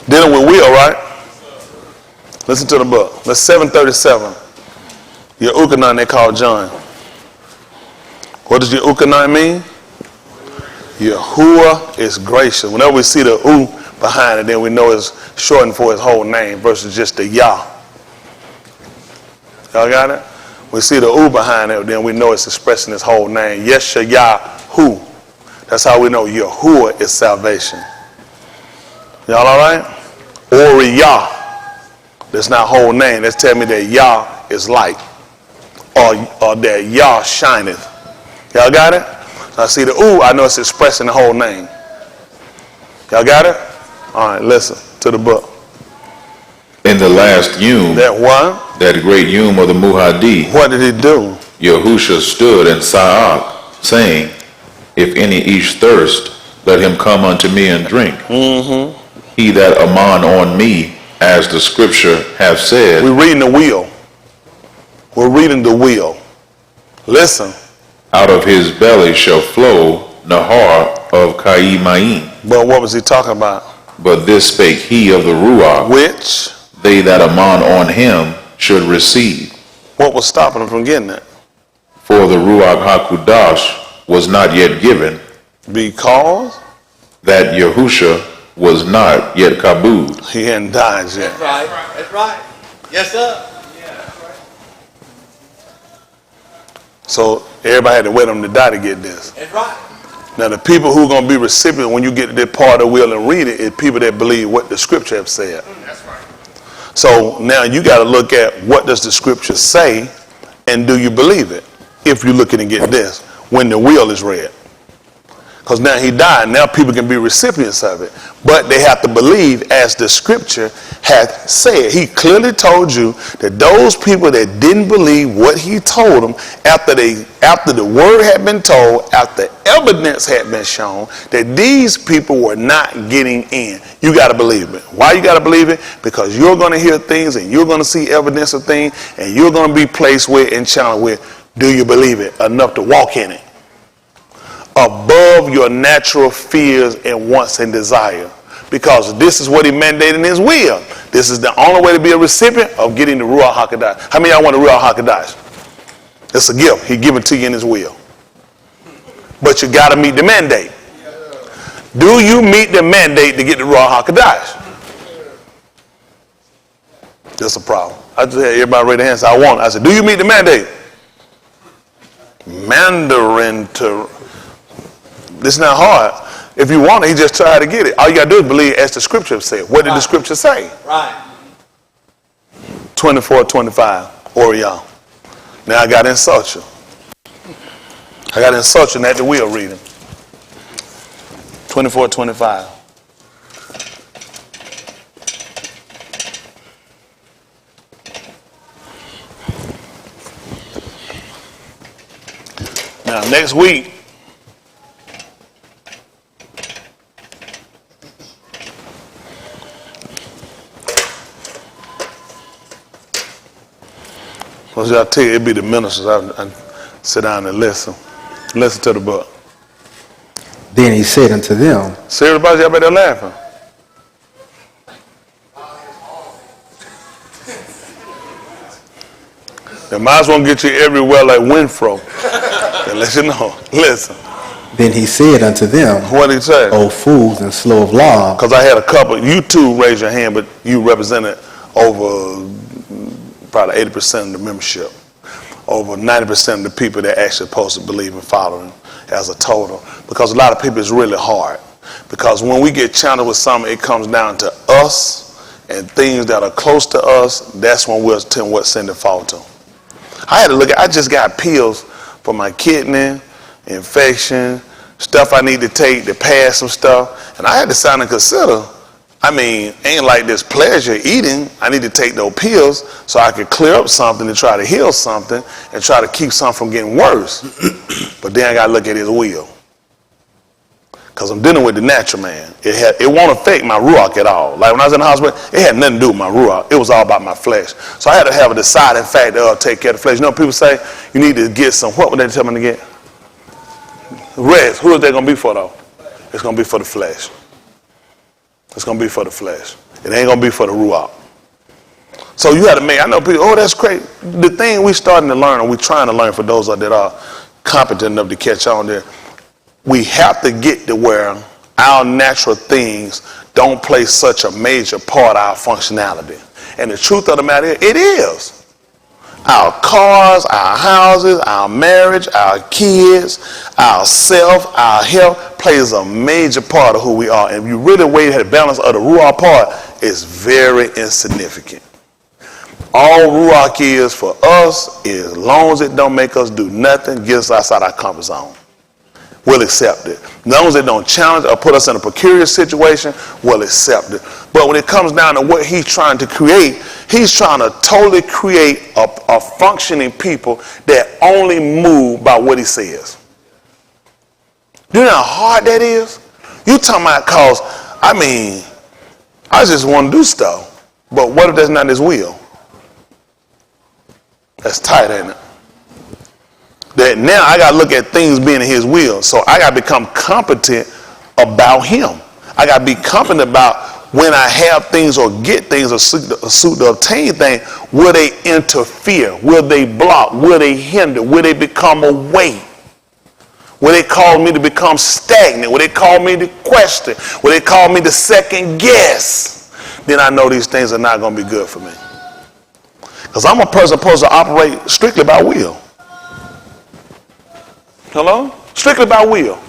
S1: Dealing with will, right? Listen to the book. That's 737. Your Ukanon they call John. What does your Ukanon mean? Yahuwah is gracious. Whenever we see the U behind it, then we know it's shortened for his whole name versus just the Yah. Y'all got it? We see the U behind it, then we know it's expressing his whole name. Yeshayahu. That's how we know Yahuwah is salvation. Y'all all right? Or Yah. That's not whole name. That's telling me that Yah is light. Or that Yah shineth. Y'all got it? I see the ooh, I know it's expressing the whole name. Y'all got it? All right, listen to the book.
S2: In the last yom,
S1: That what?
S2: that great yom of the Muhadi,
S1: What did he do?
S2: Yahusha stood in Sa'ak, saying, if any each thirst, let him come unto me and drink. He that aman on me, as the scripture hath said.
S1: We're reading the will. We're reading the will. Listen.
S2: Out of his belly shall flow Nahar of Kaimaim.
S1: But what was he talking about?
S2: But this spake he of the Ruach,
S1: Which?
S2: they that aman on him should receive.
S1: What was stopping him from getting it?
S2: For the Ruach HaKudash was not yet given,
S1: Because
S2: that Yahusha was not yet kabud.
S1: he hadn't died yet.
S5: That's right. That's right. Yes, sir.
S1: So everybody had to wait on him to die to get this.
S5: That's right.
S1: Now the people who are going to be recipients when you get to this part of the will and read it is people that believe what the scripture have said.
S5: That's right.
S1: So now you got to look at what does the scripture say and do you believe it? If you're looking to get this when the will is read. Because now he died. Now people can be recipients of it. But they have to believe as the scripture hath said. He clearly told you that those people that didn't believe what he told them after the word had been told, after evidence had been shown, that these people were not getting in. You got to believe it. Why you got to believe it? Because you're going to hear things and you're going to see evidence of things and you're going to be placed with and challenged with. Do you believe it enough to walk in it? Above your natural fears and wants and desire. Because this is what he mandated in his will. This is the only way to be a recipient of getting the Ruach HaKodesh. How many of y'all want the Ruach HaKodesh? It's a gift. He give it to you in his will. But you got to meet the mandate. Do you meet the mandate to get the Ruach HaKodesh? That's a problem. I just had everybody raise their hands. I want it. I said, do you meet the mandate? Mandarin to... This is not hard. If you want it, he just try to get it. All you got to do is believe as the scripture said. What did the scripture say?
S5: Right.
S1: 24:25, Orion. Now I got to insult you. I got to insult you at the wheel reading. 24:25. Now next week, well, I'll tell you, it'd be the ministers. I sit down and listen. Listen to the book.
S3: Then he said unto them,
S1: See everybody up there laughing. They might as well get you everywhere like Winfro. And let you know. Listen.
S3: Then he said unto them,
S1: What did he say?
S3: O fools and slow of law,
S1: Because I had a couple. You two raise your hand, but you represented over probably 80% of the membership. Over 90% of the people that actually supposed to believe and follow him as a total. Because a lot of people, it's really hard. Because when we get challenged with something, it comes down to us and things that are close to us. That's when we'll tell what sin to fall to. I had to look at, I just got pills for my kidney, infection, stuff I need to take to pass some stuff. And I had to sign and consider, I mean, ain't like this pleasure eating. I need to take those pills so I can clear up something and try to heal something and try to keep something from getting worse. But then I got to look at his will. Because I'm dealing with the natural man. It won't affect my ruach at all. Like when I was in the hospital, it had nothing to do with my ruach. It was all about my flesh. So I had to have a deciding factor to take care of the flesh. You know, people say you need to get some, what would they tell me to get? Rest. Who is that going to be for though? It's going to be for the flesh. It's going to be for the flesh. It ain't going to be for the ruach. So you have to make, I know people, oh, that's great. The thing we starting to learn, or we trying to learn for those that are competent enough to catch on there, we have to get to where our natural things don't play such a major part of our functionality. And the truth of the matter is, it is. Our cars, our houses, our marriage, our kids, our self, our health plays a major part of who we are. And if you really weigh the balance of the ruach part, it's very insignificant. All ruach is for us is as long as it don't make us do nothing, get us outside our comfort zone, we'll accept it. As long as it don't challenge or put us in a precarious situation, we'll accept it. But when it comes down to what he's trying to create, he's trying to totally create a functioning people that only move by what he says. Do you know how hard that is? You talking about cause, I just want to do stuff. But what if that's not his will? That's tight, ain't it? That now I got to look at things being in his will. So I got to become competent about him. I got to be competent about when I have things or get things or seek to obtain things, will they interfere? Will they block? Will they hinder? Will they become a weight? Will they cause me to become stagnant? Will they cause me to question? Will they cause me to second guess? Then I know these things are not going to be good for me. Because I'm a person supposed to operate strictly by will. Hello? Strictly by will.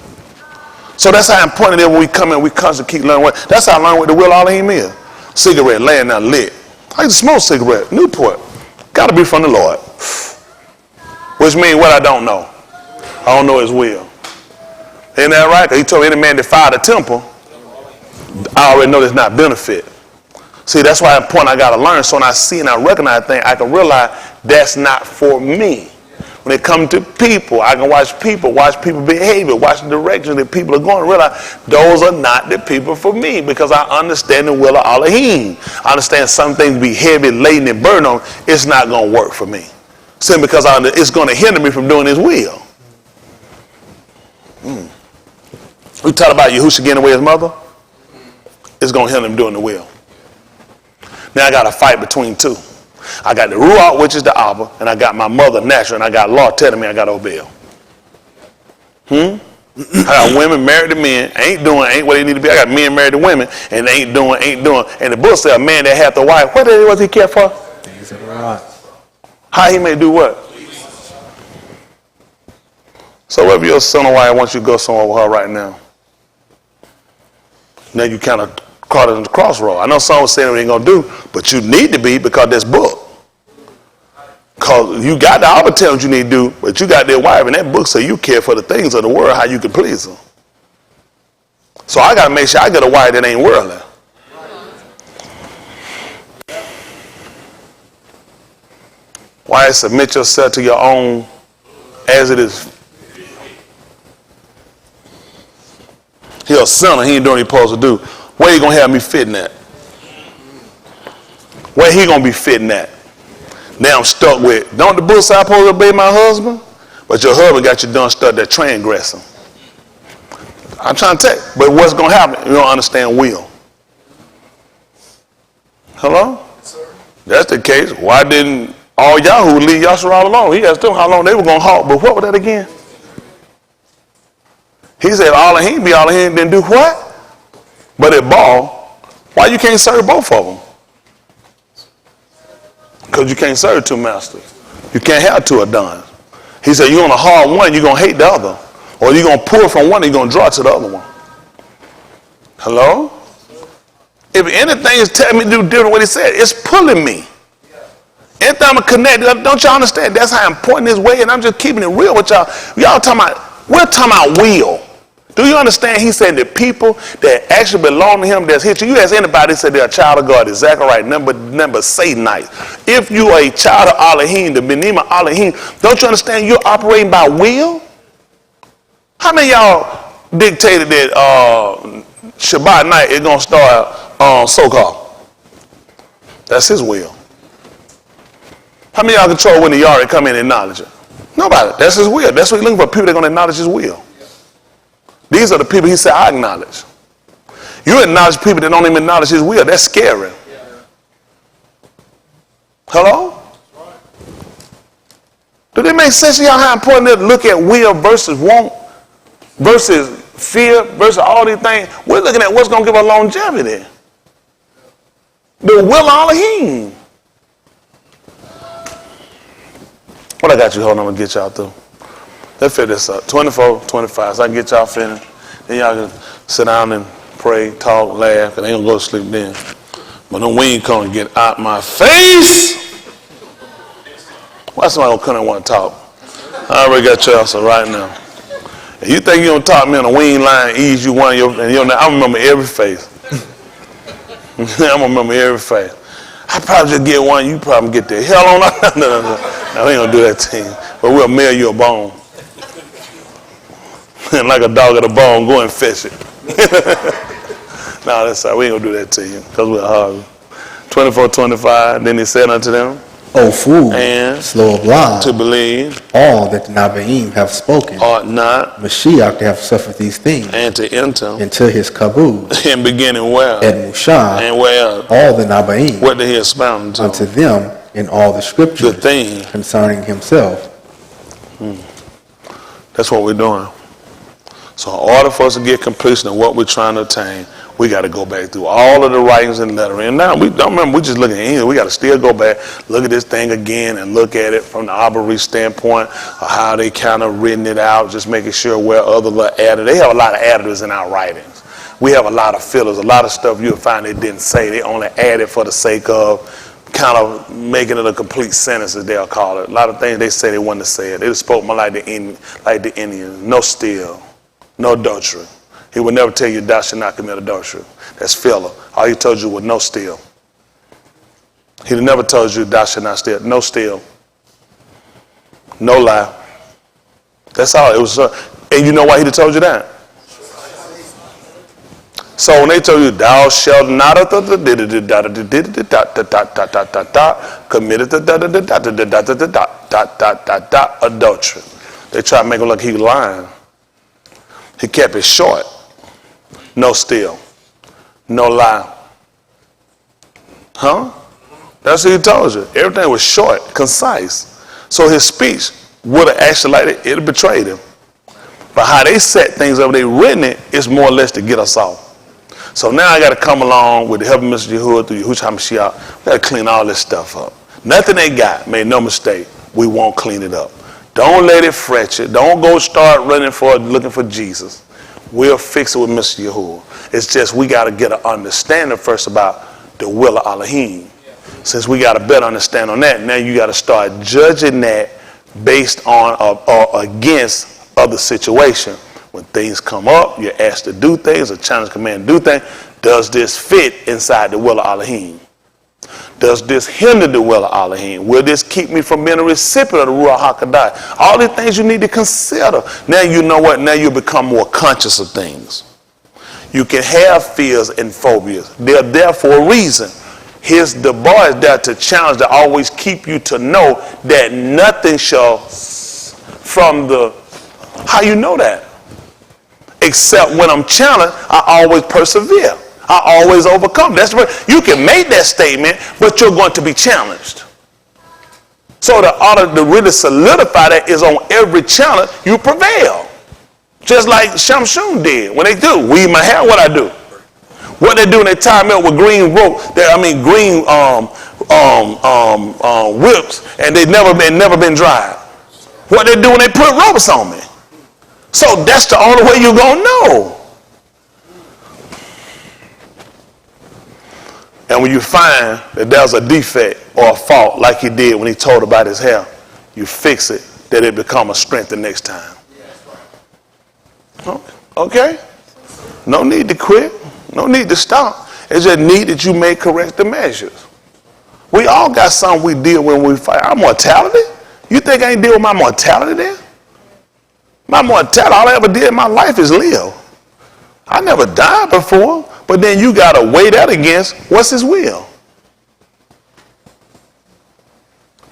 S1: So that's how important it is when we come in, we constantly keep learning. That's how I learn what the will Alahym is. Cigarette laying there lit. I used to smoke cigarette. Newport. Got to be from the Lord. Which means what I don't know. I don't know his will. Isn't that right? Because he told me any man defile the temple, I already know there's not benefit. See, that's why it's important I got to learn. So when I see and I recognize things, I can realize that's not for me. When it comes to people, I can watch people behavior, watch the direction that people are going, and realize those are not the people for me because I understand the will of Alahym. I understand some things be heavy, laden, and burden on. It's not going to work for me. Simply because it's going to hinder me from doing his will. We talk about Yahushua getting away his mother. It's going to hinder him doing the will. Now I got to fight between two. I got the Ruach, which is the Abba, and I got my mother natural, and I got law telling me I got to obey him. I got women married to men, ain't what they need to be. I got men married to women, and they ain't doing. And the book said a man that had the wife, what was he care for?
S3: Things of the right.
S1: How he may do what? So if your son or wife wants you to go somewhere with her right now, now you kind of caught it in the crossroad. I know some was saying what they ain't going to do, but you need to be because this book. Because you got the Abba telling what you need to do, but you got their wife, and that book say you care for the things of the world, how you can please them. So I got to make sure I get a wife that ain't worldly. Why submit yourself to your own as it is. He a sinner, he ain't doing what he's supposed to do. Where he going to have me fitting at? Where he going to be fitting at? Now I'm stuck with, don't the book say I'm supposed to obey my husband? But your husband got you done stuck there transgressing. I'm trying to tell you, but what's going to happen? You don't understand will. Hello? Sir. That's the case. Why didn't all Yahoo leave Yahshua all alone? He asked them how long they were going to halt, but what was that again? He said Alahym be Alahym, then do what? But at ball, why you can't serve both of them? Because you can't serve two masters. You can't have two Adons. He said you're going to hard one, you're going to hate the other. Or you're going to pull from one, you're going to draw to the other one. Hello? If anything is telling me to do different than what he said, it's pulling me. Anything I'm connected, don't y'all understand? That's how important this way, and I'm just keeping it real with y'all. Y'all talking about, we're talking about will. Do you understand? He said the people that actually belong to him, that's here. You ask anybody, they said they're a child of God. Exactly right. Number Satanite. If you are a child of Alahym, the Benima Alahym, don't you understand you're operating by will? How many of y'all dictated that Shabbat night is going to start so-called? That's his will. How many of y'all control when the yard come in and acknowledge it? Nobody. That's his will. That's what he's looking for, people that are going to acknowledge his will. These are the people he said I acknowledge. You acknowledge people that don't even acknowledge his will. That's scary. Hello? Do that make sense to y'all how important it is to look at will versus want, versus fear, versus all these things? We're looking at what's going to give us longevity. The will of Alahym. What I got you? Hold on, I'm going to get y'all through. Let's figure this up. 24, 25, so I can get y'all finished. Then y'all can sit down and pray, talk, laugh, because they ain't going to go to sleep then. But then we ain't going to get out my face. Why somebody gonna come and want to talk? I already got your answer right now. If you think you gonna talk me on a wing line, ease you one of your, and you're not, I remember every face. I remember every face. I probably just get one, you probably get the hell on out. No, we ain't gonna do that to you. But we'll mail you a bone. And like a dog at a bone, go and fetch it. No, that's all right. We ain't gonna do that to you, because we're hard. 24, 25, then he said unto them,
S3: O fool,
S1: and
S3: slow of lie,
S1: to believe
S3: all that the Nabaim have spoken,
S1: ought not
S3: Mashiach to have suffered these things,
S1: and to enter
S3: into his kabuz,
S1: and beginning well
S3: at Mushah,
S1: and well
S3: all the Nabaim,
S1: what did he expound to
S3: unto them in all the
S1: the
S3: scriptures
S1: thing.
S3: concerning himself.
S1: That's what we're doing. So in order for us to get completion of what we're trying to attain, we got to go back through all of the writings and lettering. And now we don't remember, we just looking at English. We got to still go back, look at this thing again, and look at it from the Aubrey standpoint of how they kind of written it out, just making sure where other little added. They have a lot of additives in our writings. We have a lot of fillers, a lot of stuff you'll find they didn't say. They only added for the sake of kind of making it a complete sentence, as they'll call it. A lot of things they say they wanted to say it. They just spoke more like the Indians. No steal, no adultery. He would never tell you thou shalt not commit adultery. That's filler. All he told you was no steal. He never told you thou shalt not steal. No steal. No lie. That's all. It was. And you know why he told you that? So when they told you thou shalt not committed adultery, they tried to make him look like he was lying. He kept it short. No steal. No lie. Huh? That's what he told you. Everything was short, concise. So his speech would have actually, like it betrayed him. But how they set things up, they written it, is more or less to get us off. So now I got to come along with the help of Mr. Yahuwah through Yahushua HaMashiach. We got to clean all this stuff up. Nothing they got, made no mistake, we won't clean it up. Don't let it fret you. Don't go start looking for Jesus. We'll fix it with Mr. Yahuwah. It's just we got to get an understanding first about the will of Alahym. Since we got a better understanding on that, now you got to start judging that based on or against other situation. When things come up, you're asked to do things, a challenge command to do things. Does this fit inside the will of Alahym? Does this hinder the will of Alahym? Will this keep me from being a recipient of the Ruach HaKodesh? All the things you need to consider. Now you know what? Now you become more conscious of things. You can have fears and phobias. They're there for a reason. The bar is there to challenge, to always keep you to know that nothing shall from the, how you know that? Except when I'm challenged, I always persevere. I always overcome. That's what you can make that statement, but you're going to be challenged. So to really solidify that is on every challenge, you prevail. Just like Shamshun did. When they do, weave my hair, what I do? What they do when they tie me up with green rope, green whips, and they've never been dried. What they do when they put ropes on me. So that's the only way you're going to know. And when you find that there's a defect or a fault like he did when he told about his hair, you fix it, that it become a strength the next time. Okay? No need to quit. No need to stop. It's just need that you make corrective measures. We all got something we deal with when we fight. Our mortality? You think I ain't deal with my mortality there? My mortality, all I ever did in my life is live. I never died before, but then you got to weigh that against what's his will.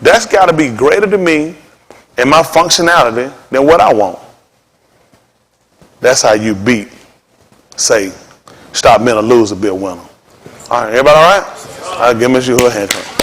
S1: That's got to be greater to me and my functionality than what I want. That's how you beat Satan. Stop being a loser, be a winner. All right, everybody all right? All right, give Miss Yu a hand clap.